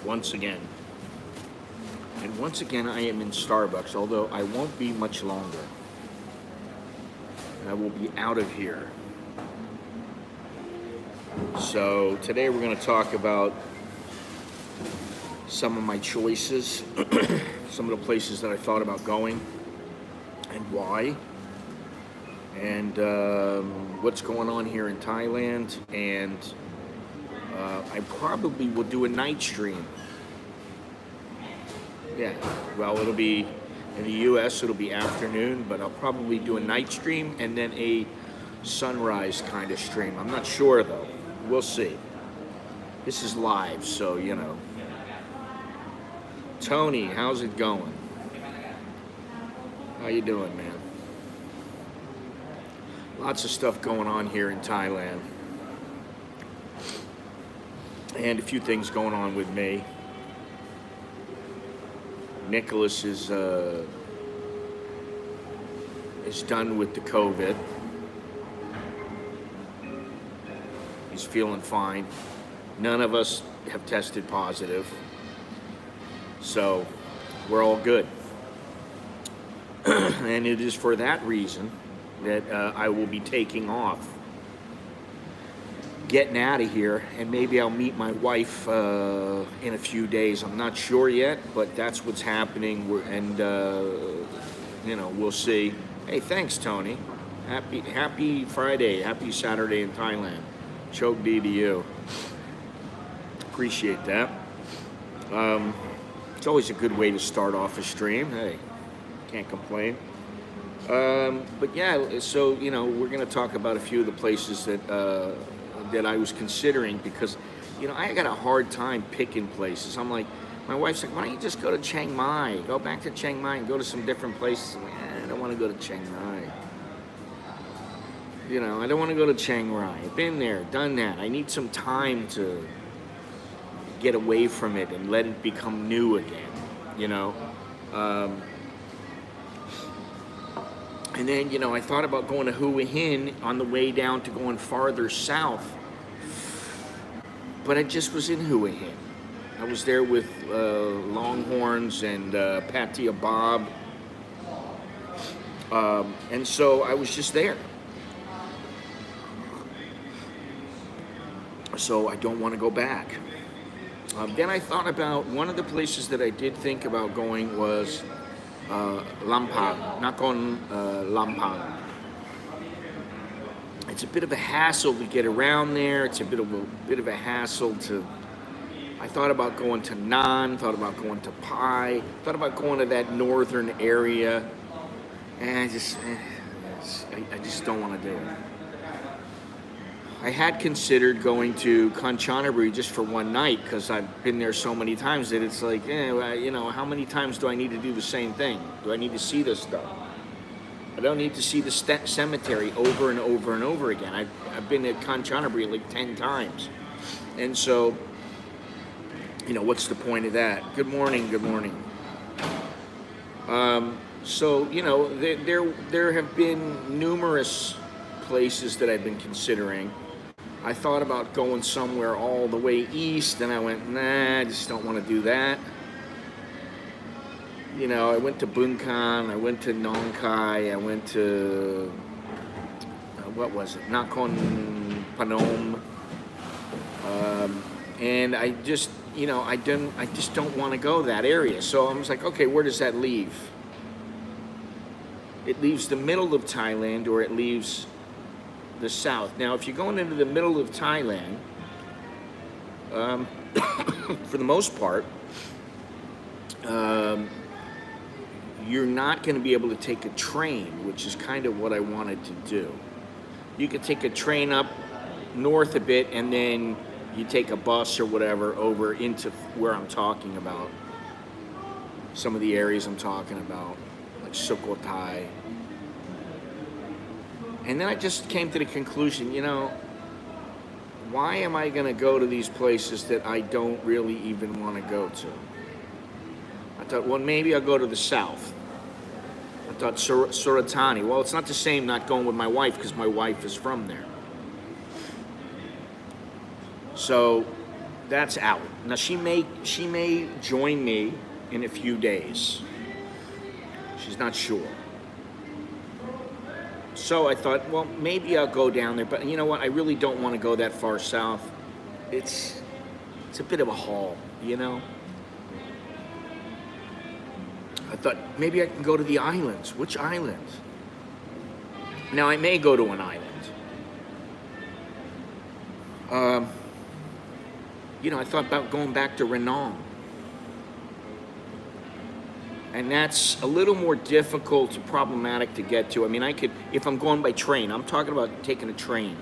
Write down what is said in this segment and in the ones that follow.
once again. And once again, I am in Starbucks, although I won't be much longer. I will be out of here. So today we're going to talk about some of my choices, some of the places that I thought about going and why, and what's going on here in Thailand, and I probably will do a night stream. Yeah, well, it'll be in the US, it'll be afternoon, but I'll probably do a night stream and then a sunrise kind of stream. I'm not sure though. We'll see. This is live, so you know. Tony, how's it going? How you doing, man? Lots of stuff going on here in Thailand. And a few things going on with me. Nicholas is done with the COVID. He's feeling fine. None of us have tested positive. So we're all good. And it is for that reason that I will be taking off, getting out of here, and maybe I'll meet my wife in a few days. I'm not sure yet, but that's what's happening. You know, we'll see. Hey, thanks, Tony. Happy Friday, happy Saturday in Thailand. Choke D to you. Appreciate that. It's always a good way to start off a stream. Hey, can't complain. But yeah, so you know, we're going to talk about a few of the places that I was considering, because you know I got a hard time picking places. I'm like, my wife's like, why don't you just go to Chiang Mai? Go back to Chiang Mai and go to some different places. I'm like, I don't want to go to Chiang Mai. You know, I don't want to go to Chiang Mai. I've been there, done that. I need some time to get away from it and let it become new again, you know. And then, you know, I thought about going to Hua Hin on the way down to going farther south, but I just was in Hua Hin. I was there with Longhorns and Pattaya Bob, and so I was just there. So I don't want to go back. Then I thought about one of the places that I did think about going was Lampang, Nakhon Lampang. It's a bit of a hassle to get around there. It's a bit of a hassle to. I thought about going to Nan, thought about going to Pai, thought about going to that northern area, and I just don't want to do it. I had considered going to Kanchanaburi just for one night, because I've been there so many times that it's like, you know, how many times do I need to do the same thing? Do I need to see this stuff? I don't need to see the cemetery over and over and over again. I've been at Kanchanaburi like 10 times. And so, you know, what's the point of that? Good morning, good morning. So, you know, there have been numerous places that I've been considering. I thought about going somewhere all the way east, and I went, nah, I just don't want to do that. You know, I went to Bunkan, I went to Nong Khai, I went to, what was it, Nakhon Phanom, and I just, you know, I just don't want to go that area. So I was like, okay, where does that leave? It leaves the middle of Thailand, or it leaves the south. Now, if you're going into the middle of Thailand, for the most part, you're not going to be able to take a train, which is kind of what I wanted to do. You could take a train up north a bit, and then you take a bus or whatever over into where I'm talking about. Some of the areas I'm talking about, like Sukhothai. And then I just came to the conclusion, you know, why am I going to go to these places that I don't really even want to go to? I thought, well, maybe I'll go to the south. I thought Suratani. Well, it's not the same not going with my wife, because my wife is from there. So that's out. Now she may join me in a few days. She's not sure. So I thought, well, maybe I'll go down there, but you know what? I really don't want to go that far south. It's a bit of a haul, you know. I thought maybe I can go to the islands. Which islands? Now I may go to an island. You know, I thought about going back to Renon. And that's a little more difficult, problematic to get to. I mean, I could, if I'm going by train, I'm talking about taking a train.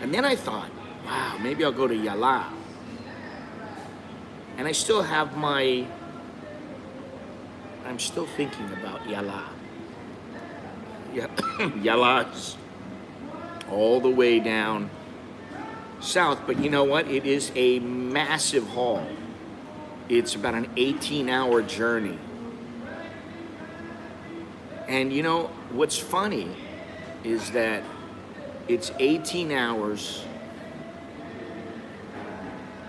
And then I thought, wow, maybe I'll go to Yala. And I still have I'm still thinking about Yala. Yeah, Yala's all the way down south, but you know what? It is a massive haul. It's about an 18-hour journey. And you know, what's funny is that it's 18 hours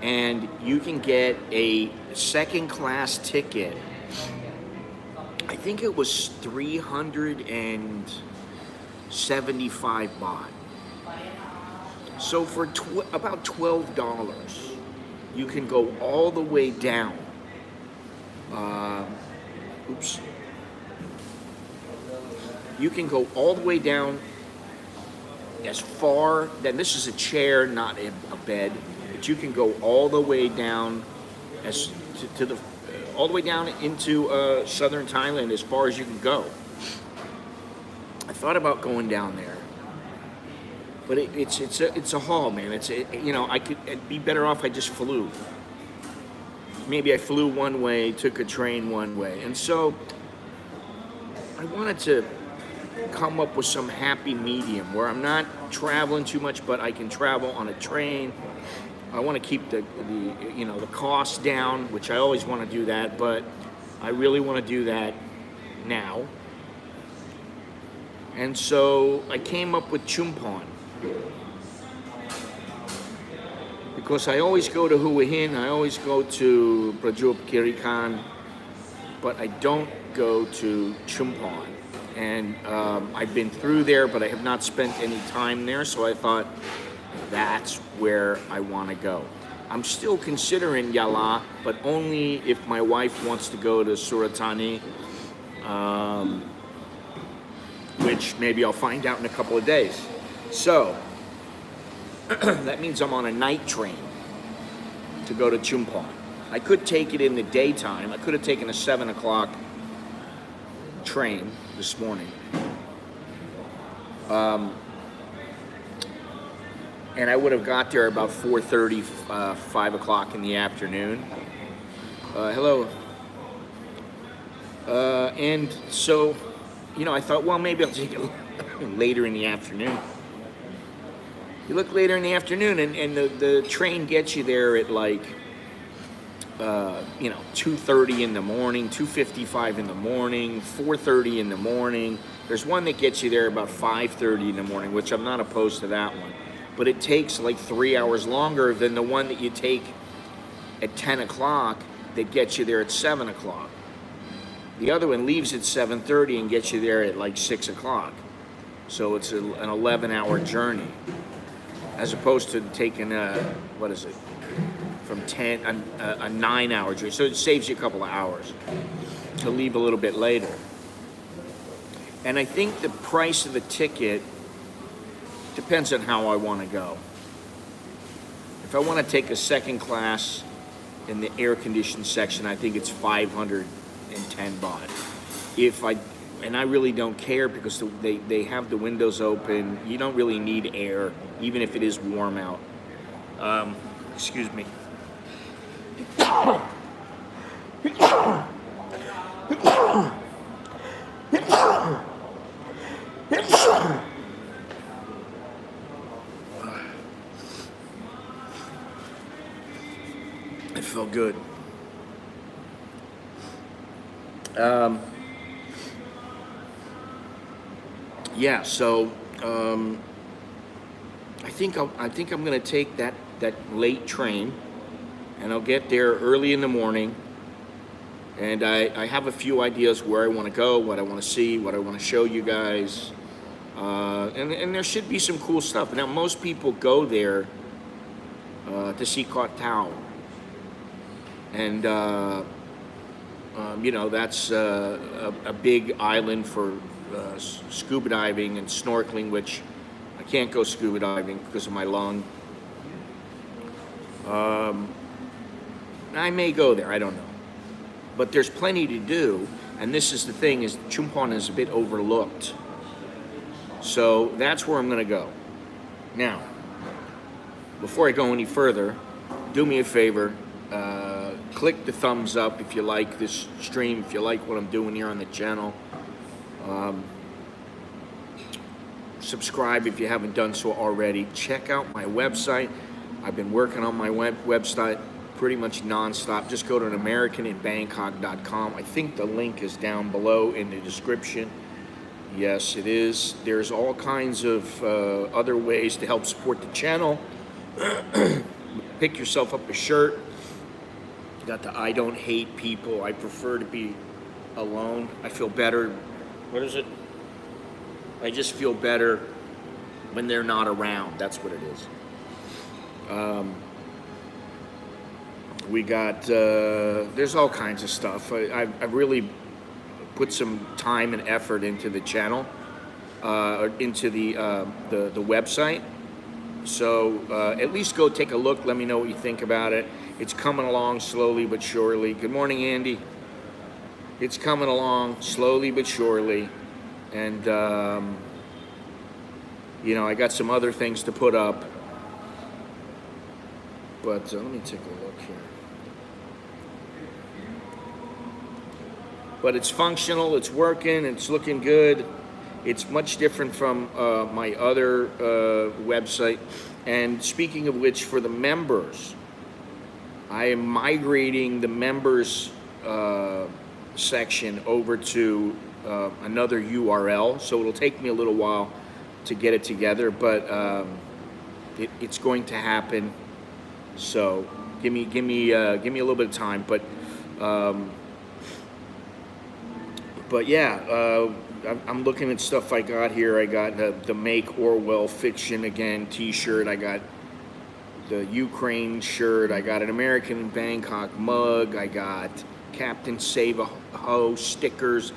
and you can get a second class ticket. I think it was 375 baht. So for about $12, you can go all the way down. You can go all the way down as far, then this is a chair, not a bed, but you can go all the way down as to the all the way down into southern Thailand as far as you can go. I thought about going down there, but it's a haul, man. You know, it'd be better off I just flew. Maybe I flew one way, took a train one way, and so I wanted to come up with some happy medium where I'm not traveling too much, but I can travel on a train. I want to keep the cost down, which I always want to do that, but I really want to do that now. And so I came up with Chumphon. Because I always go to Hua Hin, I always go to Prachuap Khiri Khan, but I don't go to Chumphon. And I've been through there, but I have not spent any time there, so I thought that's where I want to go. I'm still considering Yala, but only if my wife wants to go to Suratani, which maybe I'll find out in a couple of days. So, that means I'm on a night train to go to Chumphon. I could take it in the daytime. I could have taken a 7 o'clock train this morning. And I would have got there about 4:30, 5 o'clock in the afternoon. Hello. And so, you know, I thought, well, maybe I'll take it later in the afternoon. You look later in the afternoon, and the train gets you there at like, 2:30 in the morning, 2:55 in the morning, 4:30 in the morning. There's one that gets you there about 5:30 in the morning, which I'm not opposed to that one. But it takes like 3 hours longer than the one that you take at 10 o'clock that gets you there at 7 o'clock. The other one leaves at 7:30 and gets you there at like 6 o'clock. So it's an 11-hour journey. As opposed to taking from 10, a 9-hour journey. So it saves you a couple of hours to leave a little bit later. And I think the price of the ticket depends on how I want to go. If I want to take a second class in the air-conditioned section, I think it's 510 baht. And I really don't care because they have the windows open. You don't really need air, even if it is warm out. Excuse me. It felt good. Yeah, so I I think I'm gonna take that late train, and I'll get there early in the morning. And I have a few ideas where I want to go, what I want to see, what I want to show you guys. And there should be some cool stuff. Now, most people go there to see Koh Tao. And, you know, that's a big island for scuba diving and snorkeling, which I can't go scuba diving because of my lung. I may go there, I don't know. But there's plenty to do, and this is the thing, is Chumpon is a bit overlooked. So that's where I'm gonna go. Now, before I go any further, do me a favor, click the thumbs up if you like this stream, if you like what I'm doing here on the channel. Subscribe if you haven't done so already. Check out my website. I've been working on my website pretty much non-stop. Just go to AmericanInBangkok.com. I think the link is down below in the description. Yes, it is. There's all kinds of other ways to help support the channel. Pick yourself up a shirt. Got the I don't hate people. I prefer to be alone. I feel better. What is it? I just feel better when they're not around. That's what it is. We got, there's all kinds of stuff. I really put some time and effort into the channel, into the website. So at least go take a look. Let me know what you think about it. It's coming along slowly but surely. Good morning, Andy. It's coming along slowly but surely. And, you know, I got some other things to put up. But let me take a look here. But it's functional, it's working, it's looking good. It's much different from my other website. And speaking of which, for the members, I am migrating the members section over to another URL. So it'll take me a little while to get it together, but it's going to happen. So give me a little bit of time, but yeah, I'm looking at stuff I got here. I got the Make Orwell Fiction Again t-shirt. I got the Ukraine shirt. I got an American in Bangkok mug. I got Captain Save a Ho stickers.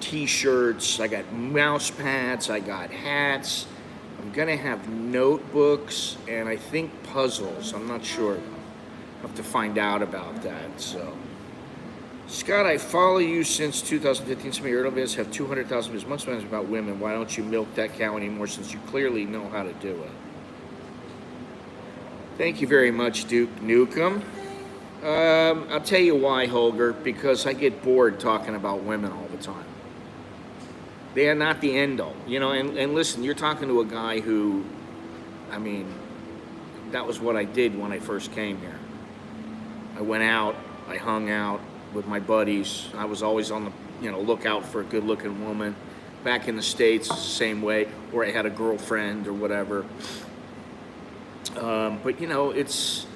T-shirts. I got mouse pads. I got hats. I'm gonna have notebooks and I think puzzles. I'm not sure. I'll have to find out about that. So, Scott, I follow you since 2015. Some of your early videos have 200,000 views. Most times about women. Why don't you milk that cow anymore? Since you clearly know how to do it. Thank you very much, Duke Nukem. I'll tell you why, Holger. Because I get bored talking about women all the time. They are not the end all, you know. And listen, you're talking to a guy who, I mean, that was what I did when I first came here. I went out, I hung out with my buddies. I was always on the, lookout for a good-looking woman. Back in the States, same way, or I had a girlfriend or whatever. But it's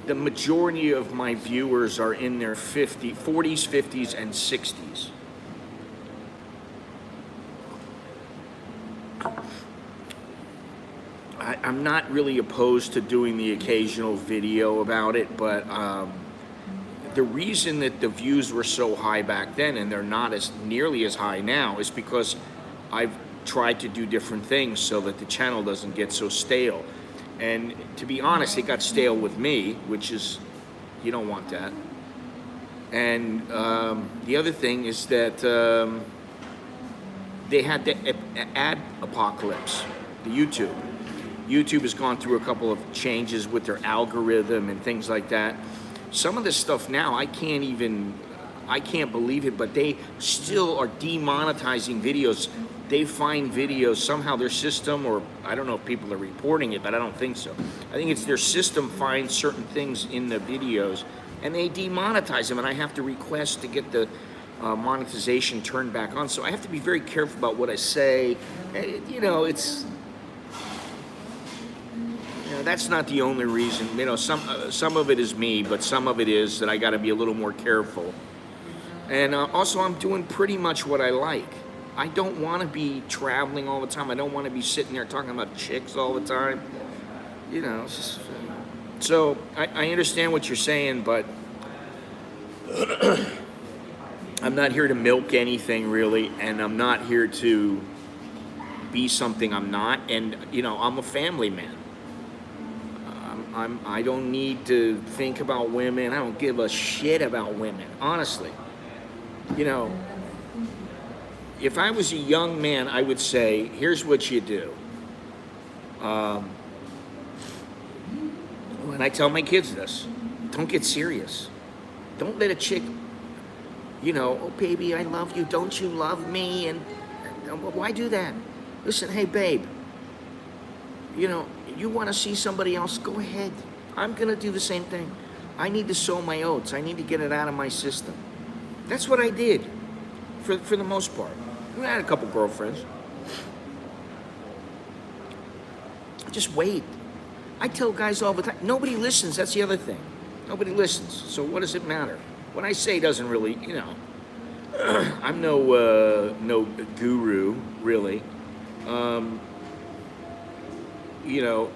the majority of my viewers are in their 40s, 50s, and 60s. I'm not really opposed to doing the occasional video about it, but the reason that the views were so high back then and they're not as nearly as high now is because I've tried to do different things so that the channel doesn't get so stale. And to be honest, it got stale with me, which is, you don't want that. And the other thing is that they had the ad apocalypse, the YouTube. YouTube has gone through a couple of changes with their algorithm and things like that. Some of this stuff now, I can't believe it, but they still are demonetizing videos. They find videos, somehow their system, or I don't know if people are reporting it, but I don't think so. I think it's their system finds certain things in the videos and they demonetize them, and I have to request to get the monetization turned back on. So I have to be very careful about what I say. You know, it's, you know, that's not the only reason. You know, some of it is me, but some of it is that I got to be a little more careful. And also, I'm doing pretty much what I like. I don't want to be traveling all the time. I don't want to be sitting there talking about chicks all the time. You know, it's just, so I understand what you're saying, but I'm not here to milk anything really, and I'm not here to be something I'm not. And you know, I'm a family man. I don't need to think about women. I don't give a shit about women, honestly. You know, if I was a young man, I would say, here's what you do. When I tell my kids this, don't get serious. Don't let a chick, you know, oh baby, I love you, don't you love me? And why do that? Listen, hey babe, you know, you want to see somebody else, go ahead. I'm going to do the same thing. I need to sow my oats. I need to get it out of my system. That's what I did, for the most part. I had a couple girlfriends. Just wait. I tell guys all the time, nobody listens, that's the other thing. Nobody listens, so what does it matter? What I say doesn't really, you know, I'm no guru, really. You know,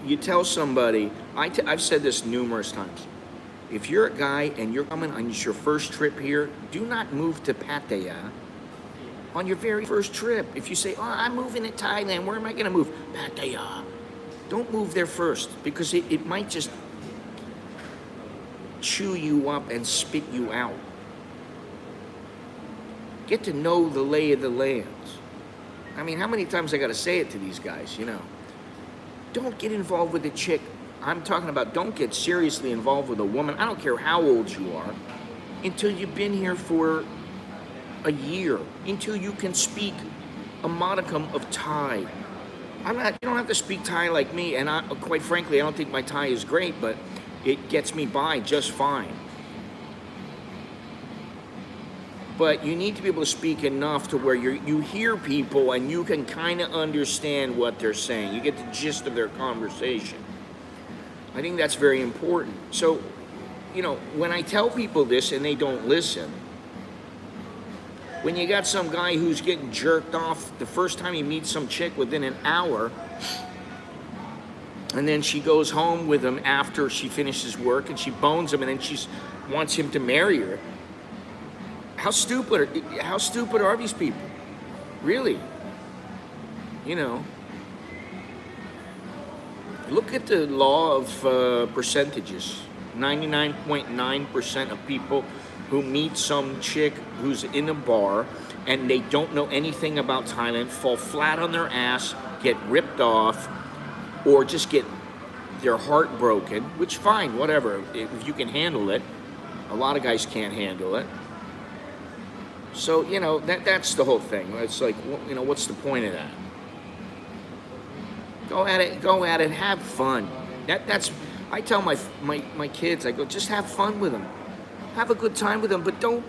you tell somebody, I've said this numerous times, if you're a guy and you're coming on your first trip here, do not move to Pattaya on your very first trip. If you say, oh, I'm moving to Thailand, where am I gonna move? Pattaya. Don't move there first, because it might just chew you up and spit you out. Get to know the lay of the lands. I mean, how many times I gotta say it to these guys, you know? Don't get involved with a chick. I'm talking about don't get seriously involved with a woman, I don't care how old you are, until you've been here for a year, until you can speak a modicum of Thai. You don't have to speak Thai like me, and quite frankly, I don't think my Thai is great, but it gets me by just fine. But you need to be able to speak enough to where you hear people and you can kind of understand what they're saying. You get the gist of their conversation. I think that's very important. So, you know, when I tell people this and they don't listen, when you got some guy who's getting jerked off the first time he meets some chick within an hour, and then she goes home with him after she finishes work and she bones him, and then she wants him to marry her. How stupid are these people? Really? You know, look at the law of percentages. 99.9% of people who meet some chick who's in a bar and they don't know anything about Thailand fall flat on their ass, get ripped off, or just get their heart broken, which fine, whatever, if you can handle it. A lot of guys can't handle it. So, you know, that's the whole thing. It's like, you know, what's the point of that? Go at it, have fun. That's I tell my kids, I go, just have fun with them. Have a good time with them, but don't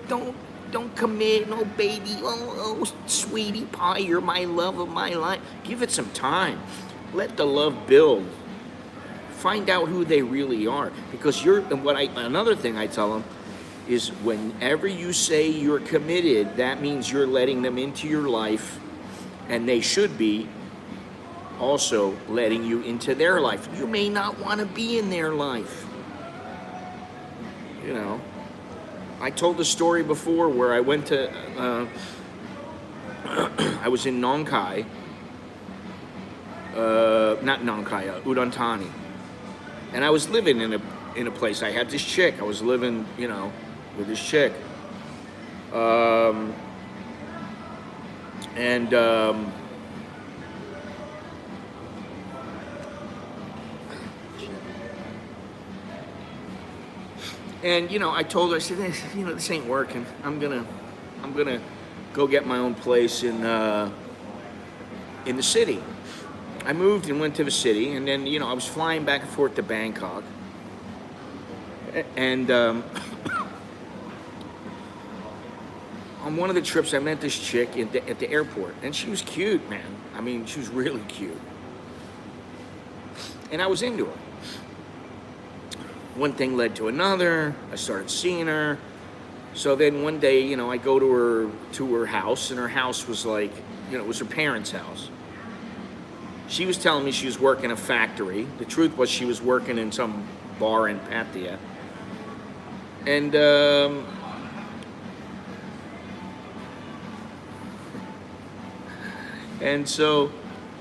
commit, no baby, oh sweetie pie, you're my love of my life. Give it some time. Let the love build. Find out who they really are. Because another thing I tell them is whenever you say you're committed, that means you're letting them into your life, and they should be also letting you into their life. You may not want to be in their life. You know, I told the story before where I went to, I was in Nong Khai, not Nong Khai, Udon Thani, and I was living in a place. I had this chick. I was living, you know, with this chick, and you know, I told her, I said, you know, this ain't working. I'm gonna go get my own place in the city. I moved and went to the city, and then, you know, I was flying back and forth to Bangkok, and on one of the trips, I met this chick at the airport, and she was cute, man. I mean, she was really cute. And I was into her. One thing led to another. I started seeing her. So then one day, you know, I go to her house, and her house was like, you know, it was her parents' house. She was telling me she was working a factory. The truth was she was working in some bar in Pattaya. And so,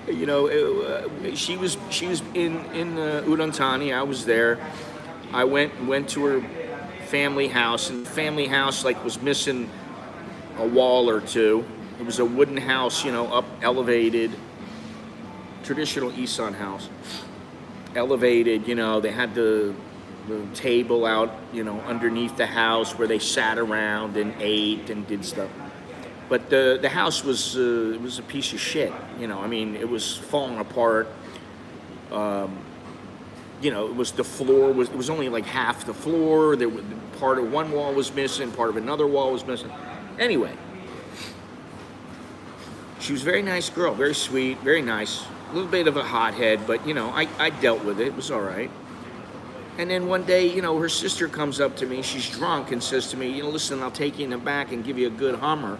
you know, she was in Udon Thani. I was there. I went to her family house, and the family house like was missing a wall or two. It was a wooden house, you know, up elevated, traditional Isan house, elevated. You know, they had the table out, you know, underneath the house where they sat around and ate and did stuff. But the house was it was a piece of shit. You know, I mean, it was falling apart. You know, it was the floor it was only like half the floor. There was part of one wall was missing, part of another wall was missing. Anyway, she was a very nice girl, very sweet, very nice. A little bit of a hothead, but you know, I dealt with it. It was all right. And then one day, you know, her sister comes up to me. She's drunk and says to me, you know, listen, I'll take you in the back and give you a good Hummer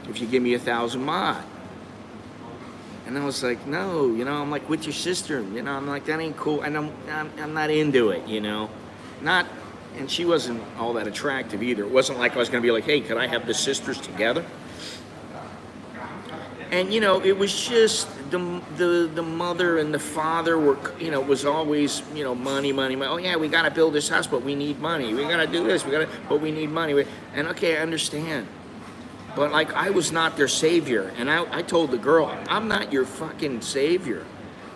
if you give me 1,000 baht. And I was like, no, you know, I'm like, with your sister, you know, I'm like, that ain't cool, and I'm not into it, you know, not, and she wasn't all that attractive either. It wasn't like I was gonna be like, hey, could I have the sisters together? And you know, it was just the mother and the father were, you know, it was always, you know, money. Oh yeah, we gotta build this house, but we need money. We gotta do this, but we need money. And okay, I understand. But like, I was not their savior. And I told the girl, I'm not your fucking savior.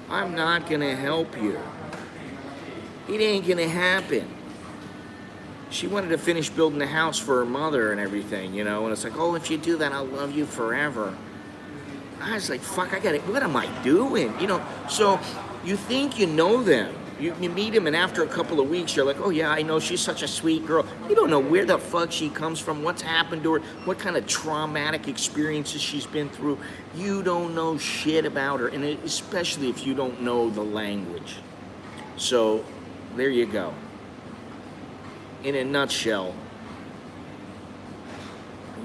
I'm not gonna help you. It ain't gonna happen. She wanted to finish building the house for her mother and everything, you know, and it's like, oh, if you do that, I'll love you forever. I was like, fuck, I got it. What am I doing? You know, so you think you know them. You meet him, and after a couple of weeks, you're like, oh yeah, I know, she's such a sweet girl. You don't know where the fuck she comes from, what's happened to her, what kind of traumatic experiences she's been through. You don't know shit about her, and especially if you don't know the language. So, there you go. In a nutshell,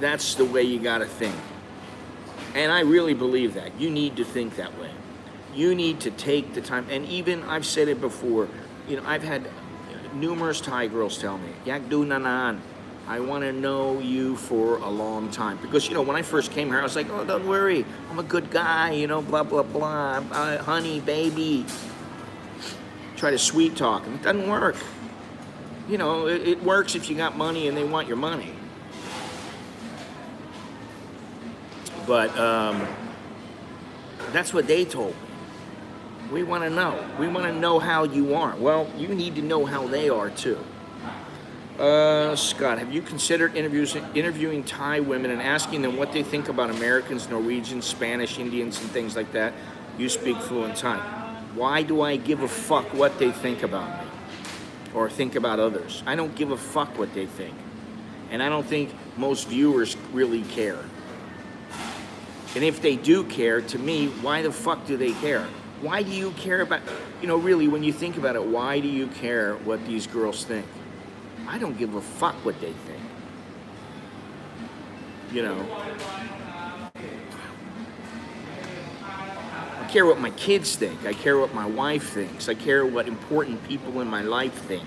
that's the way you gotta think. And I really believe that. You need to think that way. You need to take the time, and even I've said it before, you know, I've had numerous Thai girls tell me, Yak du nanan, I want to know you for a long time. Because, you know, when I first came here, I was like, oh, don't worry, I'm a good guy, you know, blah, blah, blah, honey, baby. Try to sweet talk, and it doesn't work. You know, it works if you got money and they want your money. But that's what they told me. We want to know. We want to know how you are. Well, you need to know how they are too. Scott, have you considered interviewing Thai women and asking them what they think about Americans, Norwegians, Spanish, Indians, and things like that? You speak fluent Thai. Why do I give a fuck what they think about me or think about others? I don't give a fuck what they think. And I don't think most viewers really care. And if they do care, to me, why the fuck do they care? Why do you care about, you know, really, when you think about it, why do you care what these girls think? I don't give a fuck what they think. You know. I care what my kids think. I care what my wife thinks. I care what important people in my life think.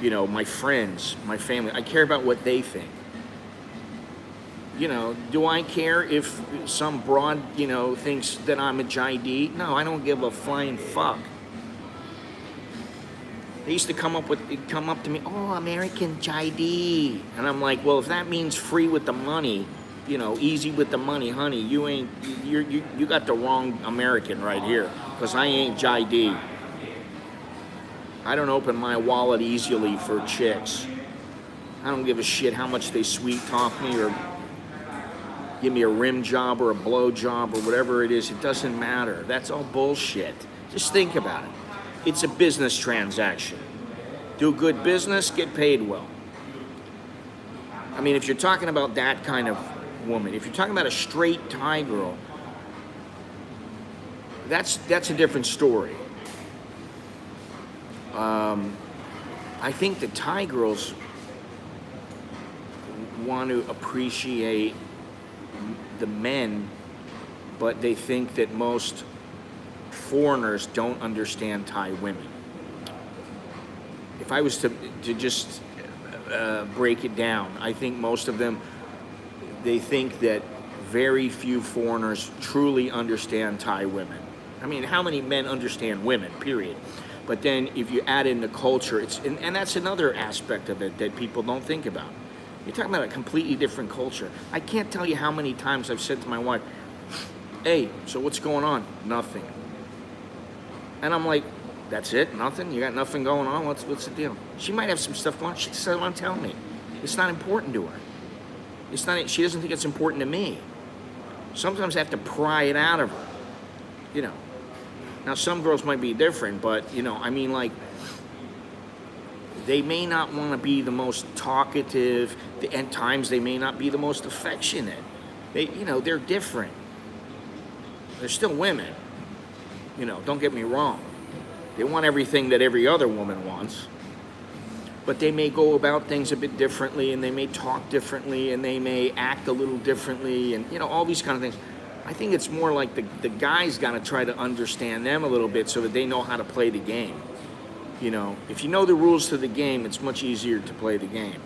You know, my friends, my family. I care about what they think. You know, do I care if some broad, you know, thinks that I'm a JD? No, I don't give a flying fuck. They used to come up to me, oh, American JD. And I'm like, well, if that means free with the money, you know, easy with the money, honey, you got the wrong American right here, because I ain't JD. I don't open my wallet easily for chicks. I don't give a shit how much they sweet talk me or give me a rim job or a blow job or whatever it is. It doesn't matter. That's all bullshit. Just think about it. It's a business transaction. Do good business, get paid well. I mean, if you're talking about that kind of woman, if you're talking about a straight Thai girl, that's a different story. I think the Thai girls want to appreciate the men, but they think that most foreigners don't understand Thai women. If I was to just break it down, I think most of them, they think that very few foreigners truly understand Thai women. I mean, how many men understand women, period? But then if you add in the culture, and that's another aspect of it that people don't think about. You're talking about a completely different culture. I can't tell you how many times I've said to my wife, hey, so what's going on? Nothing. And I'm like, that's it? Nothing? You got nothing going on? What's the deal? She might have some stuff going on. She doesn't want to tell me. It's not important to her. It's not. She doesn't think it's important to me. Sometimes I have to pry it out of her. You know. Now, some girls might be different, but, you know, I mean, like, they may not want to be the most talkative. At times, they may not be the most affectionate. They're different. They're still women. You know, don't get me wrong. They want everything that every other woman wants. But they may go about things a bit differently, and they may talk differently, and they may act a little differently, and, you know, all these kind of things. I think it's more like the guys got to try to understand them a little bit so that they know how to play the game. You know, if you know the rules to the game, it's much easier to play the game.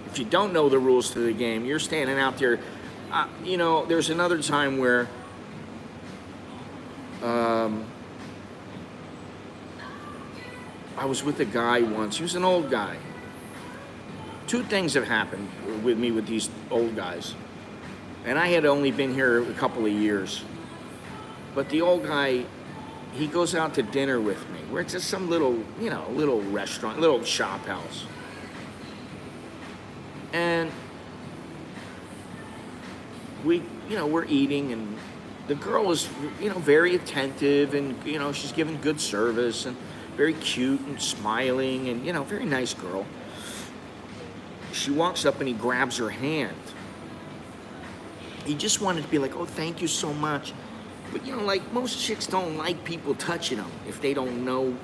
If you don't know the rules to the game, you're standing out there. You know, there's another time where I was with a guy once. He was an old guy. Two things have happened with me with these old guys. And I had only been here a couple of years. But the old guy, he goes out to dinner with me. We're at just some little restaurant, little shop house. And we're eating, and the girl is, very attentive, and, she's giving good service, and very cute and smiling, and, very nice girl. She walks up and he grabs her hand. He just wanted to be like, oh, thank you so much. But, like most chicks don't like people touching them if they don't know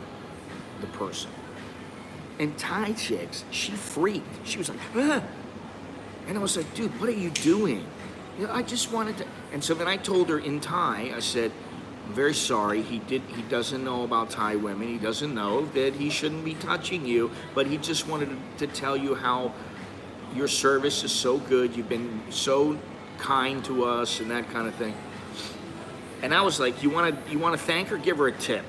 the person. And Thai chicks, she freaked. She was like, ah. And I was like, dude, what are you doing? I just wanted to. And so then I told her in Thai, I said, I'm very sorry. He doesn't know about Thai women. He doesn't know that he shouldn't be touching you. But he just wanted to tell you how your service is so good. You've been so kind to us and that kind of thing. And I was like, you want to thank her, give her a tip,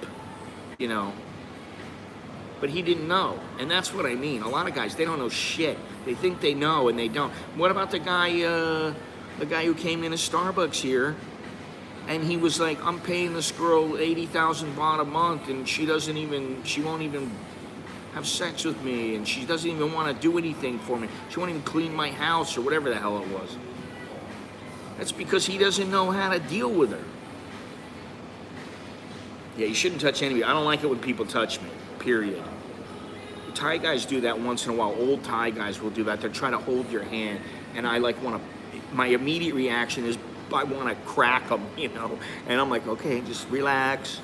But he didn't know, and that's what I mean. A lot of guys, they don't know shit. They think they know and they don't. What about the guy who came into Starbucks here, and he was like, I'm paying this girl 80,000 baht a month, and she won't even have sex with me, and she doesn't even want to do anything for me. She won't even clean my house or whatever the hell it was. That's because he doesn't know how to deal with her. Yeah, you shouldn't touch anybody. I don't like it when people touch me, period. Thai guys do that once in a while. Old Thai guys will do that. They're trying to hold your hand, and I my immediate reaction is I want to crack them, And I'm like, okay, just relax.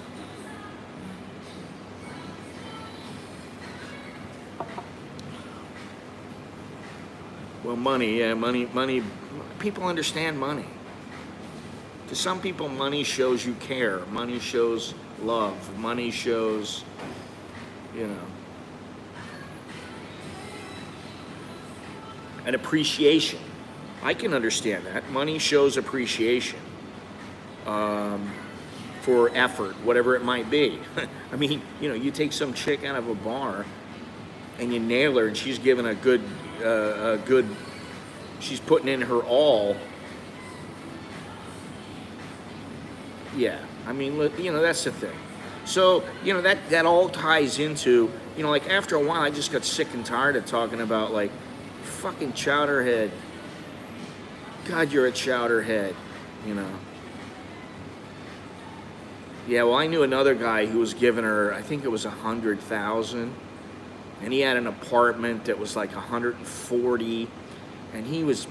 Well, money. People understand money. To some people, money shows you care. Money shows love. Money shows, an appreciation. I can understand that. Money shows appreciation for effort, whatever it might be. I mean, you take some chick out of a bar and you nail her, and she's giving a good, she's putting in her all. Yeah, I mean, that's the thing. So, that all ties into, like after a while, I just got sick and tired of talking about, like, fucking chowderhead. God, you're a chowderhead, Yeah, well, I knew another guy who was giving her, I think it was 100,000, and he had an apartment that was like 140, and he was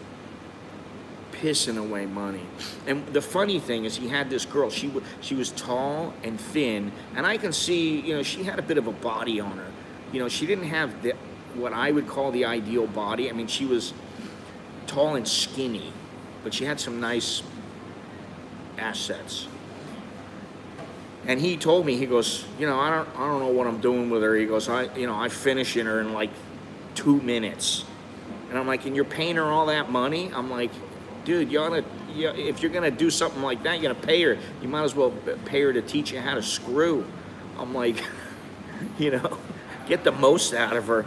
pissing away money. And the funny thing is, he had this girl. She was tall and thin, and I can see, you know, she had a bit of a body on her. You know, she didn't have what I would call the ideal body. I mean, she was tall and skinny, but she had some nice assets. And he told me, he goes, you know, I don't know what I'm doing with her. He goes, I finish in her in like 2 minutes. And I'm like, and you're paying her all that money? I'm like, dude, if you're gonna do something like that, you're gonna pay her. You might as well pay her to teach you how to screw. I'm like, you know, get the most out of her.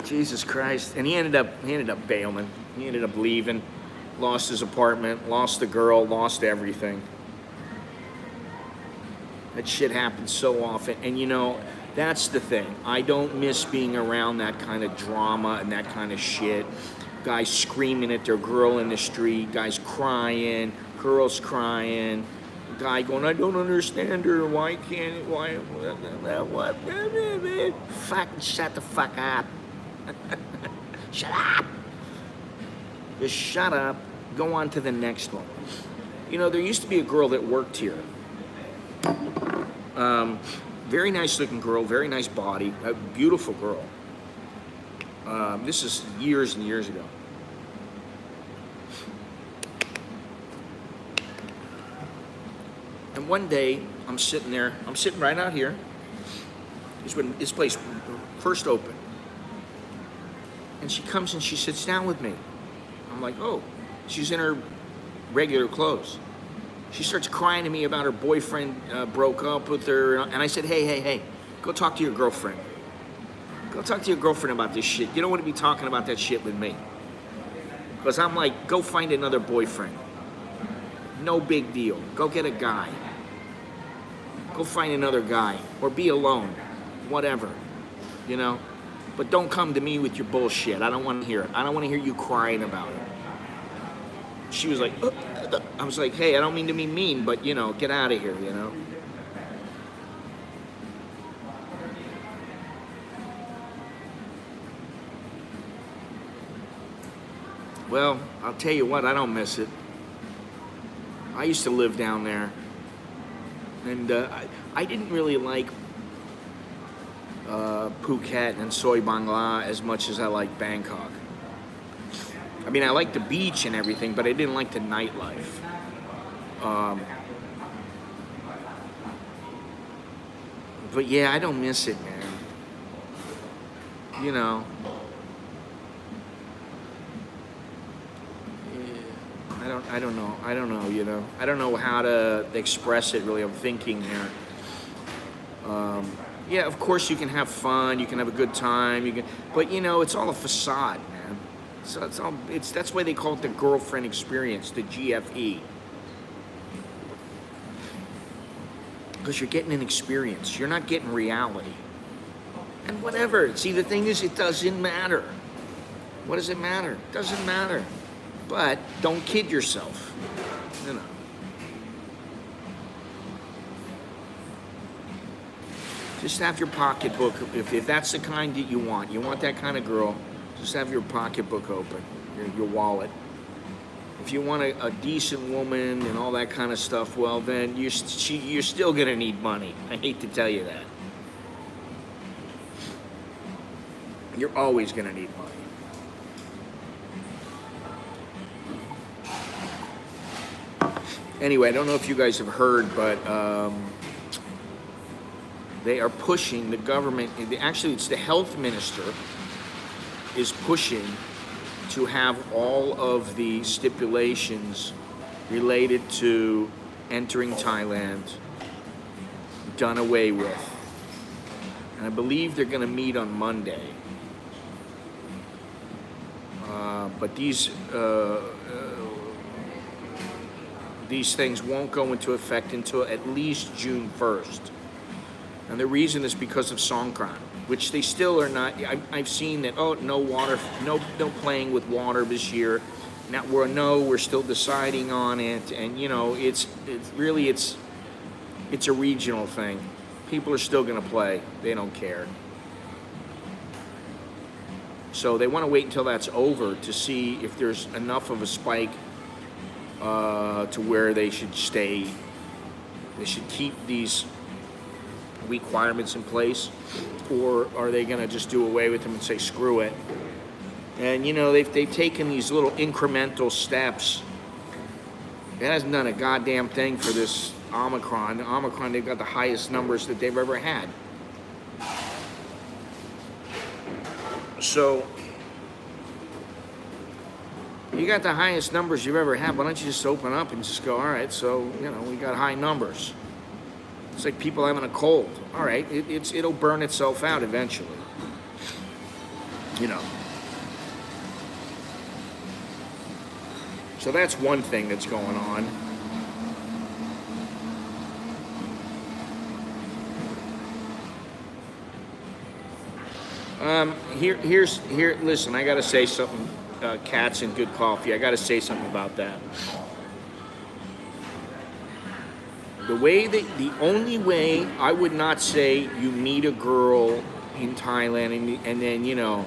Jesus Christ. And he ended up bailing. He ended up leaving, lost his apartment, lost the girl, lost everything. That shit happens so often. And you know, that's the thing. I don't miss being around that kind of drama and that kind of shit. Guys screaming at their girl in the street, guys crying, girls crying, guy going, I don't understand her, why? What? Fucking shut the fuck up. Shut up. Just shut up. Go on to the next one. You know, there used to be a girl that worked here. Very nice looking girl, very nice body, a beautiful girl. This is years and years ago. And one day, I'm sitting right out here. This is when this place first opened. And she comes and she sits down with me. I'm like, oh, she's in her regular clothes. She starts crying to me about her boyfriend broke up with her. And I said, hey, go talk to your girlfriend. Go talk to your girlfriend about this shit. You don't want to be talking about that shit with me. Because I'm like, go find another boyfriend. No big deal. Go get a guy. Go find another guy. Or be alone. Whatever. You know? But don't come to me with your bullshit. I don't want to hear it. I don't want to hear you crying about it. She was like, I was like, hey, I don't mean to be mean, but, you know, get out of here, you know? Well, I'll tell you what, I don't miss it. I used to live down there, and I didn't really like Phuket and Soi Bangla as much as I like Bangkok. I mean, I liked the beach and everything, but I didn't like the nightlife. But yeah, I don't miss it, man. You know. I don't know, you know. I don't know how to express it, really. I'm thinking here. Yeah, of course you can have fun, you can have a good time, but you know, it's all a facade, man. So that's why they call it the girlfriend experience, the GFE. Because you're getting an experience, you're not getting reality. And whatever. See, the thing is, it doesn't matter. What does it matter? It doesn't matter. But don't kid yourself, you know. Just have your pocketbook, if that's the kind that you want that kind of girl, just have your pocketbook open, your wallet. If you want a decent woman and all that kind of stuff, well, then you're still going to need money. I hate to tell you that. You're always going to need money. Anyway, I don't know if you guys have heard, but they are pushing, the government, actually it's the health minister, is pushing to have all of the stipulations related to entering Thailand done away with. And I believe they're going to meet on Monday. But these things won't go into effect until at least June 1st. And the reason is because of Songkran, which they still are not. I've seen that, no water, no playing with water this year. Now we're still deciding on it. And you know, it's a regional thing. People are still gonna play. They don't care. So they want to wait until that's over to see if there's enough of a spike to where they should stay. They should keep these requirements in place, or are they going to just do away with them and say screw it? And you know, they've taken these little incremental steps. It hasn't done a goddamn thing for this Omicron. Omicron, they've got the highest numbers that they've ever had. So you got the highest numbers you've ever had. Why don't you just open up and just go, all right, so, you know, we got high numbers. It's like people having a cold. All right, it'll burn itself out eventually. You know. So that's one thing that's going on. Listen, I got to say something. Cats and good coffee. I got to say something about that. The only way I would not say you meet a girl in Thailand and then, you know,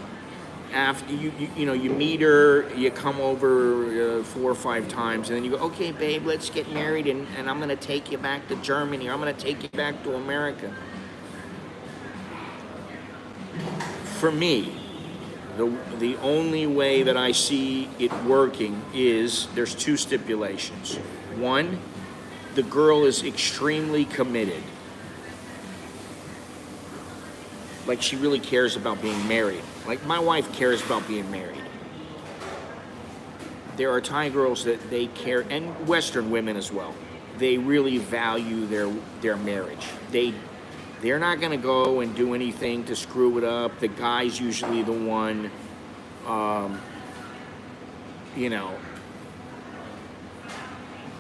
after you meet her, you come over 4 or 5 times, and then you go, okay, babe, let's get married, and I'm going to take you back to Germany, or I'm going to take you back to America. For me, the only way that I see it working is there's 2 stipulations. One, the girl is extremely committed. Like she really cares about being married. Like my wife cares about being married. There are Thai girls that they care, and Western women as well. They really value their marriage. They're not going to go and do anything to screw it up. The guy's usually the one, you know.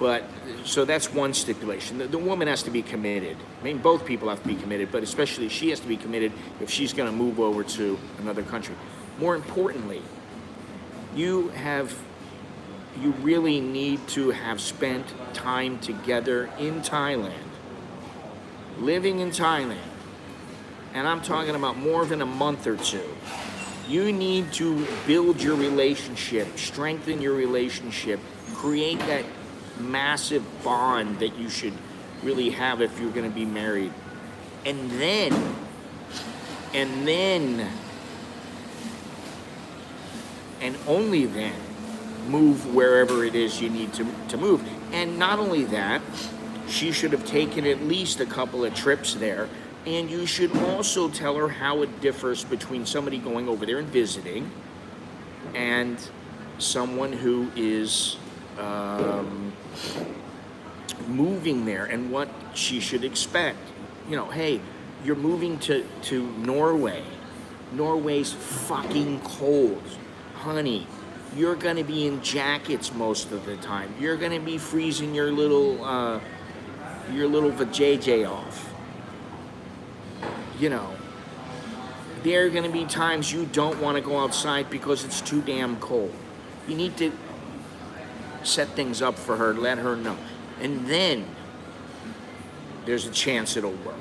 But, so that's one stipulation. The woman has to be committed. I mean, both people have to be committed, but especially she has to be committed if she's going to move over to another country. More importantly, you really need to have spent time together in Thailand, living in Thailand. And I'm talking about more than a month or 2. You need to build your relationship, strengthen your relationship, create that massive bond that you should really have if you're going to be married. And then and only then move wherever it is you need to move. And not only that, she should have taken at least a couple of trips there. And you should also tell her how it differs between somebody going over there and visiting and someone who is moving there, and what she should expect. You know, hey, you're moving to Norway. Norway's fucking cold. Honey, you're going to be in jackets most of the time. You're going to be freezing your little vajayjay off. You know, there are going to be times you don't want to go outside because it's too damn cold. You need to set things up for her, let her know. And then there's a chance it'll work.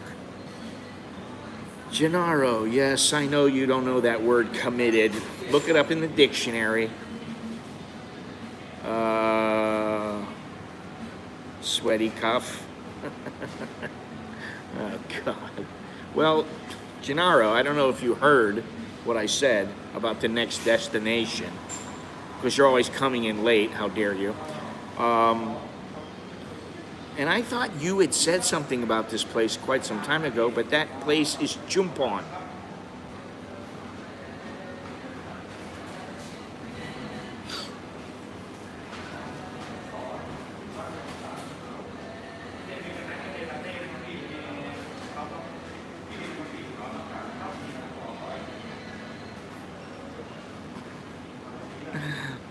Gennaro, yes, I know you don't know that word committed. Look it up in the dictionary. Sweaty cuff. Oh, God. Well, Gennaro, I don't know if you heard what I said about the next destination, because you're always coming in late. How dare you? And I thought you had said something about this place quite some time ago, but that place is Chumpon.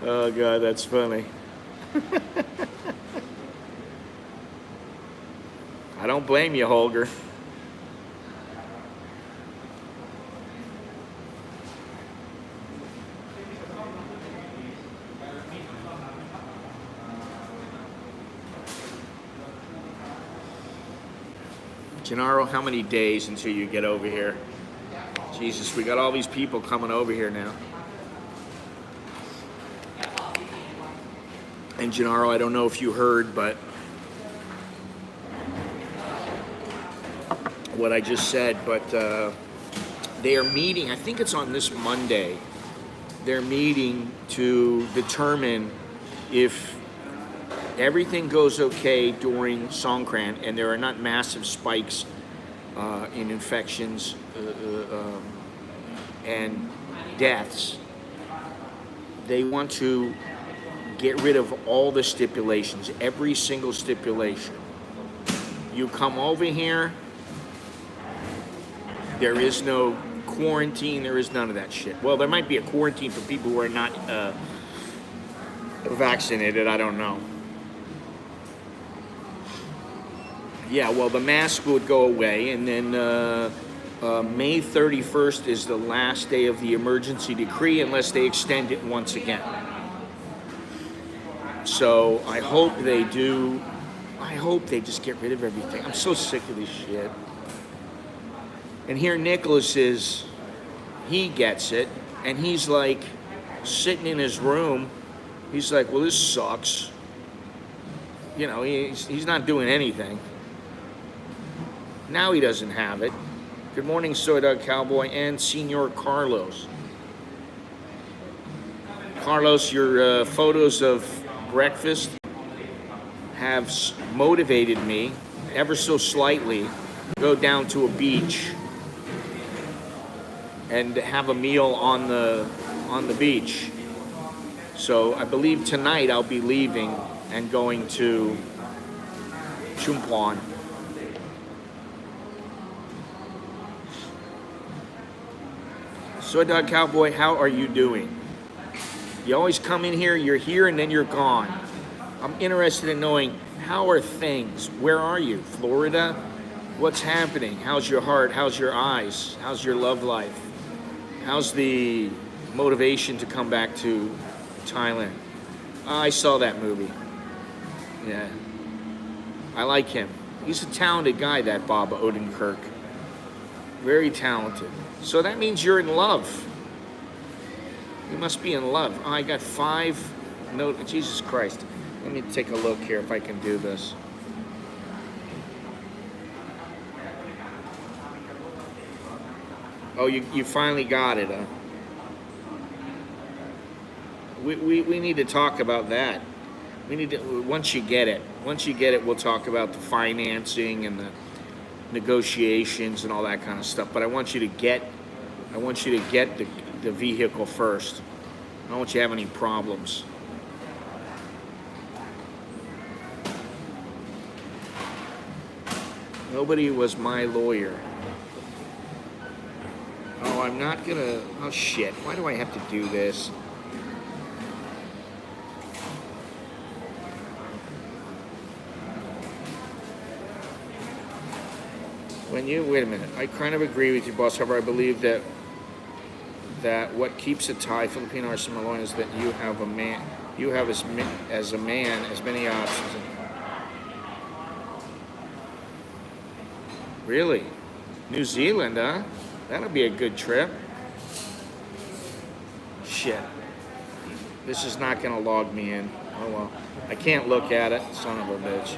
Oh, God, that's funny. I don't blame you, Holger. Gennaro, how many days until you get over here? Jesus, we got all these people coming over here now. And Gennaro, I don't know if you heard, but what I just said, but they are meeting, I think it's on this Monday, they're meeting to determine if everything goes okay during Songkran and there are not massive spikes in infections and deaths. They want to get rid of all the stipulations, every single stipulation. You come over here, there is no quarantine, there is none of that shit. Well, there might be a quarantine for people who are not vaccinated, I don't know. Yeah, well, the mask would go away, and then May 31st is the last day of the emergency decree unless they extend it once again. So I hope they do. I hope they just get rid of everything. I'm so sick of this shit. And here Nicholas is, he gets it, and he's like sitting in his room. He's like, well, this sucks. You know, he's not doing anything. Now he doesn't have it. Good morning, Soy Dog Cowboy and Senor Carlos. Carlos, your photos of breakfast have motivated me ever so slightly to go down to a beach and have a meal on the beach. So I believe tonight I'll be leaving and going to Chumphon. Soy Dog Cowboy, how are you doing? You always come in here, you're here, and then you're gone. I'm interested in knowing, how are things? Where are you? Florida? What's happening? How's your heart? How's your eyes? How's your love life? How's the motivation to come back to Thailand? I saw that movie. Yeah. I like him. He's a talented guy, that Bob Odenkirk. Very talented. So that means you're in love. You must be in love. Oh, I got 5. No, Jesus Christ. Let me take a look here if I can do this. Oh, you finally got it, huh? We need to talk about that. We need to, once you get it, we'll talk about the financing and the negotiations and all that kind of stuff. But I want you to get the vehicle first. I don't want you to have any problems. Nobody was my lawyer. Oh, I'm not gonna, oh shit, why do I have to do this? Wait a minute, I kind of agree with you, boss. However, I believe that what keeps a Thai Filipino or Samoan is that you have as a man as many options. Really? New Zealand, huh? That'll be a good trip. Shit. This is not gonna log me in. Oh well. I can't look at it, son of a bitch.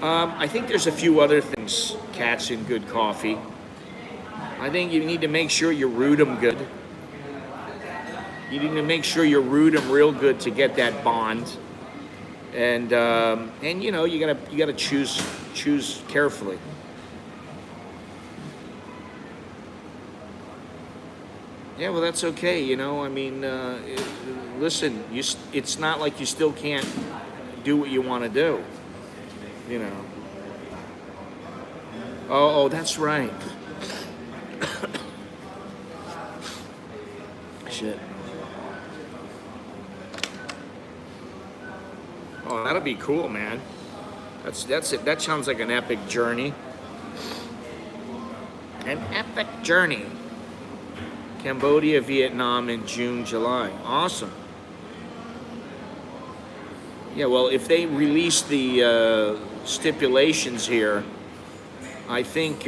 I think there's a few other things, cats in good coffee. I think you need to make sure you root them good. You need to make sure you root them real good to get that bond. And you know, you gotta choose carefully. Yeah, well, that's okay. You know, I mean, listen, it's not like you still can't do what you want to do. You know. Oh, that's right. Shit. Oh, that'll be cool, man. That's it. That sounds like an epic journey. An epic journey. Cambodia, Vietnam in June, July. Awesome. Yeah, well, if they release the stipulations here, I think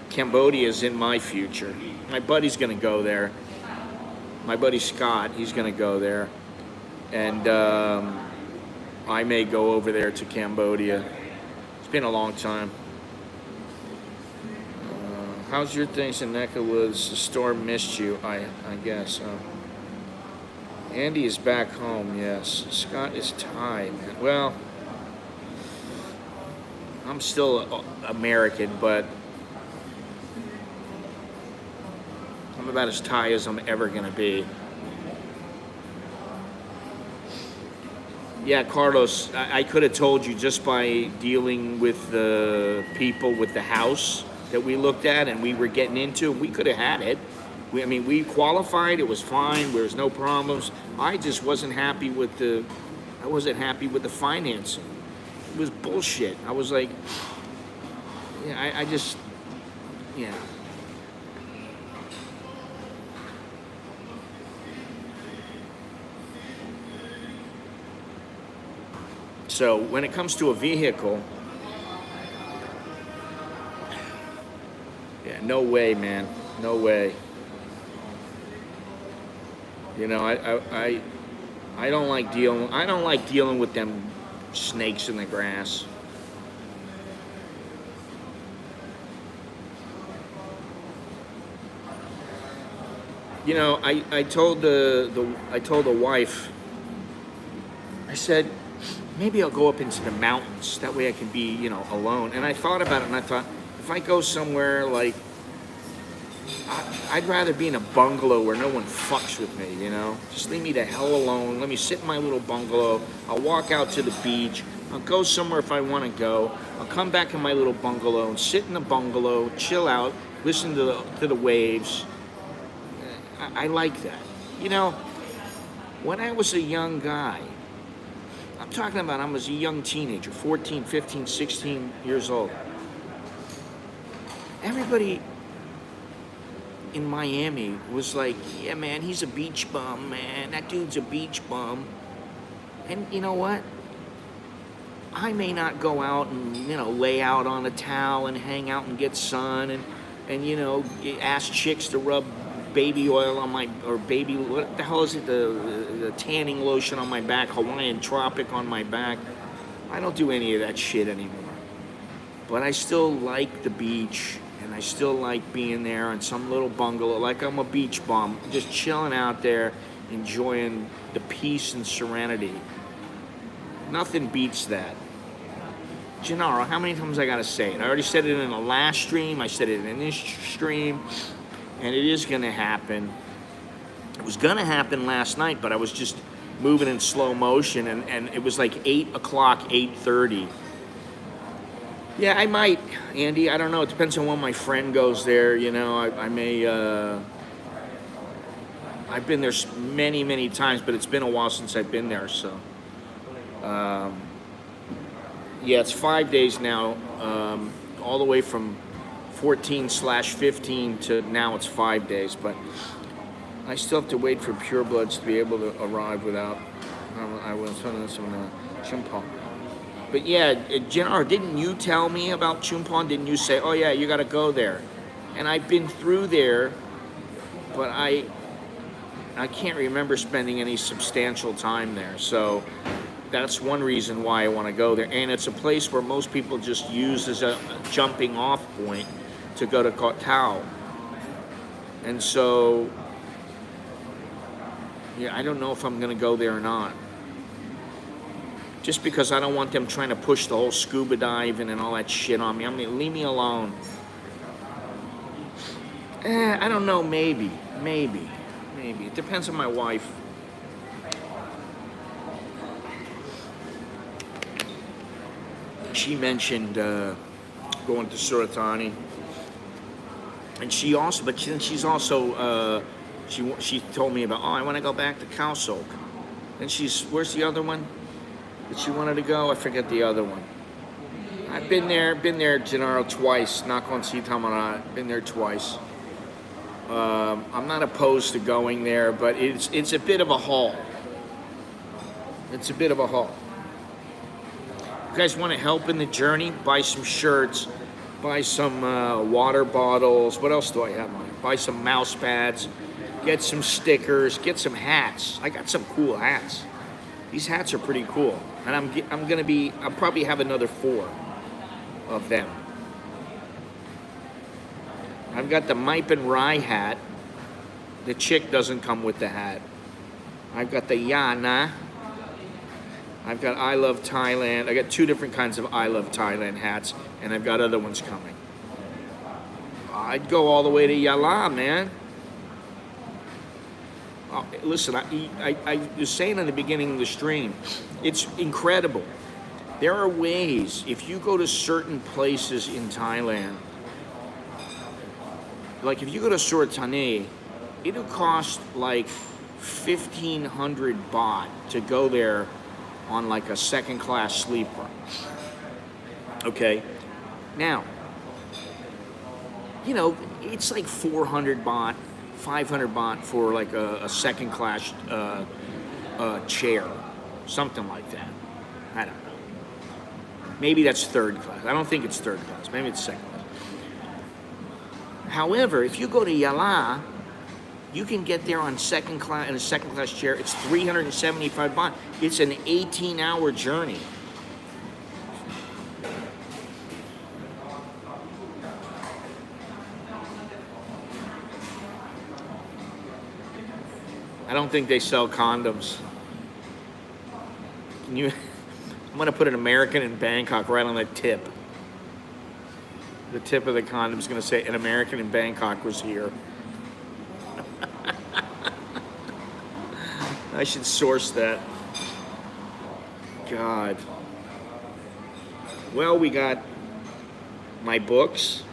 Cambodia is in my future. my buddy's gonna go there. My buddy Scott, he's gonna go there, and I may go over there to Cambodia. It's been a long time. How's your things in neck of the woods? The storm missed you, I guess. Andy is back home, yes. Scott is Thai, man. Well, I'm still American, but I'm about as Thai as I'm ever gonna be. Yeah, Carlos, I could have told you just by dealing with the people with the house that we looked at and we were getting into, we could have had it. We qualified, it was fine, there was no problems. I just wasn't happy with the financing. It was bullshit. I was like, yeah, I just, yeah. So when it comes to a vehicle, yeah, no way, man, no way. You know, I don't like dealing with them snakes in the grass. You know, I told the wife, I said, maybe I'll go up into the mountains. That way I can be, you know, alone. And I thought about it, and I thought, if I go somewhere like, I'd rather be in a bungalow where no one fucks with me, you know? Just leave me the hell alone. Let me sit in my little bungalow. I'll walk out to the beach. I'll go somewhere if I want to go. I'll come back in my little bungalow and sit in the bungalow, chill out, listen to the waves. I like that. You know, when I was a young guy, I'm talking about I was a young teenager, 14, 15, 16 years old. Everybody in Miami was like, yeah, man, he's a beach bum, man. That dude's a beach bum. And you know what? I may not go out and, you know, lay out on a towel and hang out and get sun and you know, ask chicks to rub baby oil on my, or baby, what the hell is it, the tanning lotion on my back, Hawaiian Tropic on my back. I don't do any of that shit anymore. But I still like the beach, and I still like being there in some little bungalow, like I'm a beach bum, just chilling out there, enjoying the peace and serenity. Nothing beats that. Gennaro, how many times I gotta say it? I already said it in the last stream, I said it in this stream, and it is gonna happen. It was gonna happen last night, but I was just moving in slow motion, and it was like 8 o'clock, 8:30. Yeah, I might, Andy, I don't know. It depends on when my friend goes there, you know. I may, I've been there many, many times, but it's been a while since I've been there, so. Yeah, it's 5 days now, all the way from 14/15 to now it's 5 days, but I still have to wait for purebloods to be able to arrive without, I was telling some Chumpon. But yeah, Gennaro, didn't you tell me about Chumpon? Didn't you say, oh yeah, you gotta go there? And I've been through there, but I can't remember spending any substantial time there, so that's one reason why I want to go there. And it's a place where most people just use as a jumping off point to go to Koh Tao. And so, yeah, I don't know if I'm going to go there or not. Just because I don't want them trying to push the whole scuba diving and all that shit on me. I mean, leave me alone. I don't know, maybe. It depends on my wife. She mentioned going to Suratani, and she also, but she's also, she told me about, oh, I want to go back to Kaosok. And where's the other one that she wanted to go? I forget the other one. I've been there, Gennaro, twice. Nakhon Si Thammarat, been there twice. I'm not opposed to going there, but it's a bit of a haul. It's a bit of a haul. If you guys want to help in the journey, buy some shirts, buy some water bottles. What else do I have on? buy some mouse pads, get some stickers, get some hats. I got some cool hats. These hats are pretty cool, and I'll probably have another 4 of them. I've got the Mipe and Rye hat. The chick doesn't come with the hat. I've got the Yana. I've got I Love Thailand. I got 2 different kinds of I Love Thailand hats, and I've got other ones coming. I'd go all the way to Yala, man. Listen, I was saying in the beginning of the stream, it's incredible. There are ways, if you go to certain places in Thailand, like if you go to Surat Thani, it'll cost like 1,500 baht to go there on like a second-class sleeper. Okay? Now, you know, it's like 400 baht, 500 baht for like a second-class chair, something like that. I don't know. Maybe that's third class. I don't think it's third class. Maybe it's second class. However, if you go to Yala, you can get there on second class in a second-class chair. It's 375 baht. It's an 18-hour journey. I don't think they sell condoms. Can you? I'm gonna put an American in Bangkok right on the tip. The tip of the condom is gonna say an American in Bangkok was here. I should source that. God. Well, we got my books.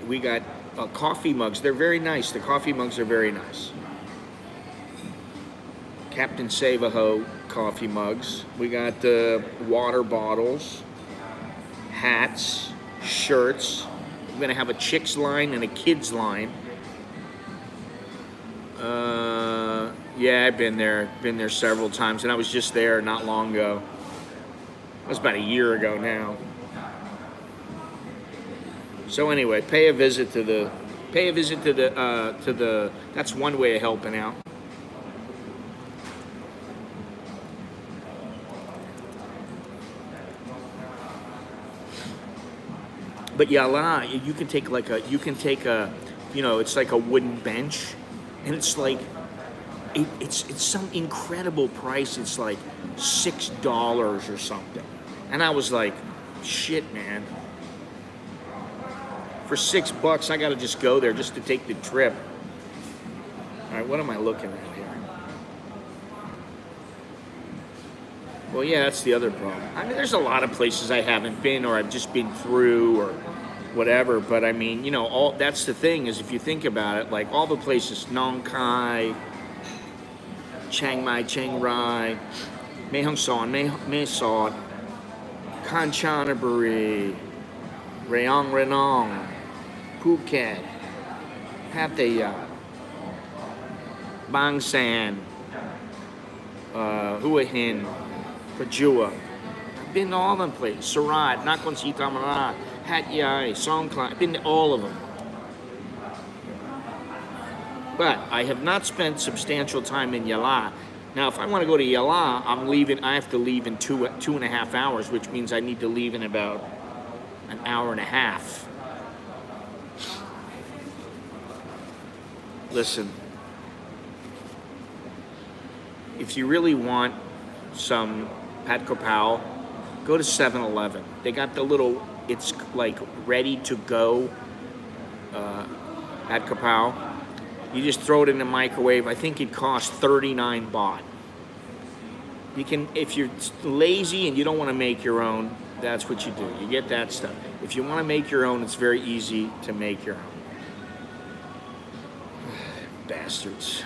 We got coffee mugs. They're very nice. The coffee mugs are very nice. Captain Savaho coffee mugs. We got water bottles, hats, shirts. We're gonna have a chicks line and a kids line. Yeah, I've been there several times, and I was just there not long ago. It was about a year ago now. So anyway, pay a visit to the. That's one way of helping out. But Yala, you can take you know, it's like a wooden bench, and it's like, it's some incredible price. It's like $6 or something, and I was like, shit, man. For $6, I gotta just go there just to take the trip. All right, what am I looking at here? Well, yeah, that's the other problem. I mean, there's a lot of places I haven't been, or I've just been through, or whatever. But I mean, you know, that's the thing is, if you think about it, like all the places, Nong Khai, Chiang Mai, Chiang Rai, Mae Hong Son, Mae Sot, Kanchanaburi, Rayong Renong, Phuket, Pattaya, Bang San, Hua Hin, Pajua. I've been to all them places. Surat, Nakhon Si Thammarat, Hat Yai, Songkhla. I've been to all of them. But I have not spent substantial time in Yala. Now, if I want to go to Yala, I have to leave in 2.5 hours, which means I need to leave in about an hour and a half. Listen, if you really want some Pad Kapow, go to 7-Eleven. They got the little, it's like ready to go Pad Kapow. You just throw it in the microwave. I think it costs 39 baht. You can, if you're lazy and you don't want to make your own, that's what you do. You get that stuff. If you want to make your own, it's very easy to make your own. Bastards.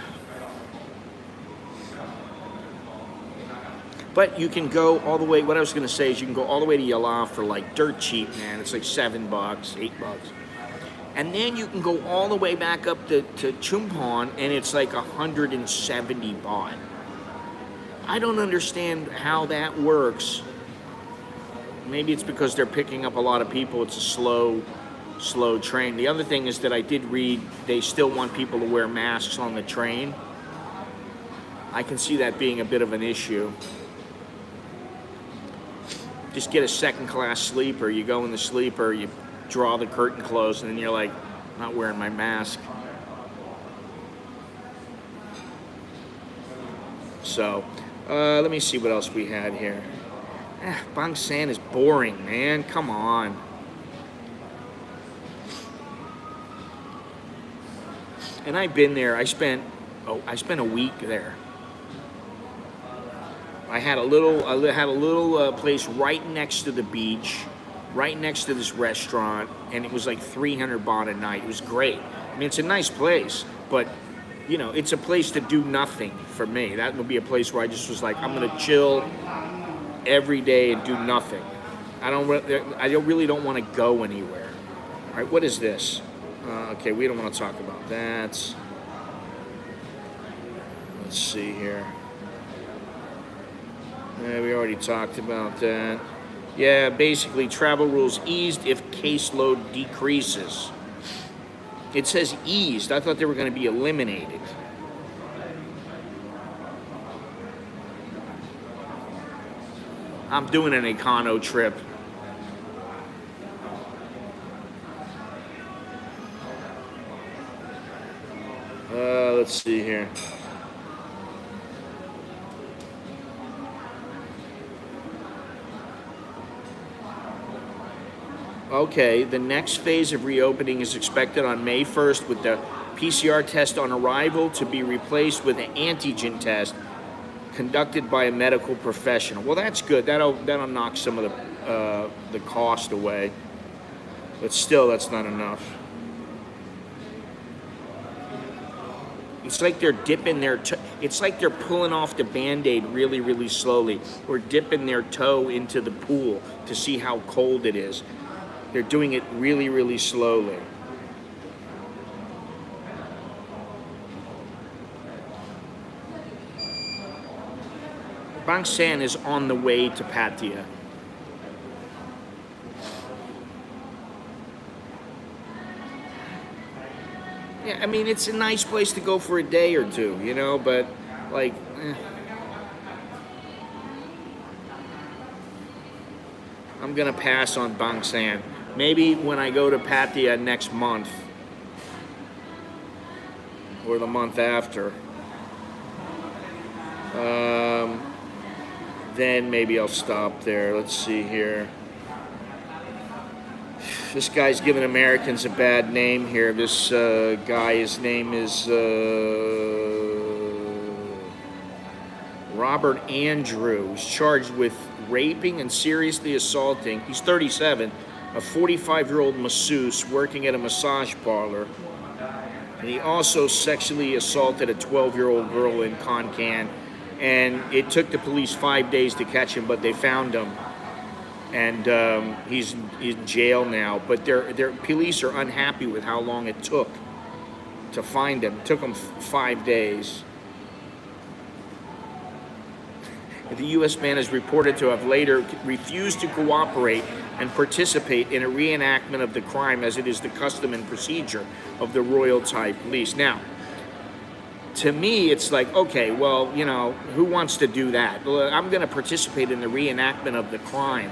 But you can go all the way, what I was going to say is you can go all the way to Yala for like dirt cheap, man. It's like $7, $8. And then you can go all the way back up to Chumphon, and it's like 170 baht. I don't understand how that works. Maybe it's because they're picking up a lot of people. It's a slow slow train. The other thing is that I did read they still want people to wear masks on the train. I can see that being a bit of an issue. Just get a second class sleeper. You go in the sleeper, you draw the curtain closed, and then you're like, not wearing my mask. So, let me see what else we had here. Bangsan is boring, man. Come on. And I've been there. I spent a week there. I had a little place right next to the beach, right next to this restaurant, and it was like 300 baht a night. It was great. I mean, it's a nice place, but you know, it's a place to do nothing for me. That would be a place where I just was like, I'm gonna chill every day and do nothing. I really don't want to go anywhere. All right, what is this? Okay, we don't want to talk about that. Let's see here. Yeah, we already talked about that. Yeah, basically, travel rules eased if caseload decreases. It says eased. I thought they were going to be eliminated. I'm doing an econo trip. Let's see here. Okay, the next phase of reopening is expected on May 1st with the PCR test on arrival to be replaced with an antigen test conducted by a medical professional. Well, that's good. That'll knock some of the cost away. But still, that's not enough. It's like they're dipping their it's like they're pulling off the Band-Aid really, really slowly, or dipping their toe into the pool to see how cold it is. They're doing it really, really slowly. Bangsan is on the way to Pattaya. Yeah, I mean, it's a nice place to go for a day or two, you know, but like, I'm gonna pass on Bangsan. Maybe when I go to Pattaya next month or the month after, then maybe I'll stop there. Let's see here. This guy's giving Americans a bad name here. This guy, his name is Robert Andrew. He's charged with raping and seriously assaulting. He's 37. A 45-year-old masseuse working at a massage parlor. And he also sexually assaulted a 12-year-old girl in Khon Kaen. And it took the police 5 days to catch him, but they found him. And he's in jail now. But their police are unhappy with how long it took to find him. It took them 5 days. The U.S. man is reported to have later refused to cooperate and participate in a reenactment of the crime, as it is the custom and procedure of the Royal Thai Police. Now, to me, it's like, okay, well, you know, who wants to do that? Well, I'm going to participate in the reenactment of the crime.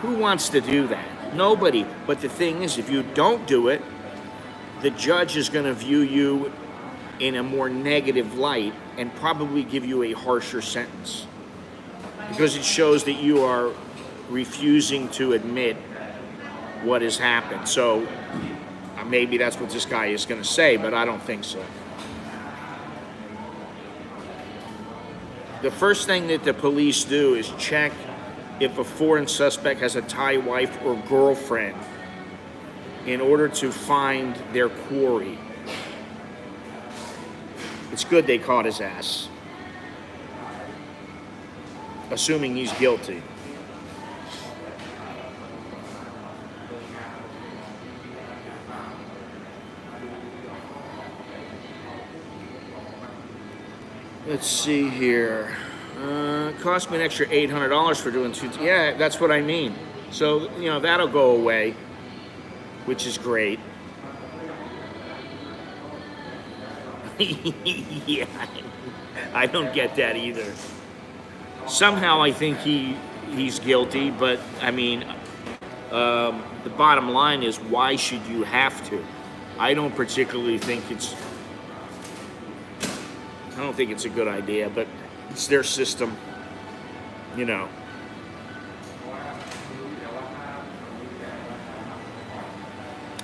Who wants to do that? Nobody. But the thing is, if you don't do it, the judge is going to view you in a more negative light and probably give you a harsher sentence, because it shows that you are refusing to admit what has happened. So maybe that's what this guy is going to say, but I don't think so. The first thing that the police do is check if a foreign suspect has a Thai wife or girlfriend in order to find their quarry. It's good they caught his ass, assuming he's guilty. Let's see here. Cost me an extra $800 for doing two. Yeah, that's what I mean. So, you know, that'll go away. which is great. Yeah, I don't get that either. Somehow I think he's guilty, but I mean, the bottom line is, why should you have to? I don't particularly think I don't think it's a good idea, but it's their system, you know.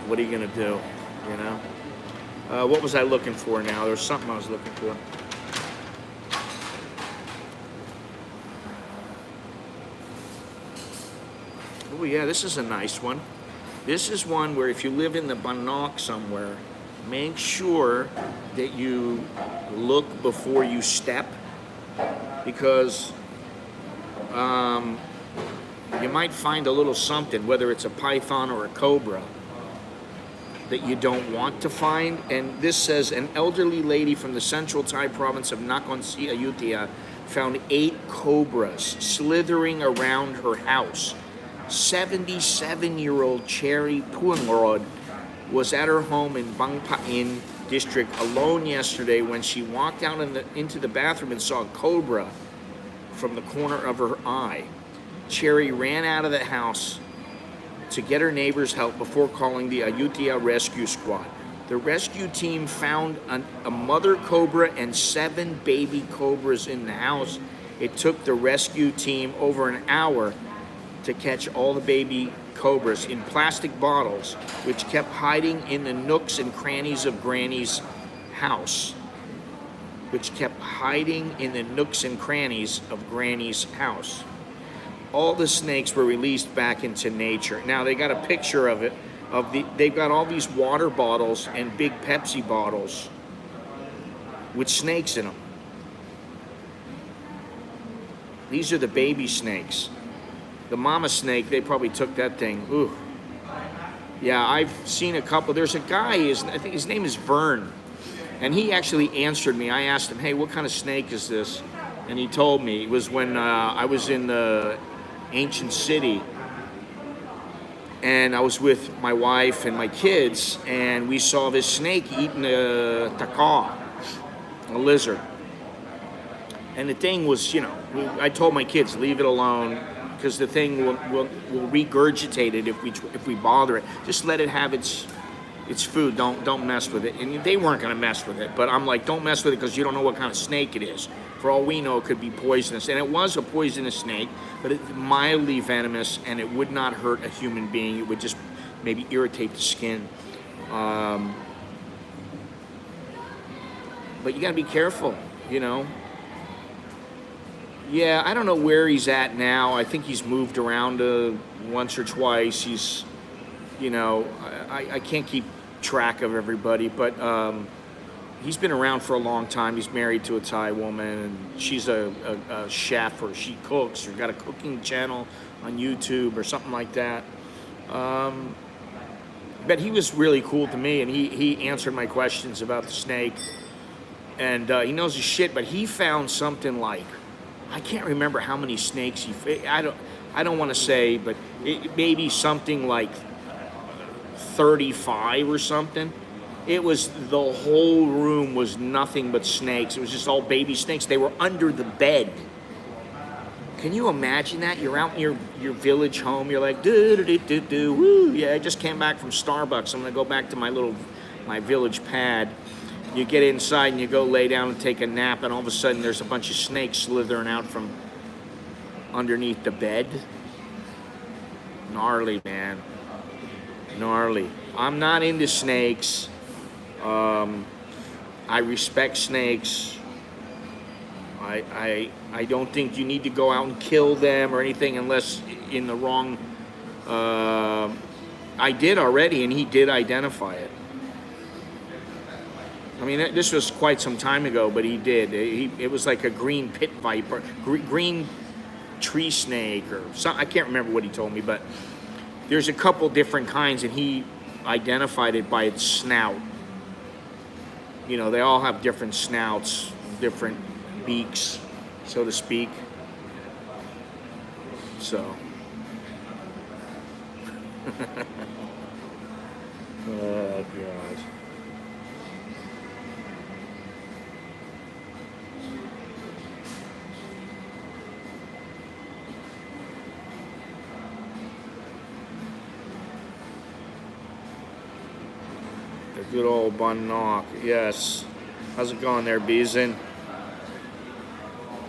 What are you gonna do, you know? What was I looking for now? There was something I was looking for. Oh yeah, this is a nice one. This is one where if you live in the Bangkok somewhere, make sure that you look before you step, because you might find a little something, whether it's a python or a cobra, that you don't want to find. And this says, an elderly lady from the central Thai province of Nakhon Si Ayutthaya found 8 cobras slithering around her house. 77-year-old Cherry Puangrod was at her home in Bangkok district alone yesterday when she walked out into the bathroom and saw a cobra from the corner of her eye. Cherry ran out of the house to get her neighbor's help before calling the Ayutthaya Rescue Squad. The rescue team found a mother cobra and 7 baby cobras in the house. It took the rescue team over an hour to catch all the baby cobras in plastic bottles, which kept hiding in the nooks and crannies of Granny's house. All the snakes were released back into nature. Now they got a picture of it. They've got all these water bottles and big Pepsi bottles with snakes in them. These are the baby snakes. The mama snake, they probably took that thing. Ooh. Yeah, I've seen a couple. There's a guy, I think his name is Vern, and he actually answered me. I asked him, hey, what kind of snake is this? And he told me. It was when I was in the ancient city, and I was with my wife and my kids, and we saw this snake eating a taka, a lizard. And the thing was, I told my kids, leave it alone, because the thing will regurgitate it if we bother it. Just let it have its food. Don't mess with it. And they weren't going to mess with it, but I'm like, don't mess with it because you don't know what kind of snake it is. For all we know, it could be poisonous. And it was a poisonous snake, but it's mildly venomous, and it would not hurt a human being. It would just maybe irritate the skin. But you got to be careful, Yeah, I don't know where he's at now. I think he's moved around once or twice. He's, I can't keep track of everybody, but he's been around for a long time. He's married to a Thai woman, and she's a chef, or she cooks, or got a cooking channel on YouTube or something like that. But he was really cool to me, and he answered my questions about the snake, and he knows his shit. But he found something like, I can't remember how many snakes I don't want to say, but maybe something like 35 or something. It was, the whole room was nothing but snakes. It was just all baby snakes. They were under the bed. Can you imagine that? You're out in your village home. You're like, do, woo. Yeah, I just came back from Starbucks. I'm going to go back to my village pad. You get inside and you go lay down and take a nap, and all of a sudden there's a bunch of snakes slithering out from underneath the bed. Gnarly, man. Gnarly. I'm not into snakes. I respect snakes. I don't think you need to go out and kill them or anything unless in the wrong... I did already, and he did identify it. I mean, this was quite some time ago, but he did. It was like a green pit viper, green tree snake, or something. I can't remember what he told me, but there's a couple different kinds, and he identified it by its snout. They all have different snouts, different beaks, so to speak. So. Oh, God. The good old Bun Knock. Yes. How's it going there, Beeson?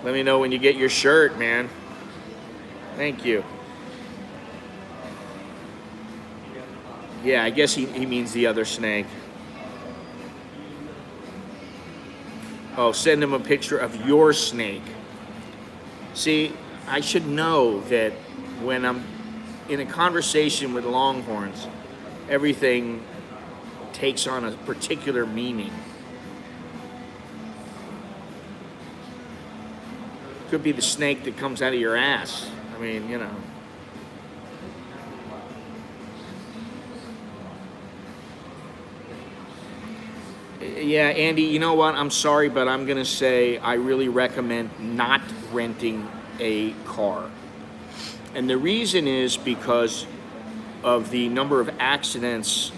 Let me know when you get your shirt, man. Thank you. Yeah, I guess he means the other snake. Oh, send him a picture of your snake. See, I should know that when I'm in a conversation with Longhorns, everything takes on a particular meaning. Could be the snake that comes out of your ass. I mean, you know. Yeah, Andy, you know what? I'm sorry, but I'm going to say I really recommend not renting a car. And the reason is because of the number of accidents,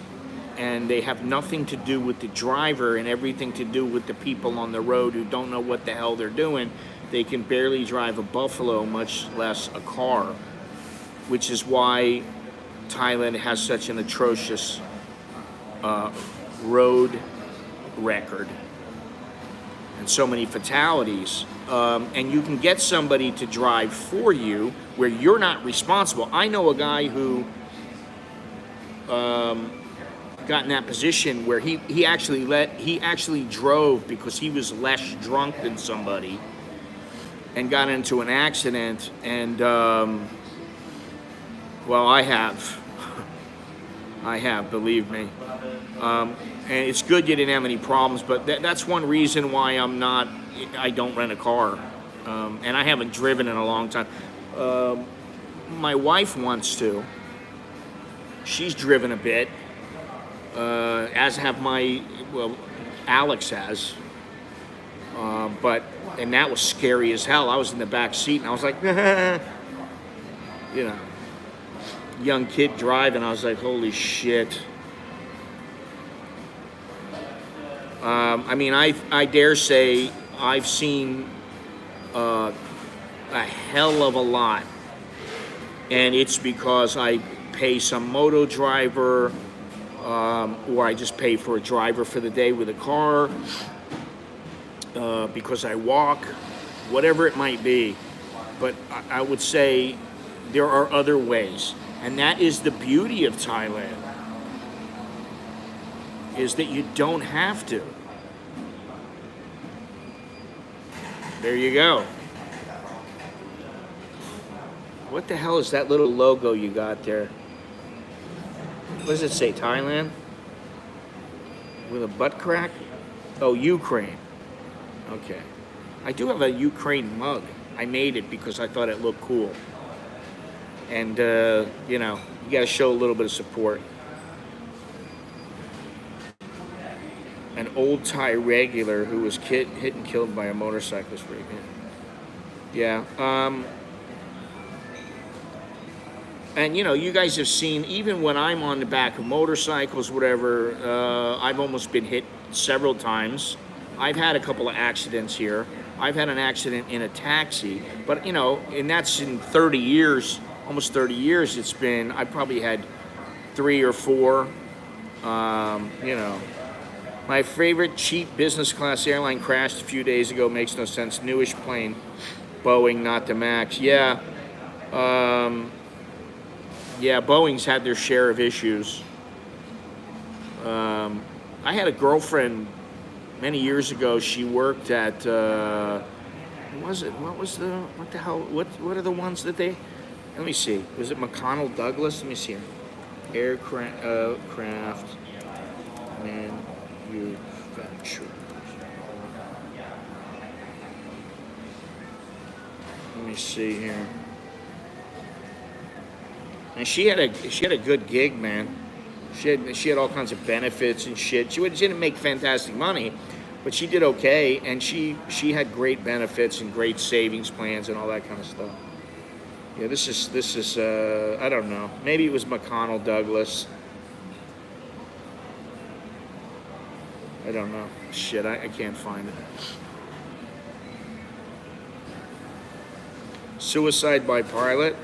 and they have nothing to do with the driver and everything to do with the people on the road who don't know what the hell they're doing. They can barely drive a Buffalo, much less a car, which is why Thailand has such an atrocious road record and so many fatalities. And you can get somebody to drive for you where you're not responsible. I know a guy who got in that position where he actually drove because he was less drunk than somebody and got into an accident. And well, I have, believe me. And it's good you didn't have any problems, but that's one reason why I don't rent a car. And I haven't driven in a long time. My wife wants to. She's driven a bit, as have Alex has. And that was scary as hell. I was in the back seat and I was like, you know, young kid driving. I was like, holy shit. I mean, I dare say I've seen a hell of a lot, and it's because I pay some moto driver, or I just pay for a driver for the day with a car, because I walk, whatever it might be. But I would say there are other ways, and that is the beauty of Thailand, is that you don't have to. There you go. What the hell is that little logo you got there? What does it say, Thailand? With a butt crack? Oh, Ukraine. Okay. I do have a Ukraine mug. I made it because I thought it looked cool. And, you know, you got to show a little bit of support. An old Thai regular who was hit and killed by a motorcyclist. Yeah. And, you know, you guys have seen, even when I'm on the back of motorcycles, whatever, I've almost been hit several times. I've had a couple of accidents here. I've had an accident in a taxi. But, you know, and that's in 30 years, almost 30 years it's been. I probably had 3 or 4, you know. My favorite cheap business class airline crashed a few days ago. Makes no sense. Newish plane. Boeing, not the MAX. Yeah. Yeah, Boeing's had their share of issues. I had a girlfriend many years ago. She worked at, what the hell, what are the ones that they, let me see. Was it McConnell Douglas? Let me see. Aircraft manufacturer. Let me see here. And she had a good gig, man. She had all kinds of benefits and shit. She didn't make fantastic money, but she did okay, and she had great benefits and great savings plans and all that kind of stuff. Yeah, this is I don't know. Maybe it was McConnell Douglas. I don't know. Shit, I can't find it. Suicide by pilot.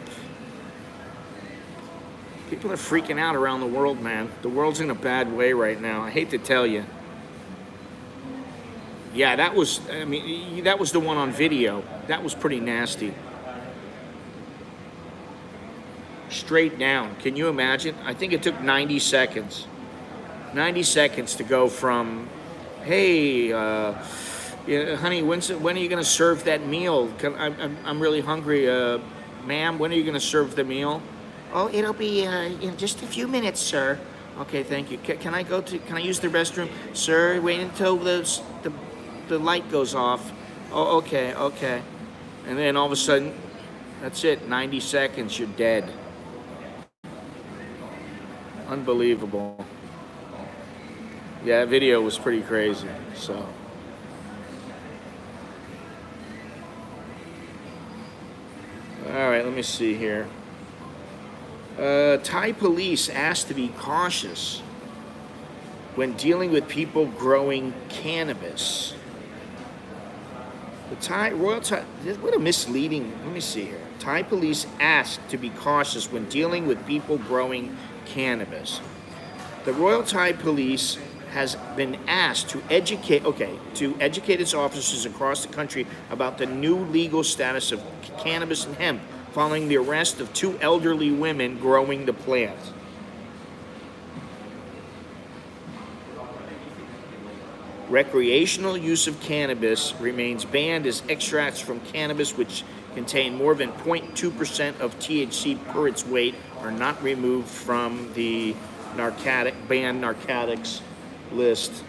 People are freaking out around the world, man. The world's in a bad way right now. I hate to tell you. Yeah, that was the one on video. That was pretty nasty. Straight down. Can you imagine? I think it took 90 seconds. 90 seconds to go from, hey, yeah, honey, when are you going to serve that meal? I'm really hungry. Ma'am, when are you going to serve the meal? Oh, it'll be in just a few minutes, sir. Okay, thank you. Can I use the restroom? Sir, wait until the light goes off. Oh, okay. And then all of a sudden, that's it. 90 seconds, you're dead. Unbelievable. Yeah, that video was pretty crazy, so. All right, let me see here. Thai police asked to be cautious when dealing with people growing cannabis. What a misleading, let me see here. Thai police asked to be cautious when dealing with people growing cannabis. The Royal Thai Police has been asked to educate its officers across the country about the new legal status of cannabis and hemp following the arrest of 2 elderly women growing the plant. Recreational use of cannabis remains banned as extracts from cannabis which contain more than 0.2% of THC per its weight are not removed from the banned narcotics list.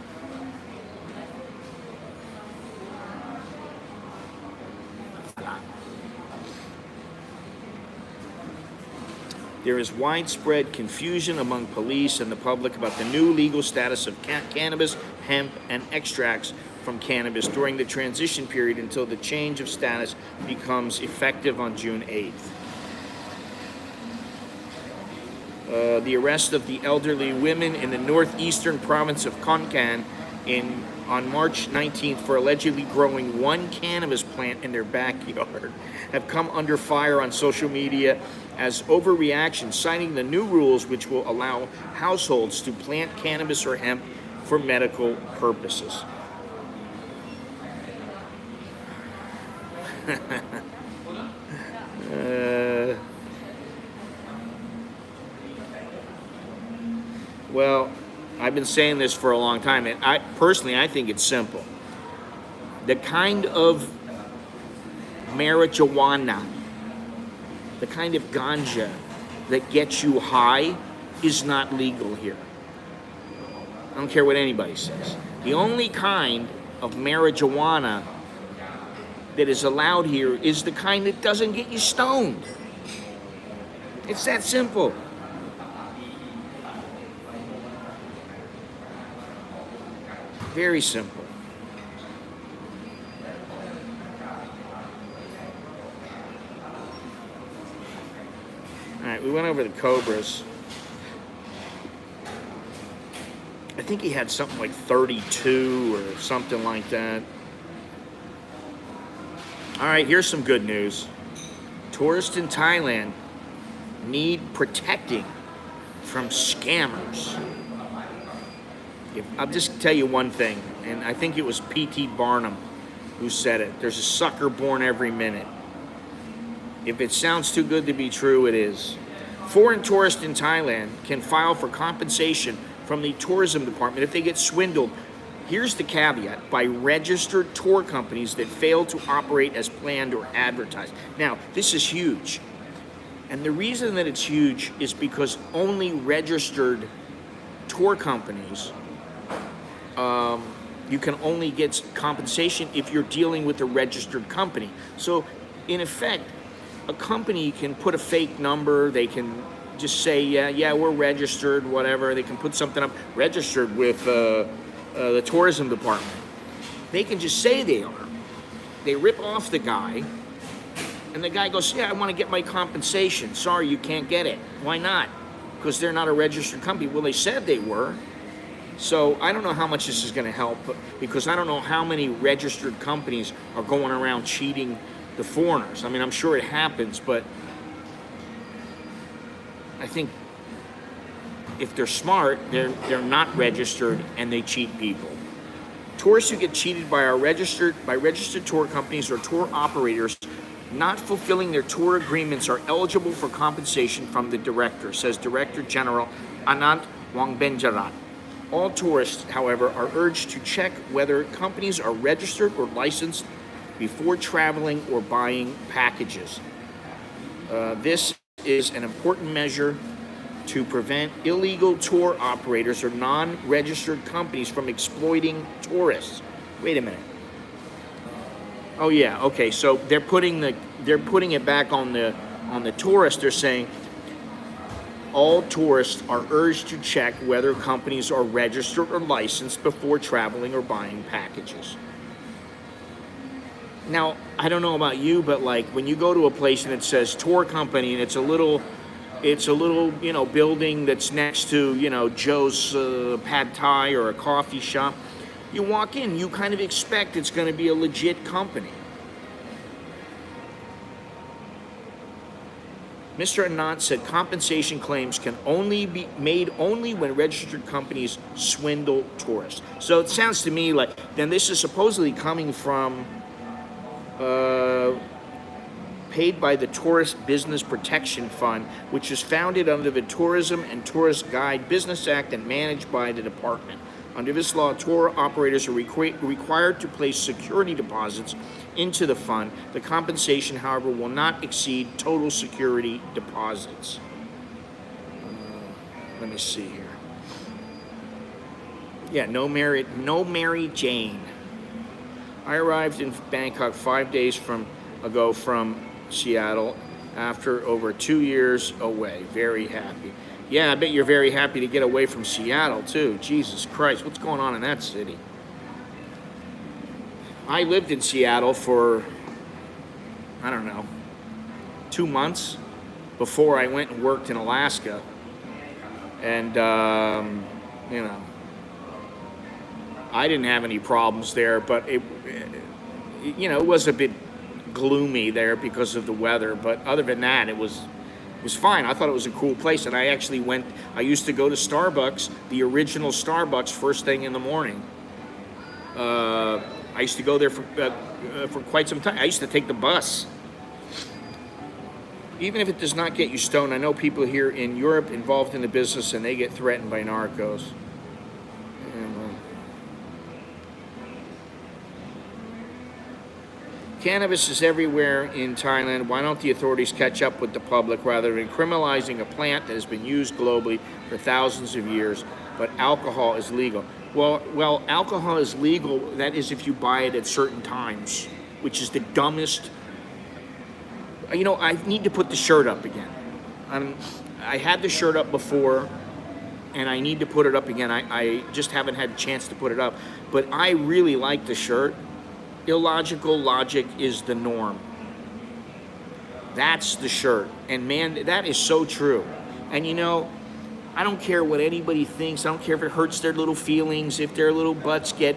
There is widespread confusion among police and the public about the new legal status of cannabis, hemp, and extracts from cannabis during the transition period until the change of status becomes effective on June 8th. The arrest of the elderly women in the northeastern province of Khon Kaen on March 19th for allegedly growing one cannabis plant in their backyard have come under fire on social media as overreaction, citing the new rules which will allow households to plant cannabis or hemp for medical purposes. Well, I've been saying this for a long time, and I think it's simple. The kind of marijuana, the kind of ganja that gets you high is not legal here. I don't care what anybody says. The only kind of marijuana that is allowed here is the kind that doesn't get you stoned. It's that simple. Very simple. All right, we went over the Cobras. I think he had something like 32 or something like that. All right, here's some good news. Tourists in Thailand need protecting from scammers. I'll just tell you one thing, and I think it was P.T. Barnum who said it. There's a sucker born every minute. If it sounds too good to be true, it is. Foreign tourists in Thailand can file for compensation from the tourism department if they get swindled. Here's the caveat: by registered tour companies that fail to operate as planned or advertised. Now, this is huge. And the reason that it's huge is because only registered tour companies, you can only get compensation if you're dealing with a registered company. So, in effect, a company can put a fake number. They can just say, yeah, we're registered, whatever. They can put something up, registered with the tourism department. They can just say they are. They rip off the guy, and the guy goes, yeah, I want to get my compensation. Sorry, you can't get it. Why not? Because they're not a registered company. Well, they said they were. So I don't know how much this is going to help, because I don't know how many registered companies are going around cheating the foreigners. I mean, I'm sure it happens, but I think if they're smart, they're not registered and they cheat people. Tourists who get cheated by registered tour companies or tour operators not fulfilling their tour agreements are eligible for compensation from the director, says Director General Anant Wangbenjarat. All tourists, however, are urged to check whether companies are registered or licensed before traveling or buying packages. This is an important measure to prevent illegal tour operators or non-registered companies from exploiting tourists. Wait a minute. Oh yeah, okay. So they're putting it back on the tourists. They're saying all tourists are urged to check whether companies are registered or licensed before traveling or buying packages. Now, I don't know about you, but like when you go to a place and it says tour company and it's a little building that's next to Joe's Pad Thai or a coffee shop, you walk in, you kind of expect it's going to be a legit company. Mr. Anand said compensation claims can only be made when registered companies swindle tourists. So it sounds to me like then this is supposedly coming from paid by the Tourist Business Protection Fund, which is founded under the Tourism and Tourist Guide Business Act and managed by the department. Under this law, tour operators are required to place security deposits into the fund. The compensation, however, will not exceed total security deposits. Let me see here. Yeah, no Mary Jane. I arrived in Bangkok 5 days ago from Seattle after over 2 years away. Very happy. Yeah, I bet you're very happy to get away from Seattle too. Jesus Christ, what's going on in that city? I lived in Seattle for, I don't know, 2 months before I went and worked in Alaska. And, I didn't have any problems there, but it was a bit gloomy there because of the weather. But other than that, it was fine. I thought it was a cool place, and I used to go to Starbucks, the original Starbucks, first thing in the morning. I used to go there for quite some time. I used to take the bus. Even if it does not get you stoned, I know people here in Europe involved in the business, and they get threatened by narcos. Cannabis is everywhere in Thailand. Why don't the authorities catch up with the public rather than criminalizing a plant that has been used globally for thousands of years, but alcohol is legal? Well, alcohol is legal. That is if you buy it at certain times, which is the dumbest. I need to put the shirt up again. I had the shirt up before, and I need to put it up again. I just haven't had a chance to put it up, but I really like the shirt. Illogical logic is the norm. That's the shirt. And man, that is so true. And I don't care what anybody thinks. I don't care if it hurts their little feelings, if their little butts get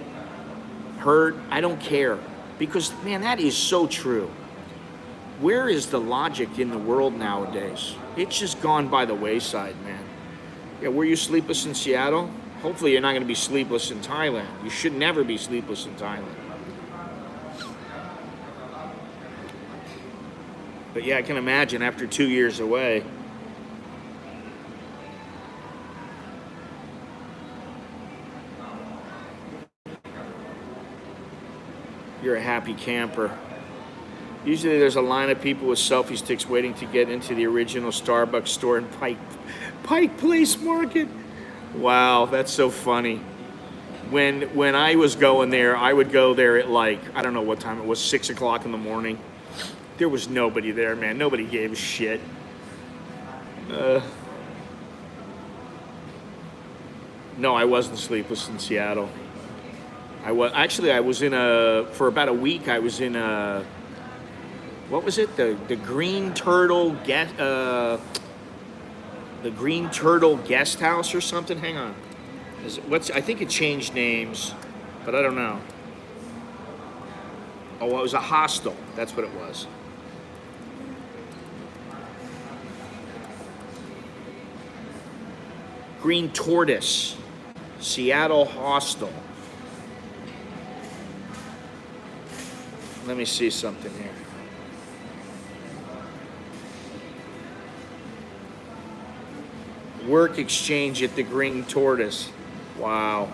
hurt. I don't care. Because, man, that is so true. Where is the logic in the world nowadays? It's just gone by the wayside, man. Yeah, were you sleepless in Seattle? Hopefully you're not going to be sleepless in Thailand. You should never be sleepless in Thailand. But yeah, I can imagine after 2 years away. You're a happy camper. Usually there's a line of people with selfie sticks waiting to get into the original Starbucks store in Pike Place Market. Wow, that's so funny. When I was going there, I would go there at I don't know what time it was, 6 o'clock in the morning. There was nobody there, man. Nobody gave a shit. No, I wasn't sleepless in Seattle. I was for about a week. I was in what was it? The Green Turtle Guest House or something. Hang on. I think it changed names, but I don't know. Oh, it was a hostel. That's what it was. Green Tortoise, Seattle Hostel. Let me see something here. Work exchange at the Green Tortoise. Wow.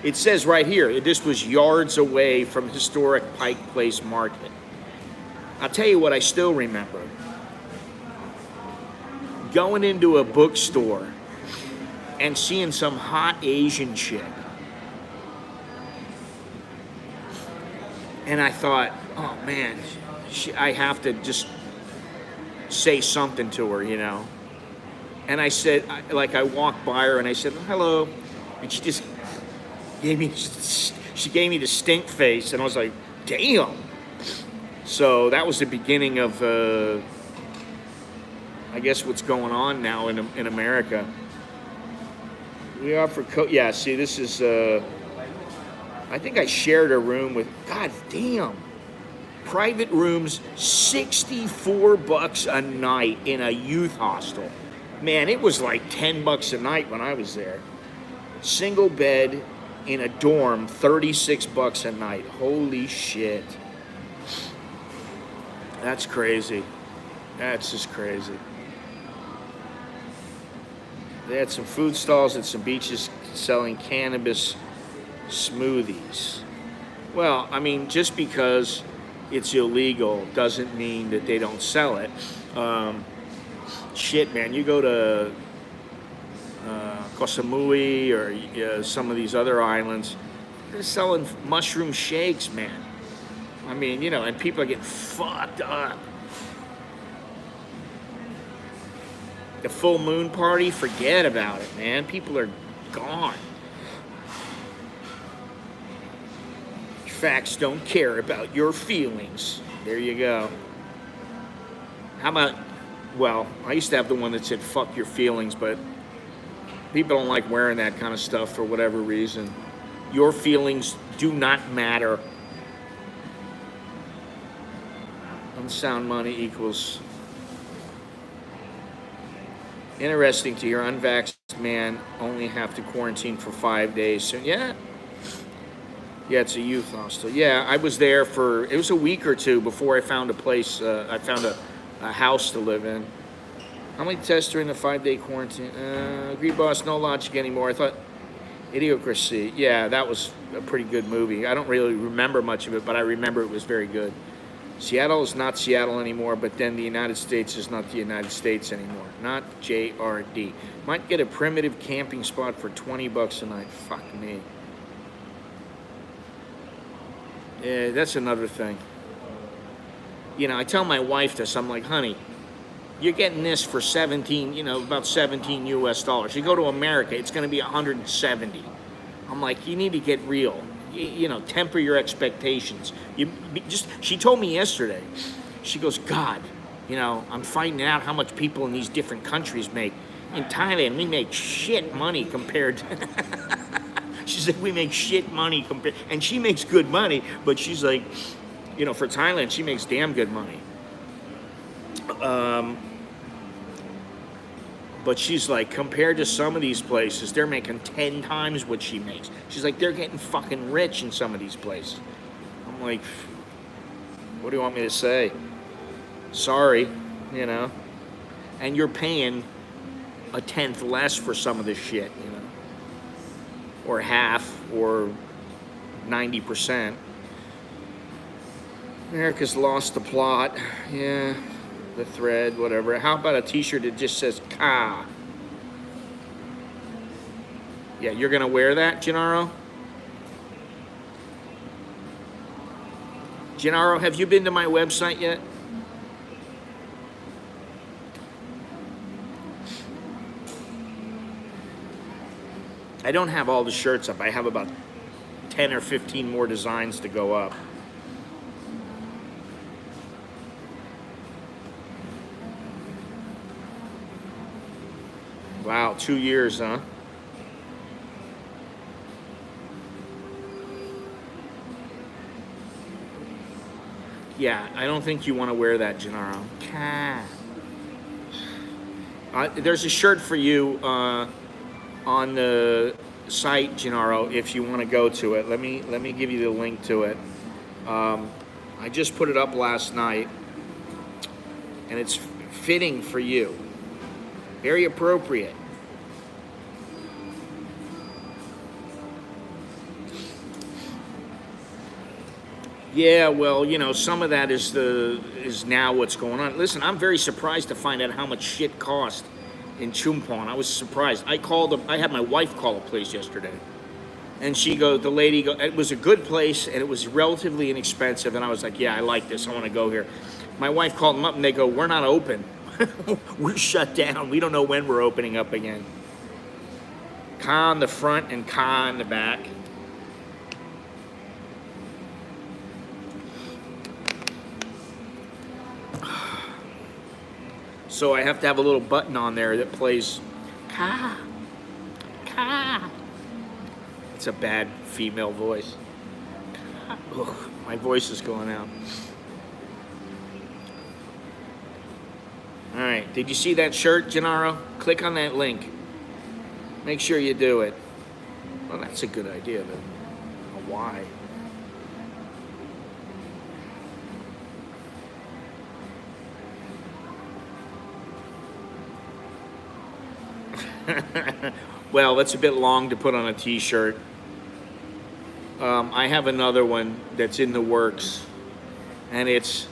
It says right here, this was yards away from historic Pike Place Market. I'll tell you what I still remember. Going into a bookstore and seeing some hot Asian chick. And I thought, oh man, I have to just say something to her, you know. And I said, I walked by her and I said, hello. And she just gave me the stink face. And I was like, damn. So that was the beginning of, I guess, what's going on now in America. We offer, yeah, see, this is, I think I shared a room with, god damn. Private rooms, $64 a night in a youth hostel. Man, it was like $10 a night when I was there. Single bed in a dorm, $36 a night. Holy shit. That's crazy. That's just crazy. They had some food stalls at some beaches selling cannabis smoothies. Well, I mean, just because it's illegal doesn't mean that they don't sell it. Shit, man, you go to Koh Samui or some of these other islands, they're selling mushroom shakes, man. I mean, you know, and people are getting fucked up. The full moon party, forget about it, man. People are gone. Facts don't care about your feelings. There you go. How about, well, I used to have the one that said fuck your feelings, but people don't like wearing that kind of stuff for whatever reason. Your feelings do not matter. Unsound money equals. Interesting to hear unvaxxed man only have to quarantine for 5 days. So, yeah. Yeah, it's a youth hostel. Yeah, I was there for, it was a week or two before I found a place, I found a house to live in. How many tests during the 5-day quarantine? Agreed, boss, no logic anymore. I thought, Idiocracy. Yeah, that was a pretty good movie. I don't really remember much of it, but I remember it was very good. Seattle is not Seattle anymore, but then the United States is not the United States anymore. Not JRD. Might get a primitive camping spot for $20 a night. Fuck me. Yeah, that's another thing. You know, I tell my wife this. I'm like, honey, you're getting this for 17, you know, about 17 US dollars. You go to America, it's going to be 170. I'm like, you need to get real. You know, temper your expectations. She told me yesterday, she goes, God, you know, I'm finding out how much people in these different countries make. In Thailand, we make shit money compared to... She said, we make shit money compared... And she makes good money, but she's like, you know, for Thailand, she makes damn good money. But she's like, compared to some of these places, they're making 10 times what she makes. She's like, they're getting fucking rich in some of these places. I'm like, what do you want me to say? Sorry, you know. And you're paying a tenth less for some of this shit, you know. Or half, or 90%. America's lost the plot. Yeah. The thread, whatever. How about a t-shirt that just says Ka? Yeah, you're gonna wear that, Gennaro? Gennaro, have you been to my website yet? I don't have all the shirts up. I have about 10 or 15 more designs to go up. Wow, 2 years, huh? Yeah, I don't think you want to wear that, Gennaro. There's a shirt for you on the site, Gennaro, if you want to go to it. Let me give you the link to it. I just put it up last night, and it's fitting for you. Very appropriate. Yeah, well, some of that is now what's going on. Listen, I'm very surprised to find out how much shit cost in Chumpon. I was surprised. I had my wife call a place yesterday, and the lady it was a good place and it was relatively inexpensive, and I was like, yeah, I like this. I want to go here. My wife called them up and they go, we're not open. We're shut down. We don't know when we're opening up again. Ka on the front and Ka on the back. So I have to have a little button on there that plays Ka, Ka. It's a bad female voice. Ugh, my voice is going out. All right, did you see that shirt, Gennaro? Click on that link. Make sure you do it. Well, that's a good idea, but why? Well, that's a bit long to put on a t-shirt. I have another one that's in the works, and it's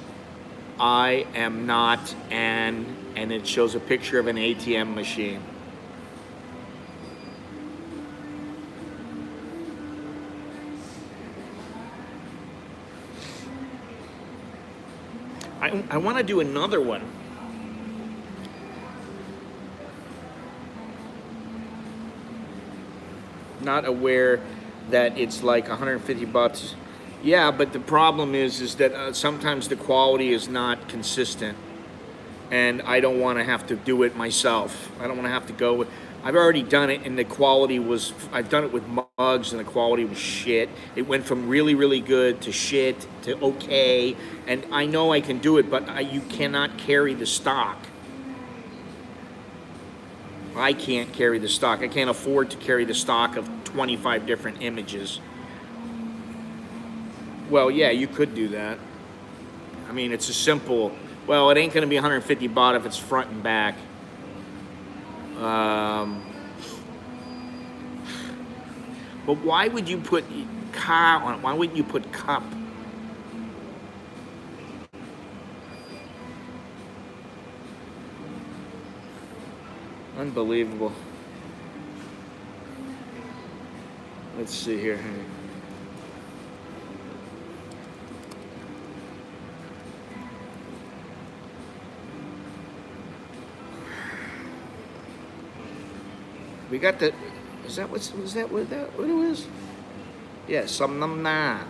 I am not and it shows a picture of an ATM machine. I want to do another one. Not aware that it's like 150 bucks. Yeah, but the problem is that sometimes the quality is not consistent, and I don't want to have to do it myself. I don't want to have to go with. I've already done it, and the quality was. I've done it with mugs, and the quality was shit. It went from really, really good to shit to okay, and I know I can do it, but you cannot carry the stock. I can't carry the stock. I can't afford to carry the stock of 25 different images. Well, yeah, you could do that. I mean, it's a simple, well, it ain't going to be 150 baht if it's front and back. But why would you put ka on it? Why wouldn't you put cup? Unbelievable. Let's see here. We got the. Is that what it was? Yeah, some na.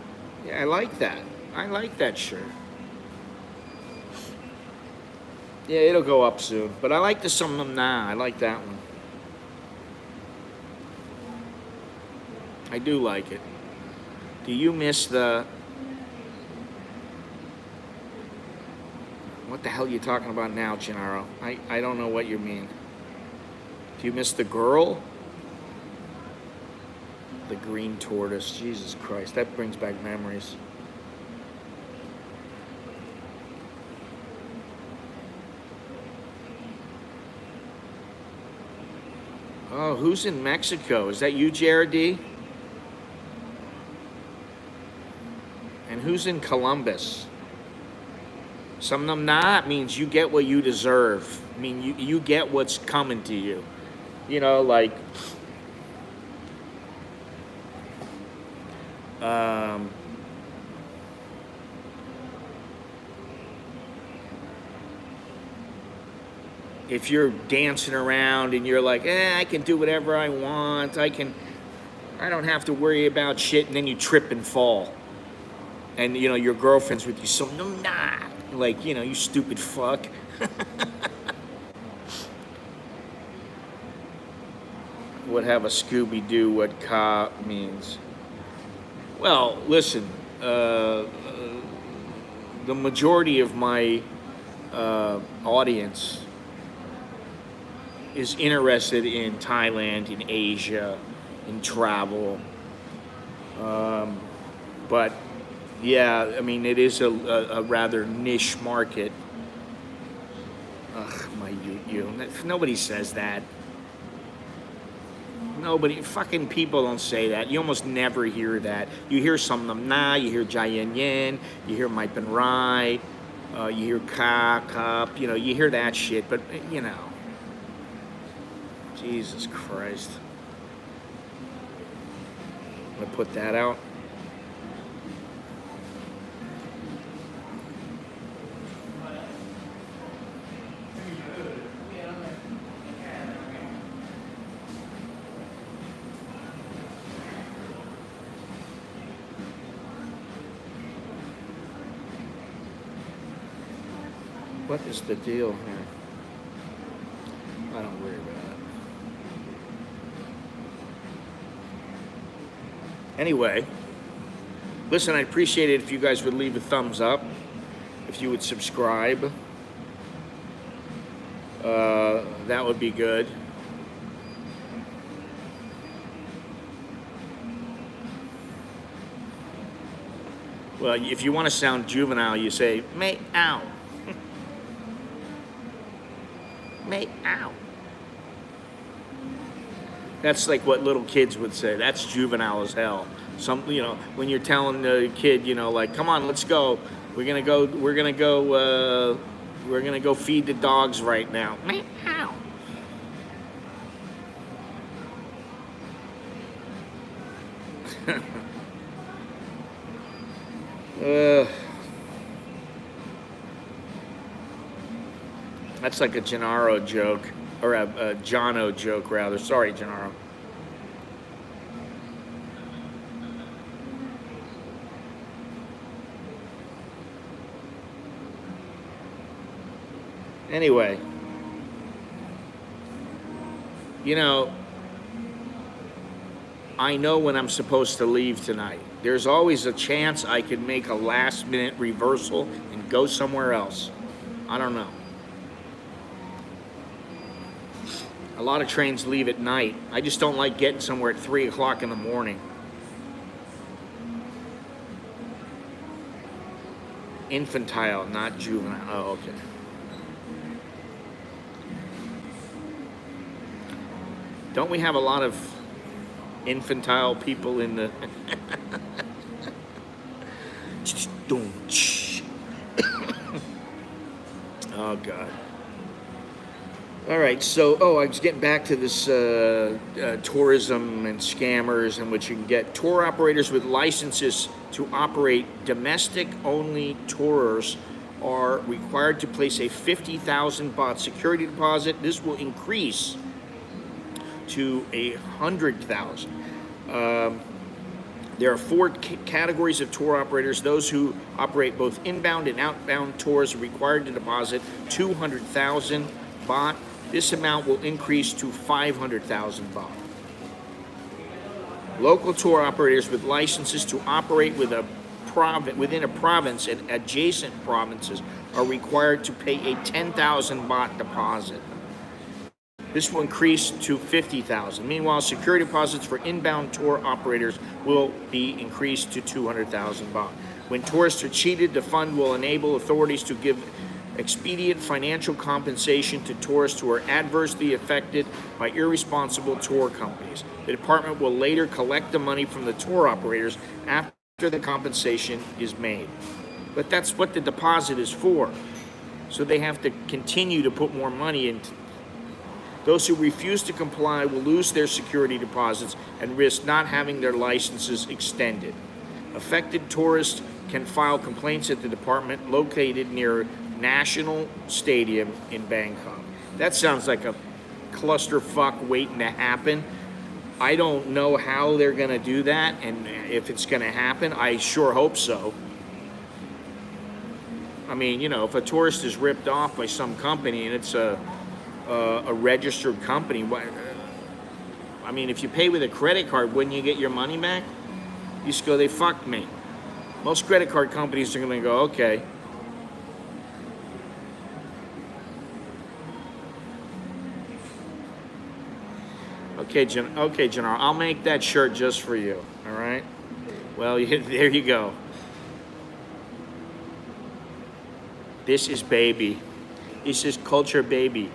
Yeah, I like that. I like that shirt. Yeah, it'll go up soon. But I like the some na. I like that one. I do like it. Do you miss the... What the hell are you talking about now, Gennaro? I don't know what you mean. Do you miss the girl? The green tortoise. Jesus Christ, that brings back memories. Oh, who's in Mexico? Is that you, Jared D? And who's in Columbus? Samnamna means you get what you deserve. I mean, you get what's coming to you. You know, like... if you're dancing around and you're like, I can do whatever I want, I don't have to worry about shit, and then you trip and fall. And, you know, your girlfriend's with you, so no, nah. Like, you know, you stupid fuck. Would have a Scooby-Doo what ka means. Well, listen, the majority of my audience is interested in Thailand, in Asia, in travel. But yeah, I mean, it is a rather niche market. Ugh, my you. Nobody says that. Nobody, fucking people don't say that. You almost never hear that. You hear some of them, nah, you hear Jai Yen Yen, you hear Mai Pen Rai, you hear CASHAPP, you hear that shit, but, Jesus Christ. I'm gonna put that out. What is the deal here? I don't worry about it. Anyway, listen, I'd appreciate it if you guys would leave a thumbs up, if you would subscribe. That would be good. Well, if you want to sound juvenile, you say, "Mate, ow." Mate, ow. That's like what little kids would say. That's juvenile as hell. When you're telling the kid, like, come on, let's go. We're gonna go feed the dogs right now. Mate, ow. That's like a Gennaro joke, or a Jono joke, rather. Sorry, Gennaro. Anyway, I know when I'm supposed to leave tonight. There's always a chance I could make a last-minute reversal and go somewhere else. I don't know. A lot of trains leave at night. I just don't like getting somewhere at 3 o'clock in the morning. Infantile, not juvenile. Oh, okay. Don't we have a lot of infantile people in the... Oh, God. All right, so, I was getting back to this tourism and scammers, in which you can get tour operators with licenses to operate domestic-only tours are required to place a 50,000 baht security deposit. This will increase to 100,000. There are 4 categories of tour operators. Those who operate both inbound and outbound tours are required to deposit 200,000 baht. This amount will increase to 500,000 baht. Local tour operators with licenses to operate within a province and adjacent provinces are required to pay a 10,000 baht deposit. This will increase to 50,000. Meanwhile, security deposits for inbound tour operators will be increased to 200,000 baht. When tourists are cheated, the fund will enable authorities to give expedient financial compensation to tourists who are adversely affected by irresponsible tour companies. The department will later collect the money from the tour operators after the compensation is made. But that's what the deposit is for. So they have to continue to put more money into. Those who refuse to comply will lose their security deposits and risk not having their licenses extended. Affected tourists can file complaints at the department located near National Stadium in Bangkok. That sounds like a clusterfuck waiting to happen. I don't know how they're going to do that, and if it's going to happen. I sure hope so. I mean, if a tourist is ripped off by some company and it's a registered company, I mean, if you pay with a credit card, wouldn't you get your money back? You just go, they fucked me. Most credit card companies are going to go, okay, Okay, okay, Gennaro, I'll make that shirt just for you. All right. Well, there you go. This is baby. This is culture, baby.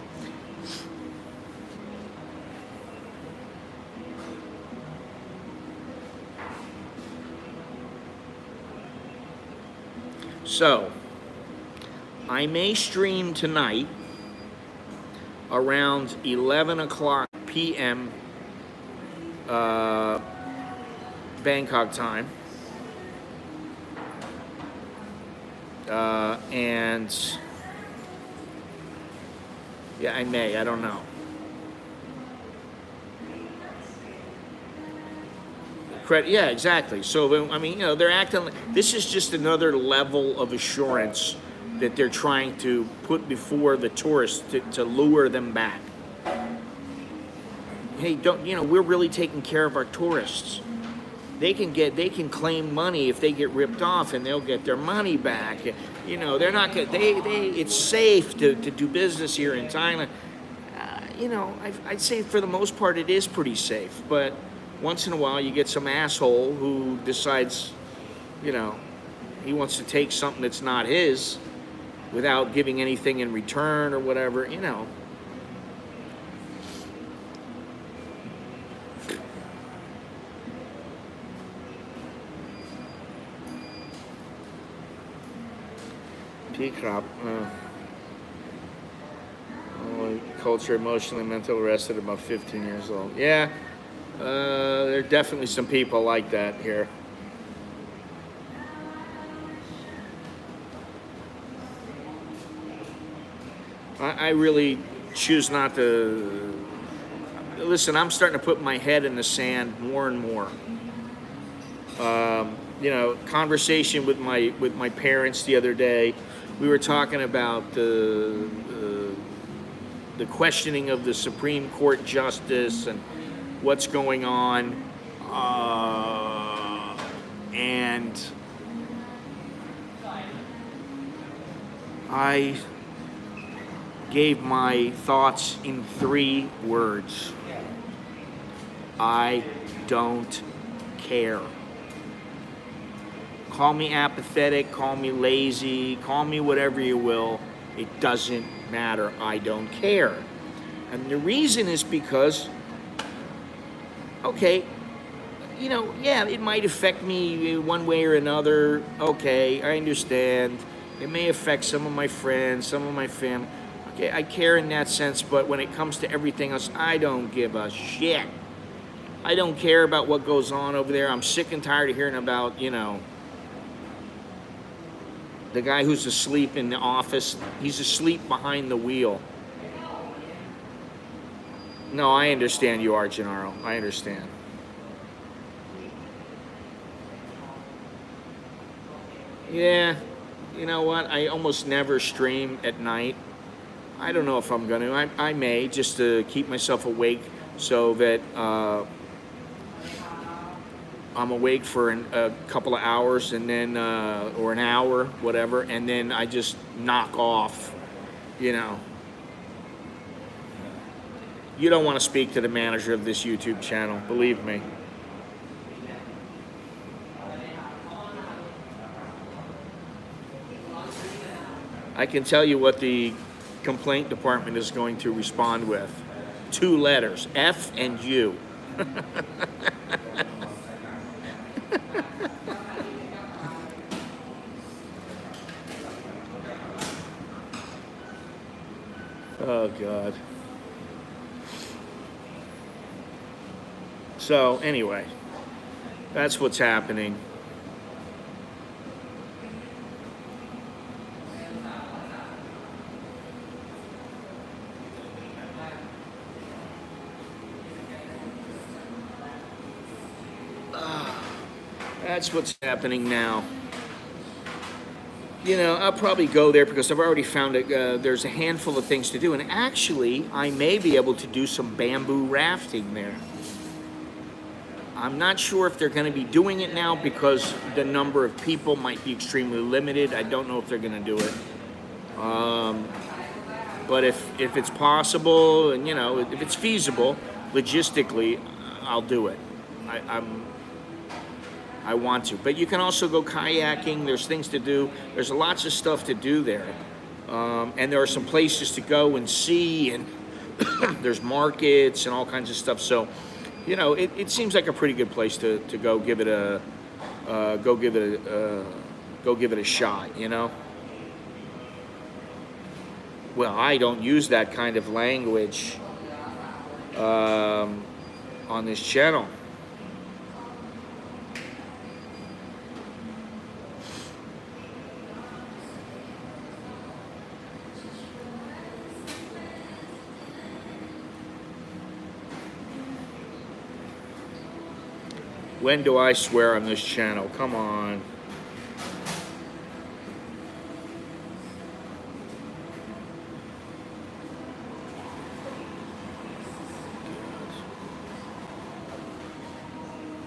So, I may stream tonight around 11 o'clock p.m. Bangkok time. And yeah, I may, I don't know. Yeah, exactly. So, I mean, they're acting like this is just another level of assurance that they're trying to put before the tourists to lure them back. Hey, we're really taking care of our tourists. They can claim money if they get ripped off, and they'll get their money back. They're not gonna, it's safe to do business here in Thailand. I'd say for the most part it is pretty safe, but once in a while you get some asshole who decides, he wants to take something that's not his without giving anything in return or whatever, P-crop. Culture, emotionally, mental arrested, about 15 years old. Yeah, there are definitely some people like that here. I really choose not to. Listen, I'm starting to put my head in the sand more and more. Conversation with my parents the other day. We were talking about the questioning of the Supreme Court justice and what's going on, and I gave my thoughts in 3 words. I don't care. Call me apathetic, call me lazy, call me whatever you will. It doesn't matter. I don't care. And the reason is because, okay, it might affect me one way or another. Okay, I understand. It may affect some of my friends, some of my family. Okay, I care in that sense, but when it comes to everything else, I don't give a shit. I don't care about what goes on over there. I'm sick and tired of hearing about, the guy who's asleep in the office. He's asleep behind the wheel. No, I understand you are, Gennaro. I understand. Yeah, you know what? I almost never stream at night. I don't know if I'm going to. I may, just to keep myself awake so that I'm awake for a couple of hours and then, or an hour, whatever, and then I just knock off, You don't want to speak to the manager of this YouTube channel, believe me. I can tell you what the complaint department is going to respond with. 2 letters, F and U. Oh, God. So, anyway, that's what's happening. That's what's happening now. I'll probably go there because I've already found it. There's a handful of things to do. And actually, I may be able to do some bamboo rafting there. I'm not sure if they're going to be doing it now because the number of people might be extremely limited. I don't know if they're going to do it. But if it's possible and, if it's feasible, logistically, I'll do it. I want to. But you can also go kayaking. There's things to do. There's lots of stuff to do there. And there are some places to go and see, and there's markets and all kinds of stuff. So, you know, it seems like a pretty good place to go give it a go give it a shot. You know. Well, I don't use that kind of language on this channel. When do I swear on this channel? Come on.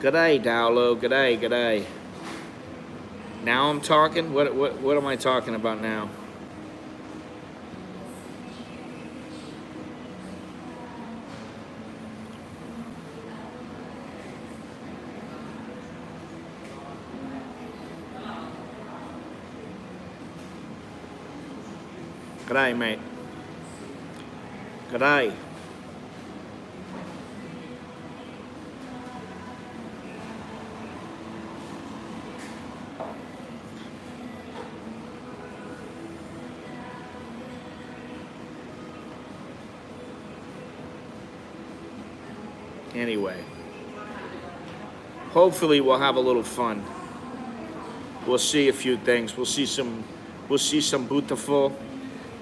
G'day, Dowlo. G'day, g'day. Now I'm talking? What am I talking about now? G'day, mate. G'day. Anyway, hopefully we'll have a little fun. We'll see a few things. We'll see some beautiful.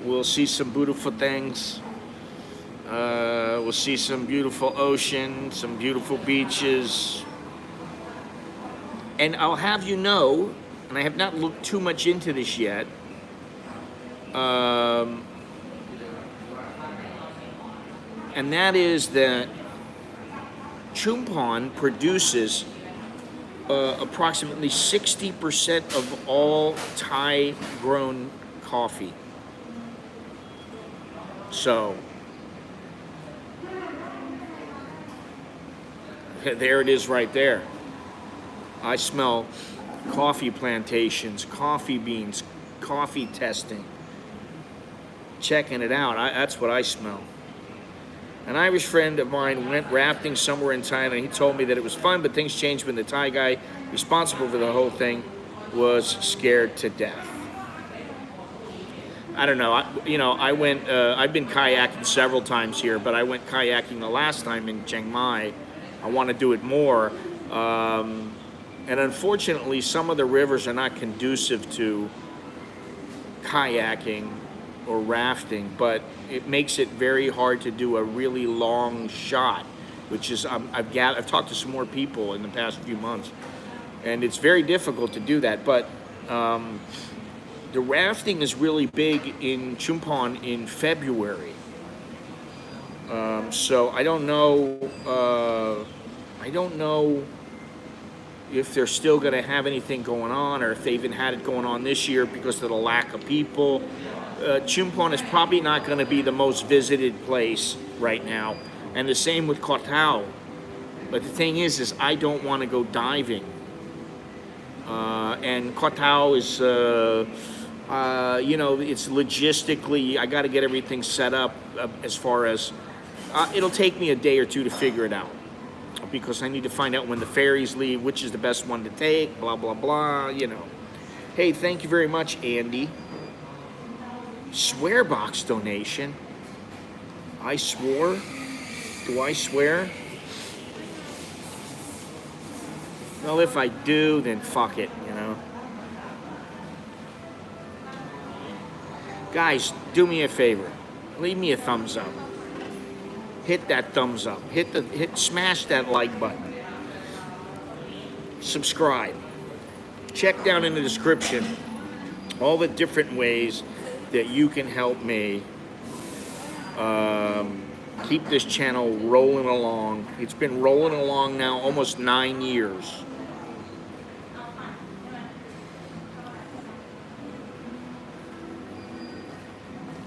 We'll see some beautiful things. We'll see some beautiful ocean, some beautiful beaches. And I'll have you know, and I have not looked too much into this yet, and that is that Chumphon produces approximately 60% of all Thai-grown coffee. So, there it is right there. I smell coffee plantations, coffee beans, coffee testing. Checking it out, that's what I smell. An Irish friend of mine went rafting somewhere in Thailand. He told me that it was fun, but things changed when the Thai guy responsible for the whole thing was scared to death. I don't know. I went. I've been kayaking several times here, but I went kayaking the last time in Chiang Mai. I want to do it more. And unfortunately, some of the rivers are not conducive to kayaking or rafting, but it makes it very hard to do a really long shot, which is I've talked to some more people in the past few months, and it's very difficult to do that. But the rafting is really big in Chumphon in February. So I don't know. I don't know if they're still going to have anything going on, or if they even had it going on this year because of the lack of people. Chumphon is probably not going to be the most visited place right now, and the same with Koh Tao. But the thing is I don't want to go diving. And Koh Tao is, it's logistically, I got to get everything set up as far as, it'll take me a day or two to figure it out, because I need to find out when the ferries leave, which is the best one to take, blah, blah, blah, Hey, thank you very much, Andy. Swear box donation. I swore? Do I swear? Well, if I do, then fuck it, Guys, do me a favor. Leave me a thumbs up. Hit that thumbs up. Smash that like button. Subscribe. Check down in the description all the different ways that you can help me keep this channel rolling along. It's been rolling along now almost 9 years.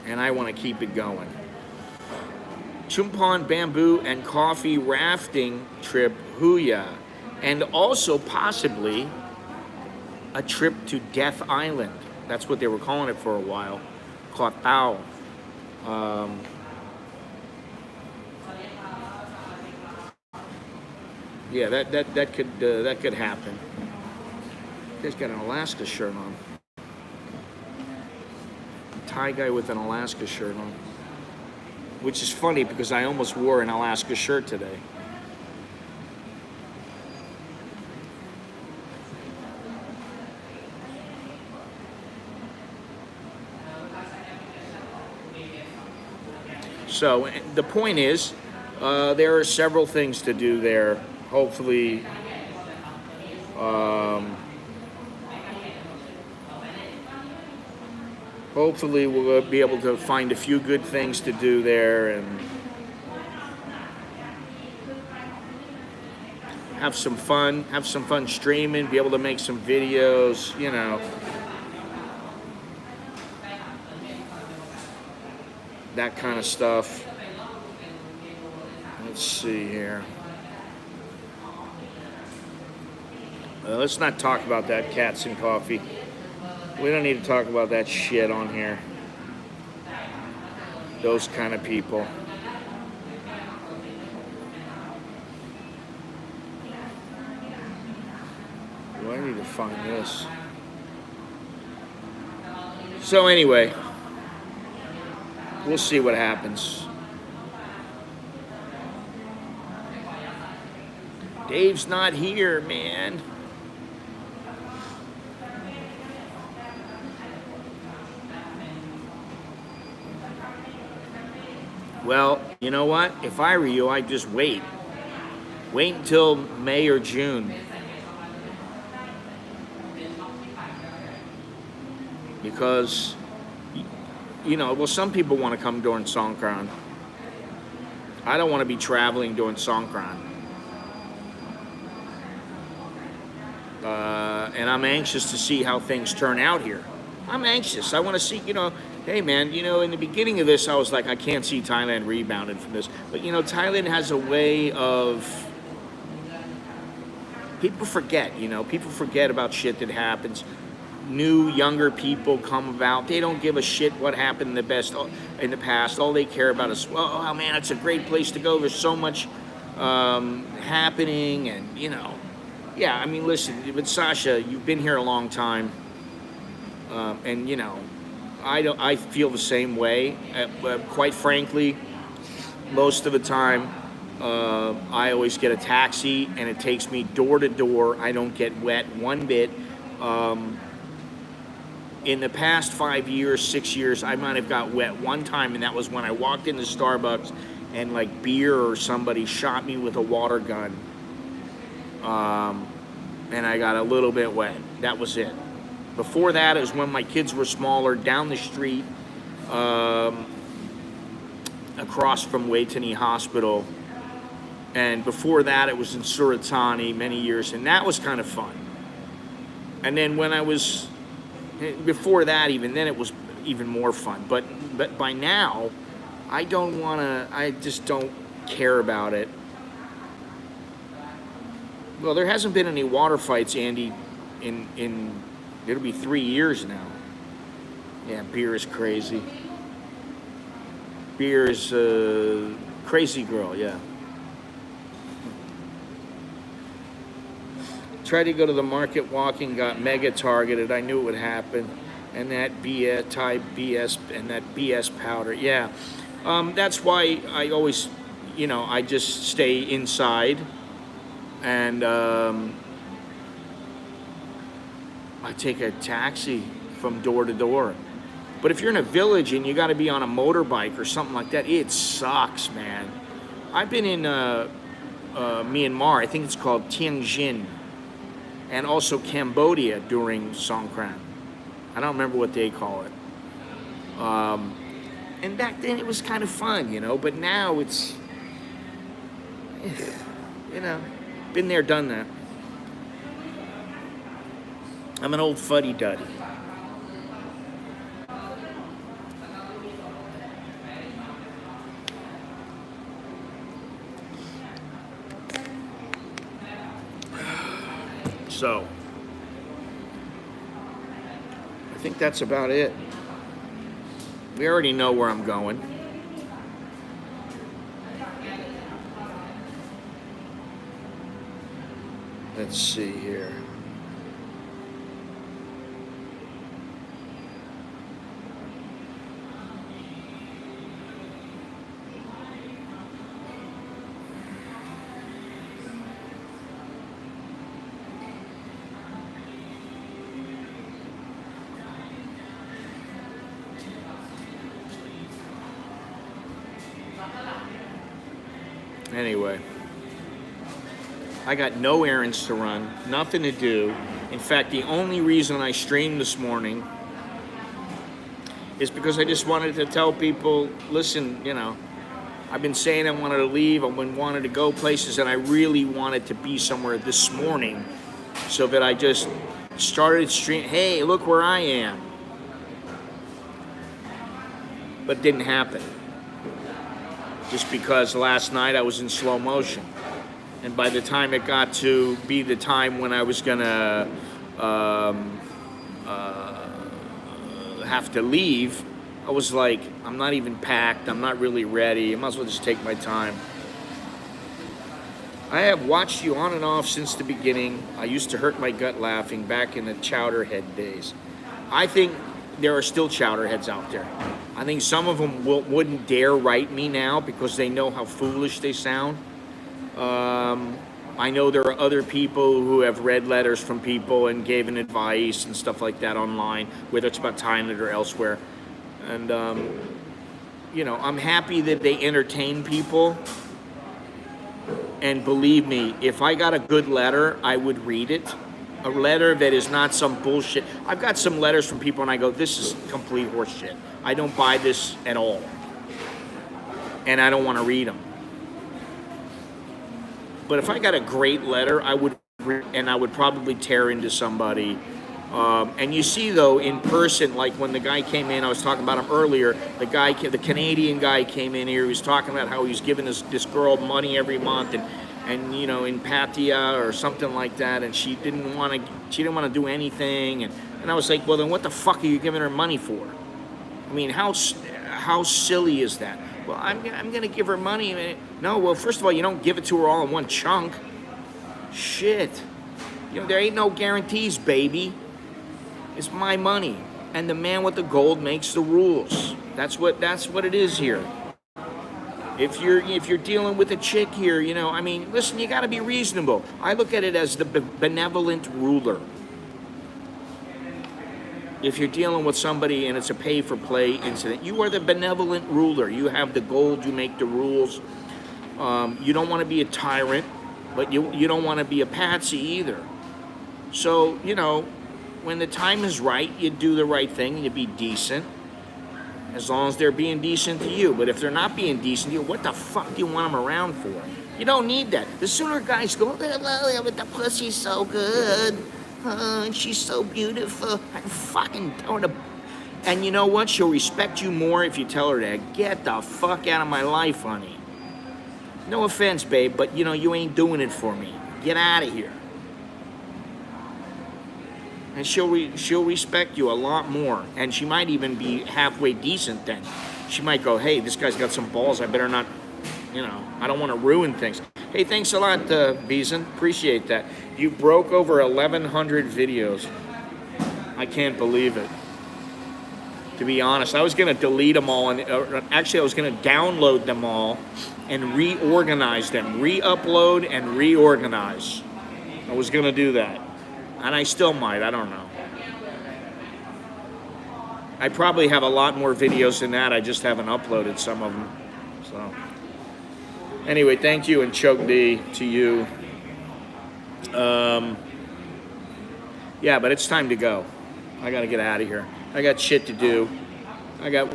And I want to keep it going. Chumpon bamboo and coffee rafting trip, Huya, and also possibly a trip to Death Island. That's what they were calling it for a while, Koh Tao. Yeah, that could happen. This guy's got an Alaska shirt on. Thai guy with an Alaska shirt on. Which is funny because I almost wore an Alaska shirt today. So the point is, there are several things to do there. Hopefully, hopefully we'll be able to find a few good things to do there and have some fun streaming, be able to make some videos, you know. That kind of stuff. Let's see here. Let's not talk about that, cats and coffee. We don't need to talk about that shit on here. Those kind of people. Do I need to find this? So anyway, we'll see what happens. Dave's not here, man. Well, you know what? If I were you, I'd just wait. Wait until May or June. Because, you know, well, some people want to come during Songkran. I don't want to be traveling during Songkran. And I'm anxious to see how things turn out here. I'm anxious. I want to see, you know, hey man, you know, in the beginning of this, I was like, I can't see Thailand rebounding from this. But, you know, Thailand has a way of, people forget, you know, people forget about shit that happens. New, younger people come about. They don't give a shit what happened in the past. All they care about is, oh man, it's a great place to go. There's so much happening, and you know, yeah. I mean, listen, but Sasha, you've been here a long time, and you know, I feel the same way. Quite frankly, most of the time, I always get a taxi, and it takes me door to door. I don't get wet one bit. In the past 5 years, 6 years, I might have got wet one time, and that was when I walked into Starbucks and like beer or somebody shot me with a water gun. And I got a little bit wet. That was it. Before that, it was when my kids were smaller, down the street, across from Waitani Hospital. And before that, it was in Suratani many years, and that was kind of fun. And then when I was... Before that, even then, it was even more fun. But by now, I don't want to. I just don't care about it. Well, there hasn't been any water fights, Andy. In it'll be 3 years now. Yeah, beer is crazy. Beer is crazy girl. Yeah. Tried to go to the market walking, got mega targeted. I knew it would happen. And that BS, Thai BS, and that BS powder. Yeah. That's why I always, you know, I just stay inside. And I take a taxi from door to door. But if you're in a village and you got to be on a motorbike or something like that, it sucks, man. I've been in Myanmar. I think it's called Tianjin. And also Cambodia during Songkran. I don't remember what they call it. And back then it was kind of fun, you know, but now it's, you know, been there, done that. I'm an old fuddy-duddy. So, I think that's about it. We already know where I'm going. Let's see here. Anyway, I got no errands to run, nothing to do. In fact, the only reason I streamed this morning is because I just wanted to tell people, listen, you know, I've been saying I wanted to leave, I've been wanting to go places, and I really wanted to be somewhere this morning, so that I just started streaming. Hey, look where I am. But it didn't happen. Just because last night I was in slow motion. And by the time it got to be the time when I was gonna have to leave, I was like, I'm not even packed, I'm not really ready, I might as well just take my time. I have watched you on and off since the beginning. I used to hurt my gut laughing back in the Chowderhead days. I think there are still Chowderheads out there. I think some of them wouldn't dare write me now because they know how foolish they sound. I know there are other people who have read letters from people and given advice and stuff like that online, whether it's about Thailand or elsewhere. And, you know, I'm happy that they entertain people. And believe me, if I got a good letter, I would read it. A letter that is not some bullshit. I've got some letters from people and I go, this is complete horseshit. I don't buy this at all. And I don't want to read them. But if I got a great letter, I would read, and I would probably tear into somebody. And you see, though, in person, like when the guy came in, I was talking about him earlier, the Canadian guy came in here, he was talking about how he was giving this girl money every month, and you know, in Pattaya or something like that, and she didn't want to do anything, and I was like, well, then what the fuck are you giving her money for? I mean, how silly is that? Well, I'm going to give her money. No, well, first of all, you don't give it to her all in one chunk. Shit. You know, there ain't no guarantees, baby. It's my money. And the man with the gold makes the rules. That's what it is here. If you're dealing with a chick here, you know, I mean, listen, you got to be reasonable. I look at it as the benevolent ruler. If you're dealing with somebody and it's a pay-for-play incident, you are the benevolent ruler. You have the gold, you make the rules. You don't want to be a tyrant, but you don't want to be a patsy either. So, you know, when the time is right, you do the right thing and you be decent, as long as they're being decent to you. But if they're not being decent to you, what the fuck do you want them around for? You don't need that. The sooner guys go, oh, but the pussy's so good. She's so beautiful. I fucking tell her to. And you know what? She'll respect you more if you tell her to get the fuck out of my life, honey. No offense, babe, but you know, you ain't doing it for me. Get out of here. And she'll respect you a lot more. And she might even be halfway decent then. She might go, hey, this guy's got some balls. I better not, you know, I don't want to ruin things. Hey, thanks a lot, Beeson. Appreciate that. You broke over 1,100 videos. I can't believe it. To be honest, I was going to delete them all. And actually, I was going to download them all and reorganize them. Re-upload and reorganize. I was going to do that. And I still might. I don't know. I probably have a lot more videos than that. I just haven't uploaded some of them. So, anyway, thank you and choke D to you. Yeah, but it's time to go. I got to get out of here. I got shit to do. I got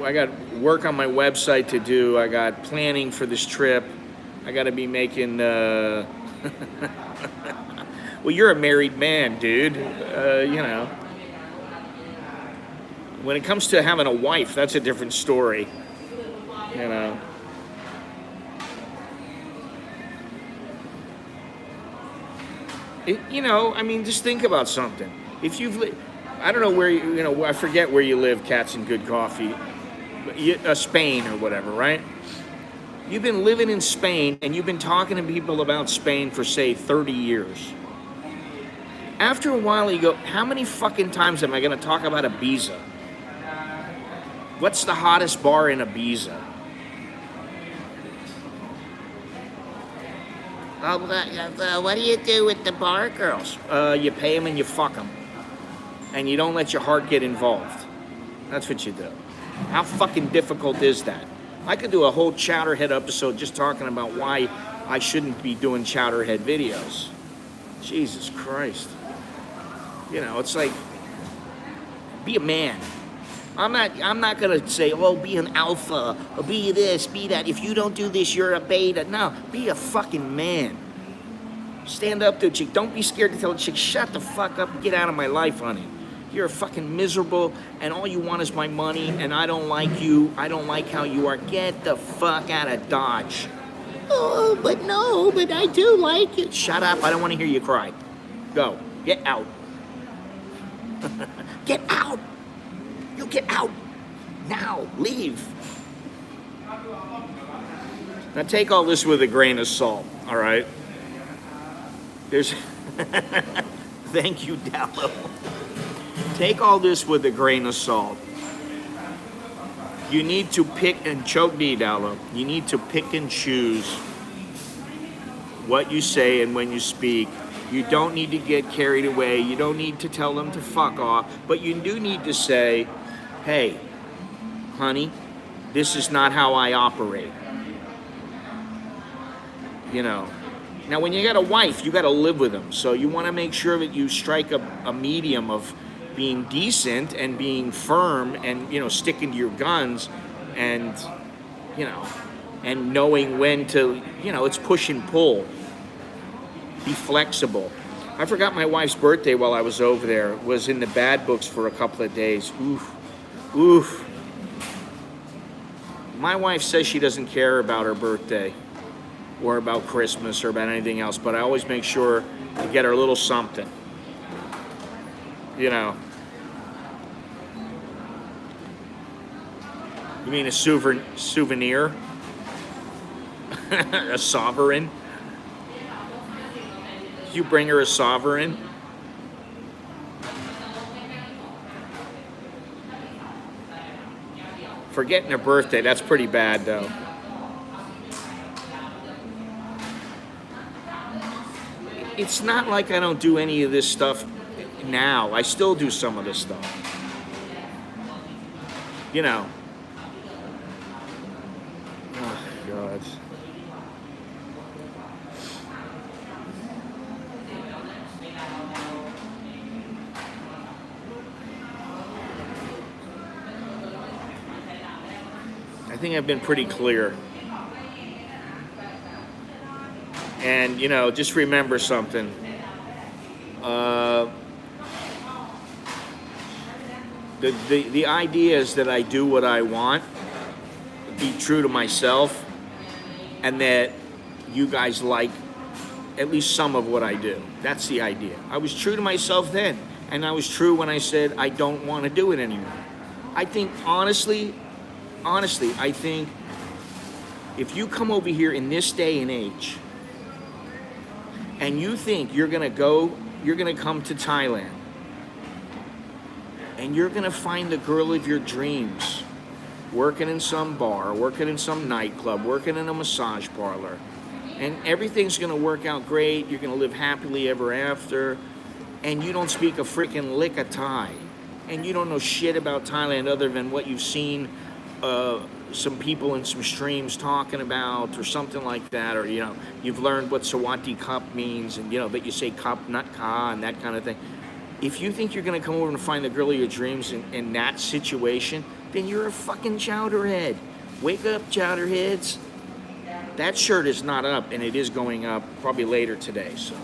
work on my website to do. I got planning for this trip. I got to be making. Well, you're a married man, dude. You know. When it comes to having a wife, that's a different story. You know. You know, I mean, just think about something. If you've, I don't know where you know, I forget where you live, Cats and Good Coffee, Spain or whatever, right? You've been living in Spain and you've been talking to people about Spain for, say, 30 years. After a while, you go, how many fucking times am I going to talk about Ibiza? What's the hottest bar in Ibiza? What do you do with the bar girls? You pay them and you fuck them. And you don't let your heart get involved. That's what you do. How fucking difficult is that? I could do a whole Chowderhead episode just talking about why I shouldn't be doing Chowderhead videos. Jesus Christ. You know, it's like, be a man. I'm not gonna say, oh, be an alpha, or be this, be that. If you don't do this, you're a beta. No, be a fucking man. Stand up to a chick. Don't be scared to tell a chick, shut the fuck up and get out of my life, honey. You're fucking miserable, and all you want is my money, and I don't like you. I don't like how you are. Get the fuck out of Dodge. Oh, but no, but I do like it. Shut up. I don't want to hear you cry. Go. Get out. Get out. You get out. Now. Leave. Now take all this with a grain of salt, all right? There's... Thank you, Dallo. Take all this with a grain of salt. You need to pick and choke me, Dallo. You need to pick and choose what you say and when you speak. You don't need to get carried away. You don't need to tell them to fuck off. But you do need to say, hey, honey, this is not how I operate. You know. Now, when you got a wife, you got to live with them. So you want to make sure that you strike a medium of being decent and being firm and, you know, sticking to your guns and, you know, and knowing when to, you know, it's push and pull. Be flexible. I forgot my wife's birthday while I was over there. It was in the bad books for a couple of days. Oof. Oof. My wife says she doesn't care about her birthday or about Christmas or about anything else, but I always make sure to get her a little something. You know. You mean a souvenir? A sovereign? You bring her a sovereign? Forgetting her birthday, that's pretty bad though. It's not like I don't do any of this stuff now. I still do some of this stuff. You know. Oh, God. I think I've been pretty clear. And, you know, just remember something. The idea is that I do what I want, be true to myself, and that you guys like at least some of what I do. That's the idea. I was true to myself then, and I was true when I said I don't want to do it anymore. I think, honestly, I think if you come over here in this day and age, and you think you're gonna come to Thailand, and you're gonna find the girl of your dreams, working in some bar, working in some nightclub, working in a massage parlor, and everything's gonna work out great, you're gonna live happily ever after, and you don't speak a freaking lick of Thai, and you don't know shit about Thailand other than what you've seen some people in some streams talking about or something like that, or, you know, you've learned what Sawati Cup means, and, you know, that you say cup, not ka, and that kind of thing. If you think you're going to come over and find the girl of your dreams in that situation, then you're a fucking chowderhead. Wake up, chowderheads. That shirt is not up, and it is going up probably later today, so.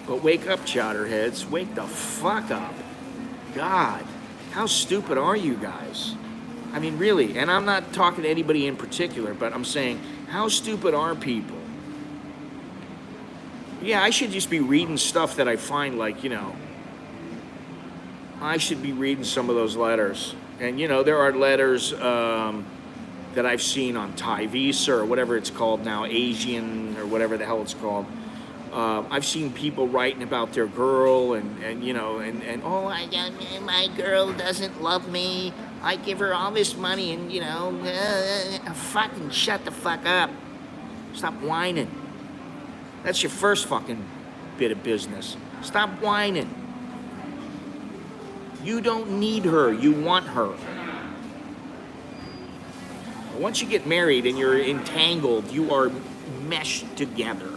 But wake up, chowderheads. Wake the fuck up. God, how stupid are you guys? I mean, really, and I'm not talking to anybody in particular, but I'm saying, how stupid are people? Yeah, I should just be reading stuff that I find, like, I should be reading some of those letters. And, there are letters that I've seen on Thai Visa or whatever it's called now, Asian or whatever the hell it's called. I've seen people writing about their girl and oh, my girl doesn't love me. I give her all this money and, fucking shut the fuck up. Stop whining. That's your first fucking bit of business. Stop whining. You don't need her. You want her. Once you get married and you're entangled, you are meshed together.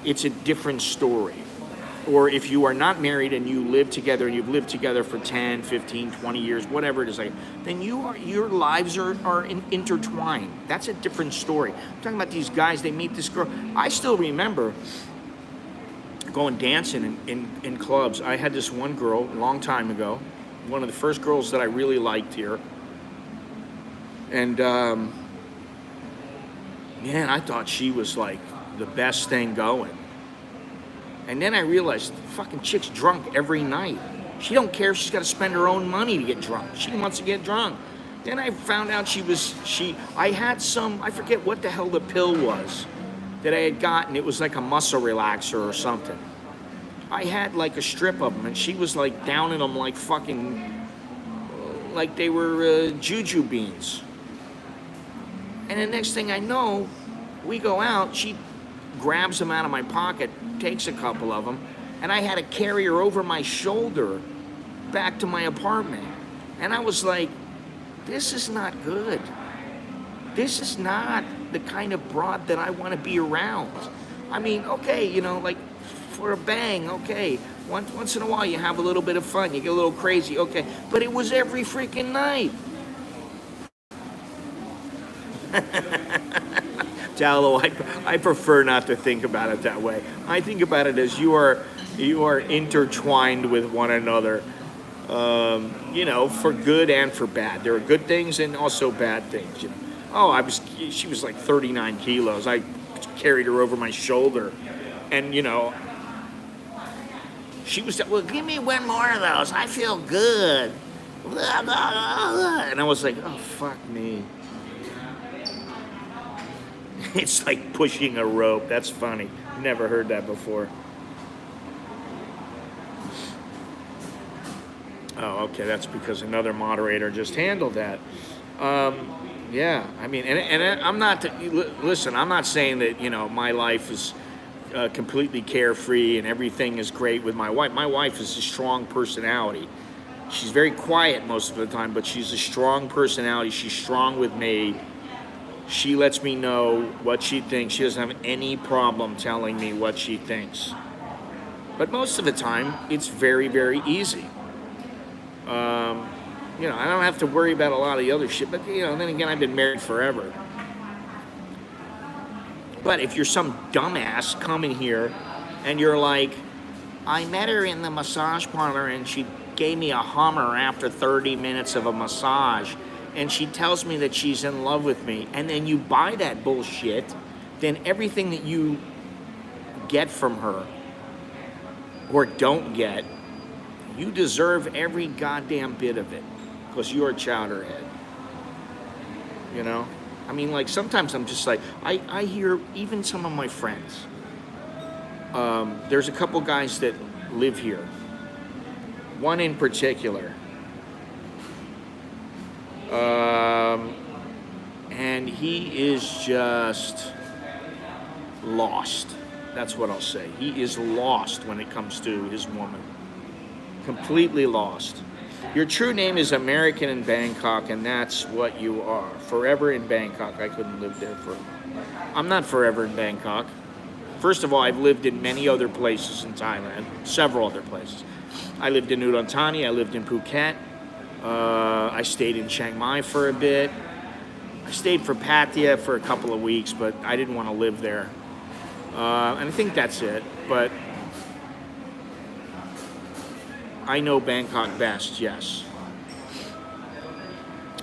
It's a different story. Or if you are not married and you live together and you've lived together for 10, 15, 20 years, whatever it is, then your lives are intertwined. That's a different story. I'm talking about these guys, they meet this girl. I still remember going dancing in clubs. I had this one girl a long time ago, one of the first girls that I really liked here. And man, I thought she was like the best thing going. And then I realized, fucking chick's drunk every night. She don't care if she's got to spend her own money to get drunk. She wants to get drunk. Then I found out I had some, I forget what the hell the pill was that I had gotten. It was like a muscle relaxer or something. I had like a strip of them, and she was like downing them like fucking, like they were juju beans. And the next thing I know, we go out, she grabs them out of my pocket, takes a couple of them, and I had to carry her over my shoulder back to my apartment. And I was like, this is not good. This is not the kind of broad that I want to be around. I mean, okay, like for a bang, okay. Once in a while you have a little bit of fun, you get a little crazy, okay. But it was every freaking night. Dallo, I prefer not to think about it that way. I think about it as you are intertwined with one another, for good and for bad. There are good things and also bad things. Oh, she was like 39 kilos. I carried her over my shoulder, and she was, well, give me one more of those. I feel good. And I was like, oh, fuck me. It's like pushing a rope. That's funny. Never heard that before. Oh, okay. That's because another moderator just handled that. Yeah. I mean, and I'm not. Listen, I'm not saying that my life is completely carefree and everything is great with my wife. My wife is a strong personality. She's very quiet most of the time, but she's a strong personality. She's strong with me. She lets me know what she thinks. She doesn't have any problem telling me what she thinks. But most of the time, it's very, very easy. I don't have to worry about a lot of the other shit. But, then again, I've been married forever. But if you're some dumbass coming here and you're like, I met her in the massage parlor and she gave me a Hummer after 30 minutes of a massage, and she tells me that she's in love with me, and then you buy that bullshit, then everything that you get from her or don't get, you deserve every goddamn bit of it, because you're a chowderhead. I mean, like, sometimes I'm just like, I hear even some of my friends, there's a couple guys that live here. One in particular, and he is just lost. That's what I'll say. He is lost when it comes to his woman. Completely lost. Your true name is American in Bangkok, and that's what you are. Forever in Bangkok. I couldn't live there I'm not forever in Bangkok. First of all, I've lived in many other places in Thailand, several other places. I lived in Udon Thani, I lived in Phuket. I stayed in Chiang Mai for a bit. I stayed for Pattaya for a couple of weeks, but I didn't want to live there. And I think that's it. But I know Bangkok best, yes.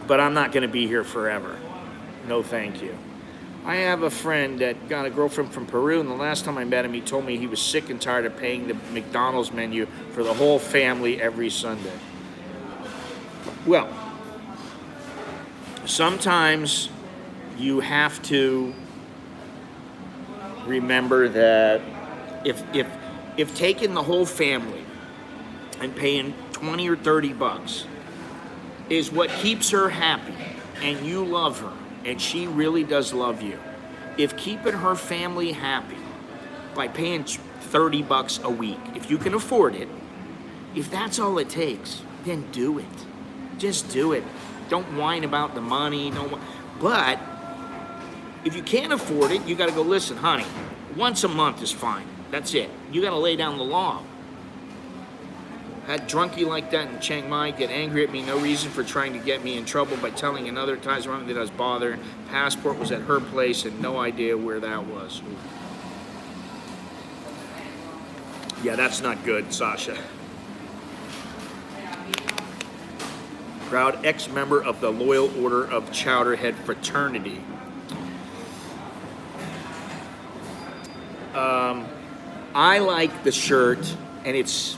But I'm not going to be here forever. No, thank you. I have a friend that got a girlfriend from Peru, and the last time I met him, he told me he was sick and tired of paying the McDonald's menu for the whole family every Sunday. Well, sometimes you have to remember that if taking the whole family and paying 20 or 30 bucks is what keeps her happy, and you love her, and she really does love you, if keeping her family happy by paying 30 bucks a week, if you can afford it, if that's all it takes, then do it. Just do it. Don't whine about the money. But if you can't afford it, you got to go, listen, honey, once a month is fine. That's it. You got to lay down the law. Had drunkie like that in Chiang Mai get angry at me, no reason for trying to get me in trouble by telling another Thai's woman that I was bothering. Passport was at her place and no idea where that was. Yeah, that's not good, Sasha. Proud ex-member of the Loyal Order of Chowderhead Fraternity. I like the shirt, and it's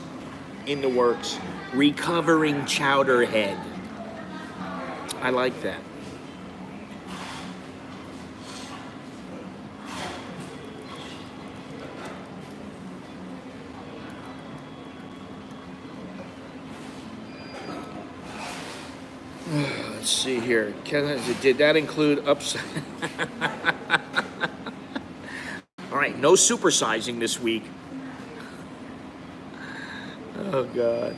in the works, Recovering Chowderhead. I like that. Let's see here. Did that include upside? All right, no supersizing this week. Oh God.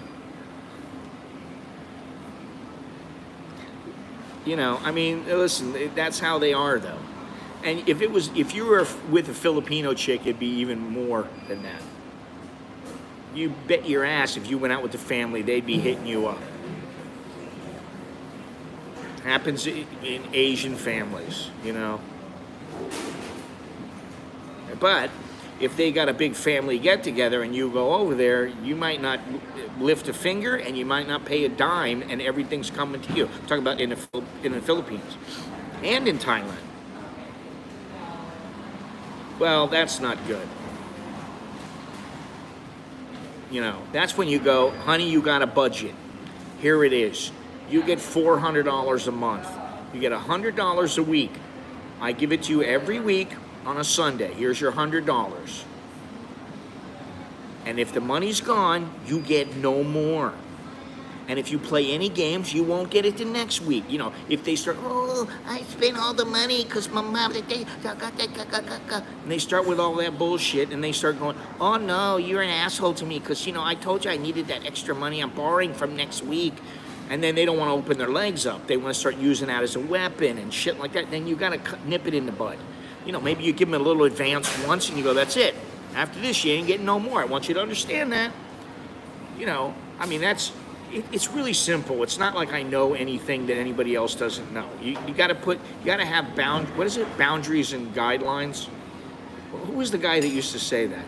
You know, I mean, listen, that's how they are though. And if you were with a Filipino chick, it'd be even more than that. You bet your ass if you went out with the family, they'd be hitting you up. Happens in Asian families, you know. But if they got a big family get together and you go over there, you might not lift a finger and you might not pay a dime, and everything's coming to you. I'm talking about in the Philippines and in Thailand. Well, that's not good. You know, that's when you go, honey, you got a budget. Here it is. You get $400 a month. You get $100 a week. I give it to you every week on a Sunday. Here's your $100. And if the money's gone, you get no more. And if you play any games, you won't get it the next week. You know, if they start, oh, I spent all the money because my mom, and they start with all that bullshit, and they start going, oh no, you're an asshole to me because, you know, I told you I needed that extra money I'm borrowing from next week. And then they don't want to open their legs up. They want to start using that as a weapon and shit like that. Then you got to nip it in the bud. You know, maybe you give them a little advance once and you go, that's it. After this, you ain't getting no more. I want you to understand that. You know, I mean, it's really simple. It's not like I know anything that anybody else doesn't know. You got to have boundaries and guidelines. Who was the guy that used to say that?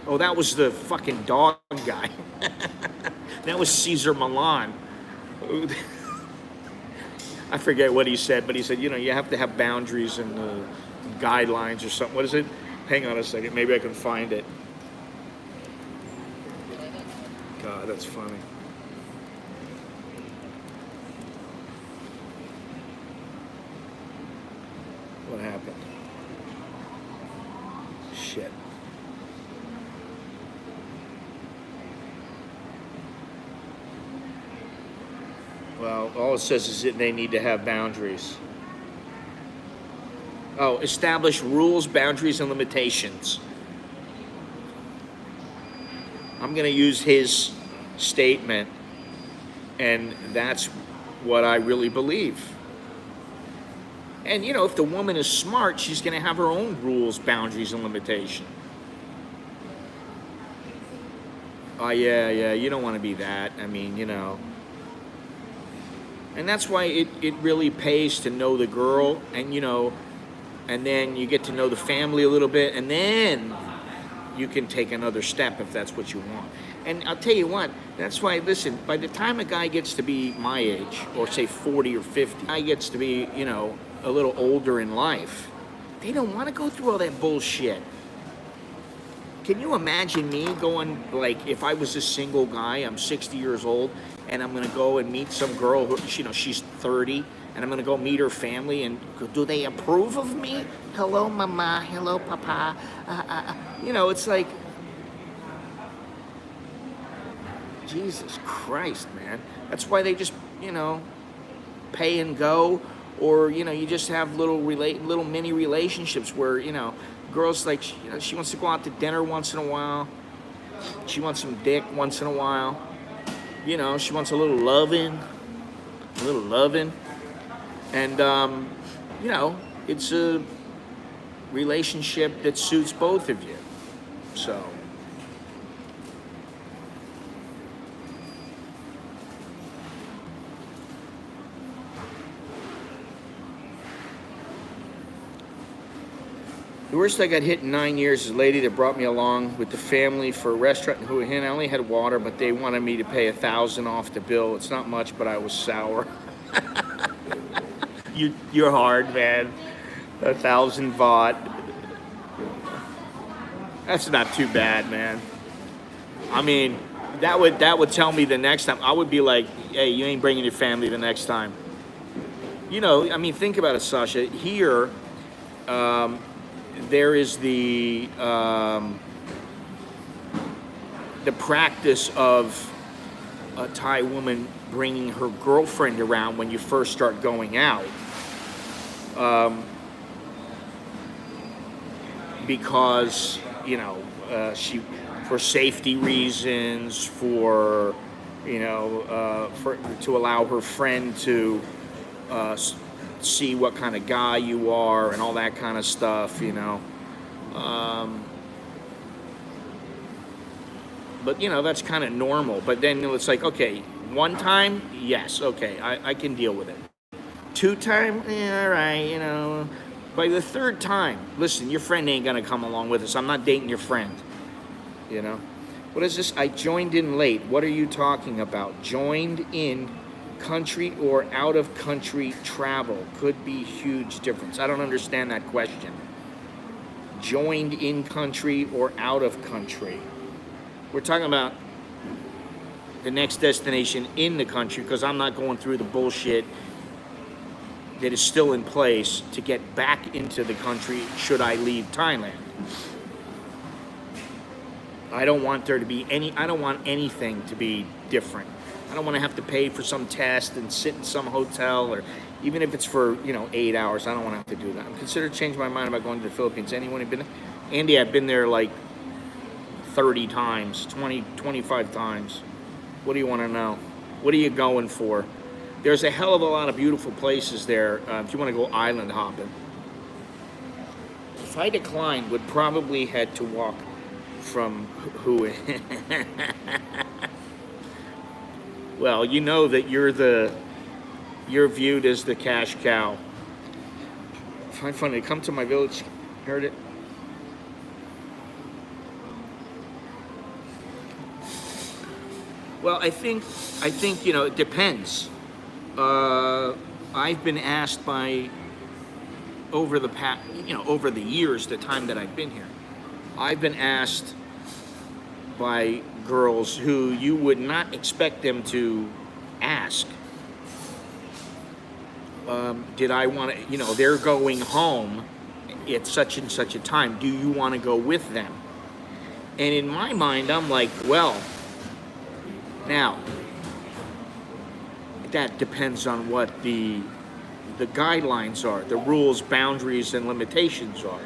Oh, that was the fucking dog guy. That was Caesar Milan. I forget what he said, but he said, you know, you have to have boundaries and guidelines or something. What is it? Hang on a second. Maybe I can find it. God, that's funny. What happened? Shit. Well, all it says is that they need to have boundaries. Oh, establish rules, boundaries, and limitations. I'm going to use his statement, and that's what I really believe. And, you know, if the woman is smart, she's going to have her own rules, boundaries, and limitations. Oh, yeah, you don't want to be that. I mean, you know. And that's why it really pays to know the girl, and, you know, and then you get to know the family a little bit, and then you can take another step if that's what you want. And I'll tell you what, that's why, listen, by the time a guy gets to be my age, or say 40 or 50, guy gets to be, you know, a little older in life, They don't want to go through all that bullshit. Can you imagine me going, like, if I was a single guy, I'm 60 years old, and I'm gonna go and meet some girl who, she's 30, and I'm gonna go meet her family, and do they approve of me? Hello, mama. Hello, papa. It's like, Jesus Christ, man. That's why they just, pay and go, or you just have little mini relationships where girls, like, she wants to go out to dinner once in a while. She wants some dick once in a while. She wants a little loving, and it's a relationship that suits both of you. So. The worst I got hit in 9 years is a lady that brought me along with the family for a restaurant in Hua Hin. I only had water, but they wanted me to pay $1,000 off the bill. It's not much, but I was sour. You're hard, man. 1,000 baht. That's not too bad, man. I mean, that would tell me the next time. I would be like, hey, you ain't bringing your family the next time. Think about it, Sasha. Here, there is the practice of a Thai woman bringing her girlfriend around when you first start going out, because she, for safety reasons, to allow her friend to see what kind of guy you are and all that kind of stuff, but that's kind of normal. But then it's like, okay, one time, yes, okay, I can deal with it. 2 time, yeah, all right, By the 3rd time, listen, your friend ain't gonna come along with us. I'm not dating your friend. What is this? I joined in late. What are you talking about? Joined in country or out of country travel could be huge difference. I don't understand that question. Joined in country or out of country? We're talking about the next destination in the country, because I'm not going through the bullshit that is still in place to get back into the country should I leave Thailand. I don't want anything to be different. I don't want to have to pay for some test and sit in some hotel, or even if it's for 8 hours. I don't want to have to do that. I'm considering changing my mind about going to the Philippines. Anyone have been there? Andy, I've been there like 30 times, 20, 25 times. What do you want to know? What are you going for? There's a hell of a lot of beautiful places there if you want to go island hopping. If I declined, would probably head to walk from Hua. Well, you know that you're viewed as the cash cow. Find funny. Come to my village. Heard it. Well, I think it depends. I've been asked by over the years, the time that I've been here, I've been asked by girls who you would not expect them to ask. Did I want to, they're going home at such and such a time. Do you want to go with them? And in my mind, I'm like, well, now, that depends on what the guidelines are, the rules, boundaries, and limitations are.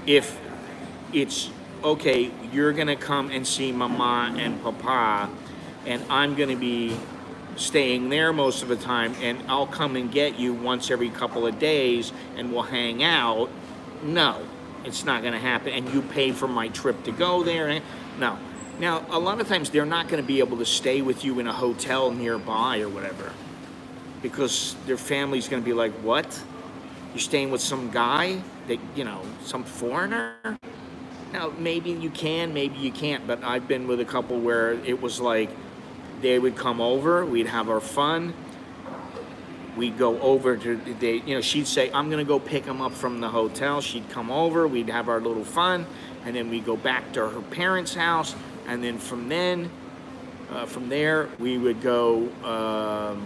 If it's, okay, you're going to come and see mama and papa, and I'm going to be staying there most of the time, and I'll come and get you once every couple of days, and we'll hang out. No, it's not going to happen. And you pay for my trip to go there. No. Now, a lot of times they're not going to be able to stay with you in a hotel nearby or whatever, because their family's going to be like, what? You're staying with some guy that, some foreigner? Now, maybe you can, maybe you can't, but I've been with a couple where it was like they would come over, we'd have our fun, We'd go over to she'd say, I'm gonna go pick him up from the hotel. She'd come over, we'd have our little fun, and then we'd go back to her parents' house, and then from there we would go.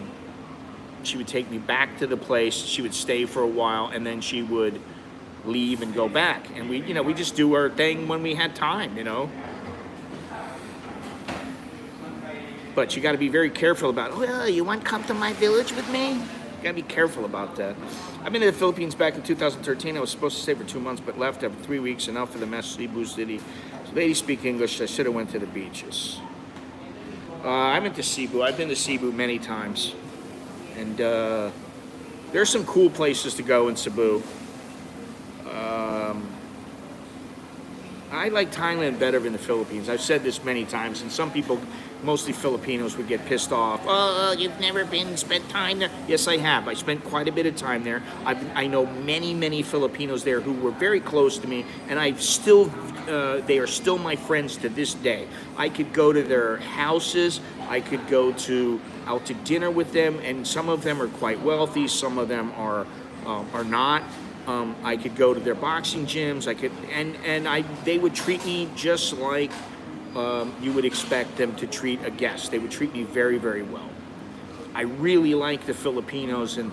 She would take me back to the place. She would stay for a while, and then she would leave and go back. And we just do our thing when we had time, But you got to be very careful about, oh, you want to come to my village with me? You got to be careful about that. I've been to the Philippines back in 2013. I was supposed to stay for 2 months, but left after 3 weeks, enough for the mess, Cebu City. So ladies speak English. I should have went to the beaches. I went to Cebu. I've been to Cebu many times. And there's some cool places to go in Cebu. I like Thailand better than the Philippines. I've said this many times, and some people, mostly Filipinos, would get pissed off. Oh, you've never spent time there. Yes, I have. I spent quite a bit of time there. I know many Filipinos there who were very close to me, and they are still my friends to this day. I could go to their houses. I could go out to dinner with them, and some of them are quite wealthy. Some of them are not. I could go to their boxing gyms. They would treat me just like you would expect them to treat a guest. They would treat me very, very well. I really like the Filipinos, and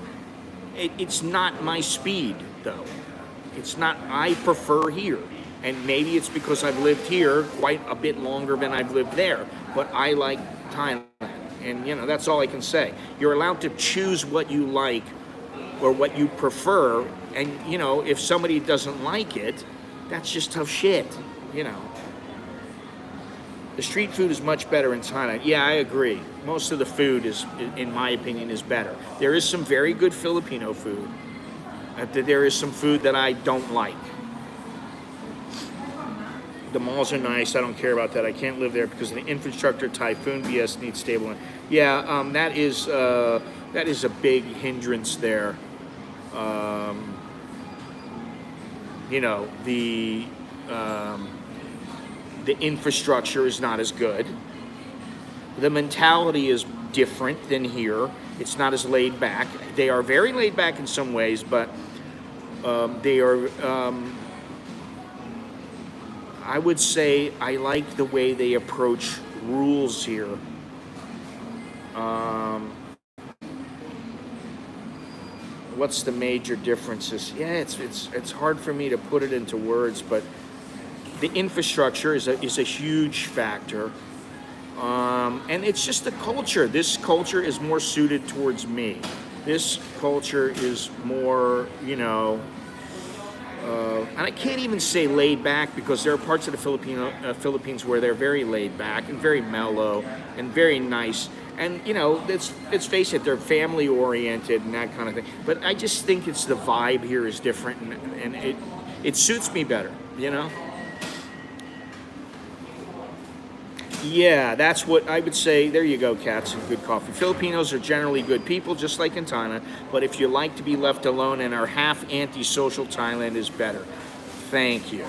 it's not my speed, though. It's not. I prefer here, and maybe it's because I've lived here quite a bit longer than I've lived there. But I like Thailand, and that's all I can say. You're allowed to choose what you like or what you prefer. And, if somebody doesn't like it, that's just tough shit, The street food is much better in Thailand. Yeah, I agree. Most of the food in my opinion, is better. There is some very good Filipino food. There is some food that I don't like. The malls are nice. I don't care about that. I can't live there because of the infrastructure. Typhoon BS needs stable. Yeah, that is a big hindrance there. The infrastructure is not as good. The mentality is different than here. It's not as laid back. They are very laid back in some ways, but they are. I would say I like the way they approach rules here. What's the major differences? Yeah, it's hard for me to put it into words, but the infrastructure is a huge factor, and it's just the culture. This culture is more suited towards me. This culture is more, and I can't even say laid back because there are parts of the Philippines where they're very laid back and very mellow and very nice. And let's face it, they're family oriented and that kind of thing. But I just think it's the vibe here is different, and it suits me better. Yeah, that's what I would say. There you go, cats and good coffee. Filipinos are generally good people, just like in Thailand. But if you like to be left alone and are half antisocial, Thailand is better. Thank you.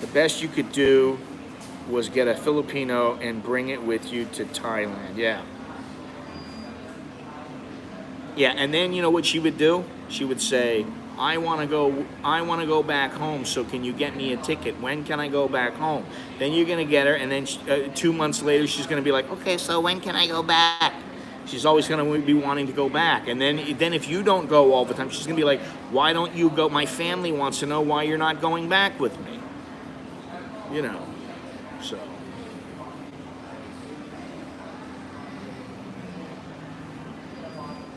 The best you could do was get a Filipino and bring it with you to Thailand. Yeah. Yeah, and then you know what she would do? She would say, I want to go back home, so can you get me a ticket? When can I go back home? Then you're going to get her, and then 2 months later, she's going to be like, okay, so when can I go back? She's always going to be wanting to go back. And then if you don't go all the time, she's going to be like, why don't you go? My family wants to know why you're not going back with me. So.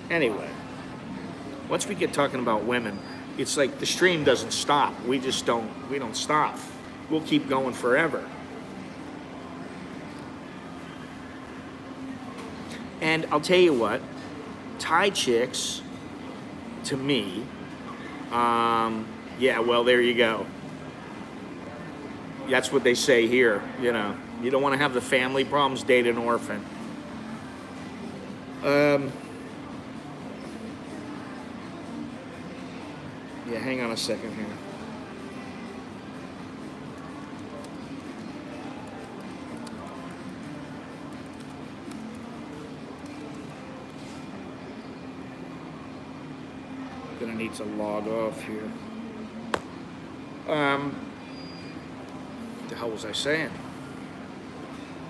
Anyway, once we get talking about women, it's like the stream doesn't stop. We don't stop. We'll keep going forever. And I'll tell you what, Thai chicks, to me, yeah, well, there you go. That's what they say here, You don't want to have the family problems, date an orphan. Yeah, hang on a second here. gonna need to log off here. What the hell was I saying?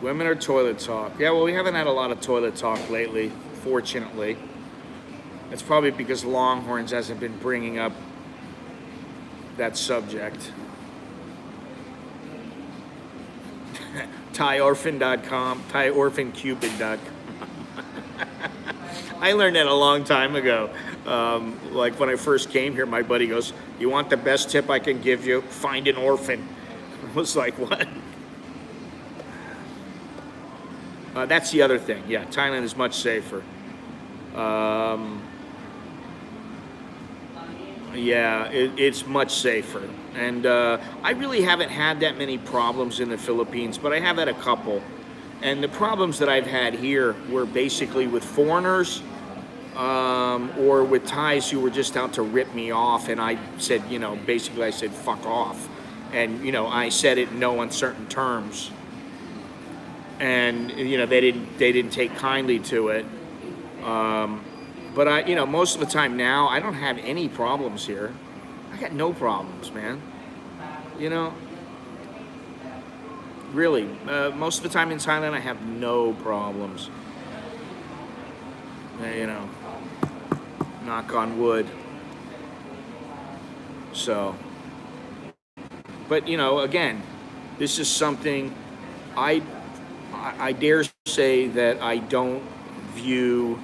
Women or toilet talk? Yeah, well, we haven't had a lot of toilet talk lately, fortunately. It's probably because Longhorns hasn't been bringing up that subject. ThaiOrphan.com, ThaiOrphanCupid.com. I learned that a long time ago. Like when I first came here, my buddy goes, "You want the best tip I can give you? Find an orphan." I was like, what? That's the other thing. Yeah, Thailand is much safer. Yeah, it's much safer. And I really haven't had that many problems in the Philippines, but I have had a couple. And the problems that I've had here were basically with foreigners or with Thais who were just out to rip me off. And I said, basically I said, fuck off. And, I said it in no uncertain terms. And, they didn't take kindly to it. But most of the time now, I don't have any problems here. I got no problems, man. Really, most of the time in Thailand, I have no problems. Knock on wood. So, but again, this is something I dare say that I don't view.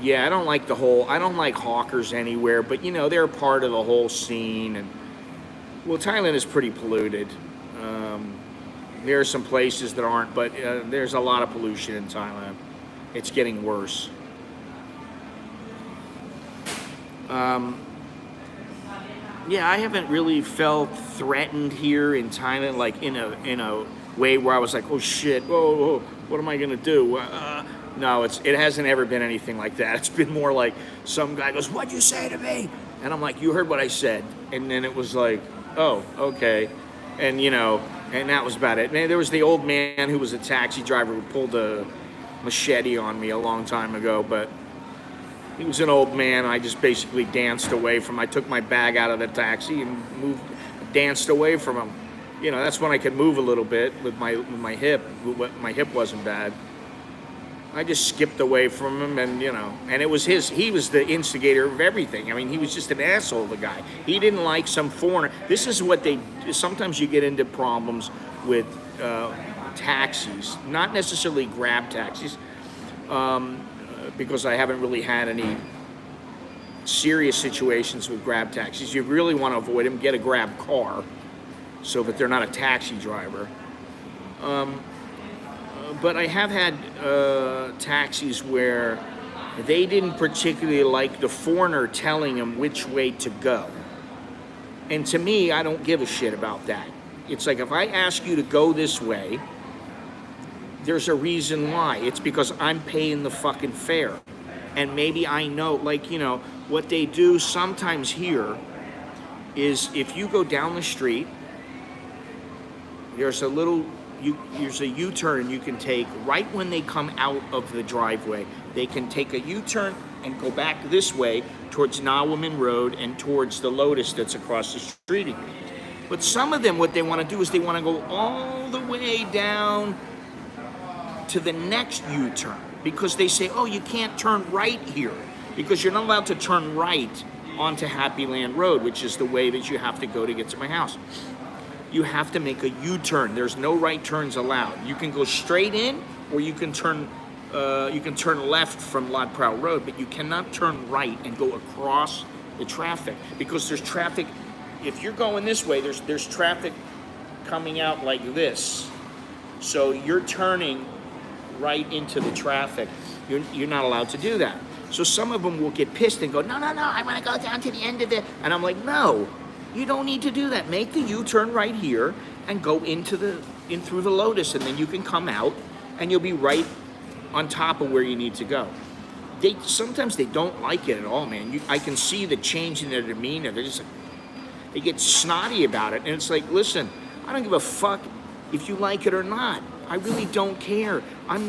Yeah, I don't like hawkers anywhere, but they're part of the whole scene. And well, Thailand is pretty polluted. There are some places that aren't, but there's a lot of pollution in Thailand. It's getting worse. Yeah, I haven't really felt threatened here in Thailand, like in a way where I was like, oh shit, whoa, what am I gonna do? No, it hasn't ever been anything like that. It's been more like some guy goes, "What'd you say to me?" And I'm like, "You heard what I said." And then it was like, "Oh, okay." And and that was about it. And there was the old man who was a taxi driver who pulled a machete on me a long time ago, but he was an old man. I just basically danced away from him. I took my bag out of the taxi and danced away from him. That's when I could move a little bit with my hip. My hip wasn't bad. I just skipped away from him, and and it was he was the instigator of everything. I mean, he was just an asshole, the guy. He didn't like some foreigner. This is what sometimes you get into problems with taxis, not necessarily Grab taxis, because I haven't really had any serious situations with Grab taxis. You really want to avoid them. Get a Grab car so that they're not a taxi driver. But I have had taxis where they didn't particularly like the foreigner telling them which way to go. And to me, I don't give a shit about that. It's like if I ask you to go this way, there's a reason why. It's because I'm paying the fucking fare. And maybe I know, what they do sometimes here is if you go down the street, there's a U-turn you can take right when they come out of the driveway. They can take a U-turn and go back this way towards Nawamin Road and towards the Lotus that's across the street. But some of them, what they want to do is they want to go all the way down to the next U-turn because they say, oh, you can't turn right here because you're not allowed to turn right onto Happy Land Road, which is the way that you have to go to get to my house. You have to make a U-turn. There's no right turns allowed. You can go straight in, or you can turn left from Lad Prao Road, but you cannot turn right and go across the traffic because there's traffic. If you're going this way, there's traffic coming out like this. So you're turning right into the traffic. You're not allowed to do that. So some of them will get pissed and go, no, I want to go down to the end of the. And I'm like, no. You don't need to do that. Make the U-turn right here and go in through the Lotus, and then you can come out and you'll be right on top of where you need to go. Sometimes they don't like it at all, man. I can see the change in their demeanor. They get snotty about it, and it's like, listen, I don't give a fuck if you like it or not. I really don't care.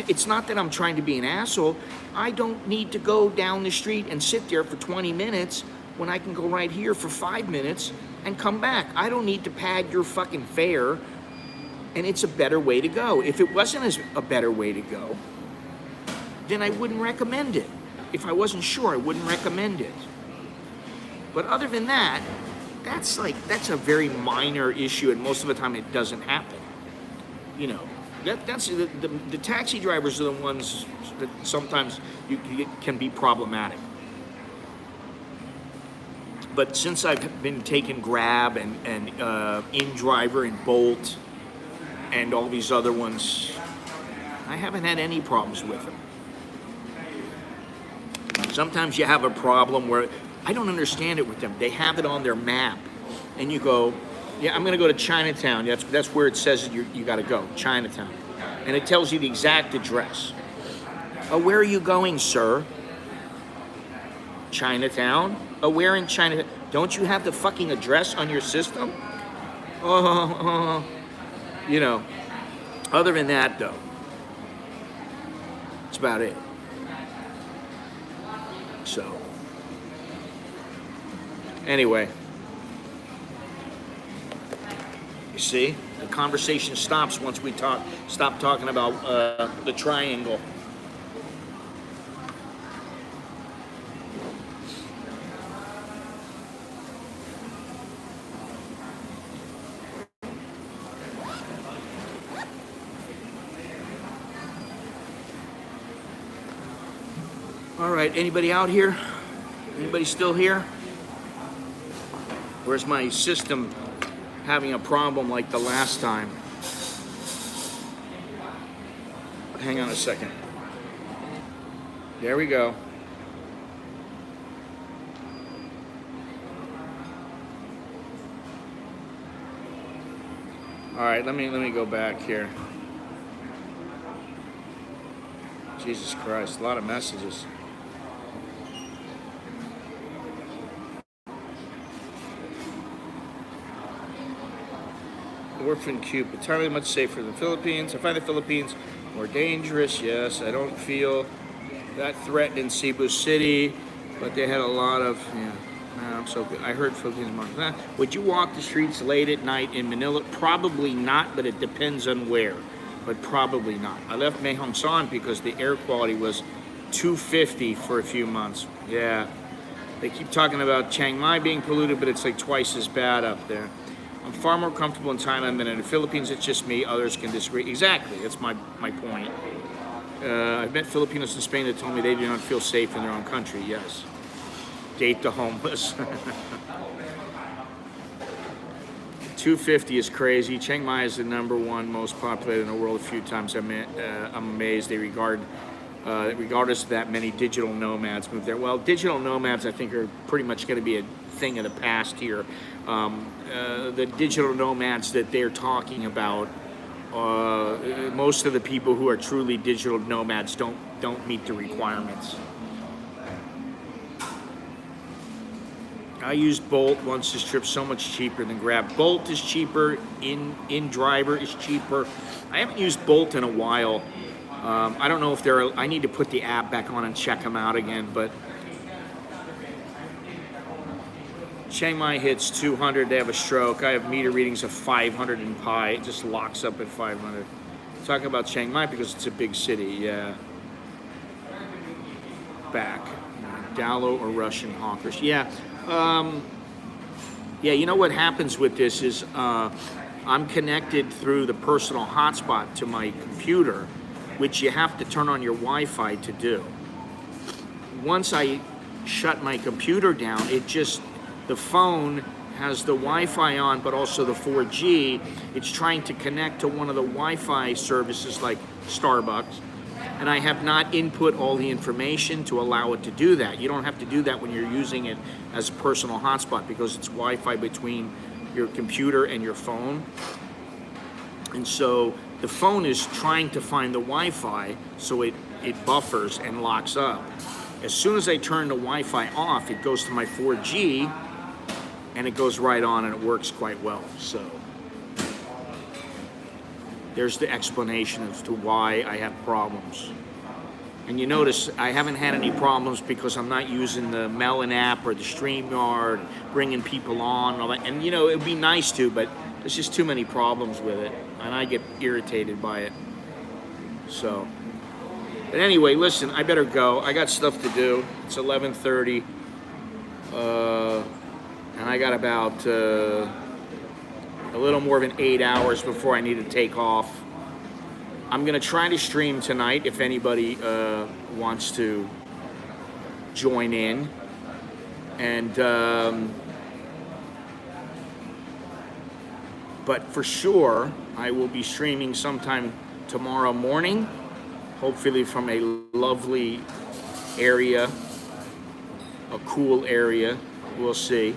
It's not that I'm trying to be an asshole. I don't need to go down the street and sit there for 20 minutes when I can go right here for 5 minutes and come back. I don't need to pad your fucking fare, and it's a better way to go. If it wasn't a better way to go, then I wouldn't recommend it. If I wasn't sure, I wouldn't recommend it. But other than that, that's a very minor issue, and most of the time it doesn't happen. You know, that's the taxi drivers are the ones that sometimes can be problematic. But since I've been taking Grab and InDriver and Bolt and all these other ones, I haven't had any problems with them. Sometimes you have a problem where I don't understand it with them. They have it on their map, and you go, yeah, I'm going to go to Chinatown. That's where it says you got to go, Chinatown. And it tells you the exact address. Oh, where are you going, sir? Chinatown? Oh, where in Chinatown? Don't you have the fucking address on your system? You know, other than that, though, that's about it. So, anyway, you see, the conversation stops once we stop talking about the triangle. All right, anybody out here? Anybody still here? Where's my system having a problem like the last time? Hang on a second. There we go. All right, let me go back here. Jesus Christ, a lot of messages. Orphan Cube, entirely much safer than the Philippines. I find the Philippines more dangerous. Yes, I don't feel that threat in Cebu City, but they had a lot of, I'm so good. I heard Philippines more. Would you walk the streets late at night in Manila? Probably not, but it depends on where. But probably not. I left Mae Hong Son because the air quality was 250 for a few months. Yeah. They keep talking about Chiang Mai being polluted, but it's like twice as bad up there. I'm far more comfortable in Thailand than in the Philippines. It's just me. Others can disagree. Exactly. That's my point. I've met Filipinos in Spain that told me they do not feel safe in their own country. Yes. Date the homeless. 250 is crazy. Chiang Mai is the #1 most populated in the world. A few times I'm amazed they regardless of that many digital nomads move there. Well, digital nomads I think are pretty much going to be a thing of the past here. The digital nomads that they're talking about, most of the people who are truly digital nomads don't meet the requirements. I used Bolt once this trip, so much cheaper than Grab. Bolt is cheaper, InDriver is cheaper. I haven't used Bolt in a while. I don't know if I need to put the app back on and check them out again, but Chiang Mai hits 200, they have a stroke. I have meter readings of 500 in Pi. It just locks up at 500. Talking about Chiang Mai because it's a big city, yeah. Back. Dallo or Russian hawkers. Yeah. Yeah, you know what happens with this is I'm connected through the personal hotspot to my computer, which you have to turn on your Wi-Fi to do. Once I shut my computer down, the phone has the Wi-Fi on, but also the 4G. It's trying to connect to one of the Wi-Fi services like Starbucks, and I have not input all the information to allow it to do that. You don't have to do that when you're using it as a personal hotspot because it's Wi-Fi between your computer and your phone. And so the phone is trying to find the Wi-Fi, so it buffers and locks up. As soon as I turn the Wi-Fi off, it goes to my 4G, and it goes right on, and it works quite well. So, there's the explanation as to why I have problems. And you notice I haven't had any problems because I'm not using the Melon app or the StreamYard, bringing people on and all that. And you know, it'd be nice to, but there's just too many problems with it, and I get irritated by it. So, but anyway, listen, I better go. I got stuff to do. It's 11:30, and I got about a little more than 8 hours before I need to take off. I'm gonna try to stream tonight if anybody wants to join in, and but for sure I will be streaming sometime tomorrow morning, hopefully from a lovely area, a cool area. We'll see.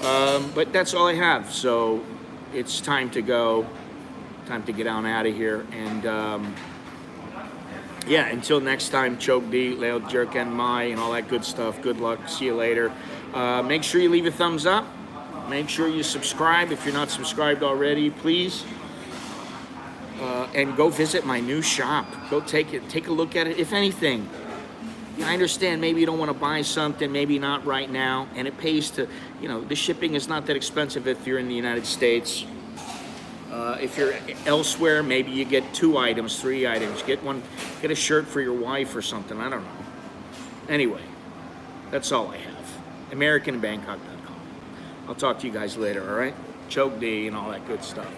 But that's all I have. So it's time to go. Time to get on out of here. And yeah, until next time, Choke D, Leo Jerken Mai, and all that good stuff. Good luck. See you later. Make sure you leave a thumbs up. Make sure you subscribe if you're not subscribed already, please. And go visit my new shop. Go take a look at it. If anything, I understand maybe you don't want to buy something, maybe not right now, and it pays to, you know, the shipping is not that expensive if you're in the United States. If you're elsewhere, maybe you get 2 items, 3 items. Get a shirt for your wife or something. I don't know. Anyway, that's all I have. AmericanBangkok.com. I'll talk to you guys later, all right? Choke D and all that good stuff.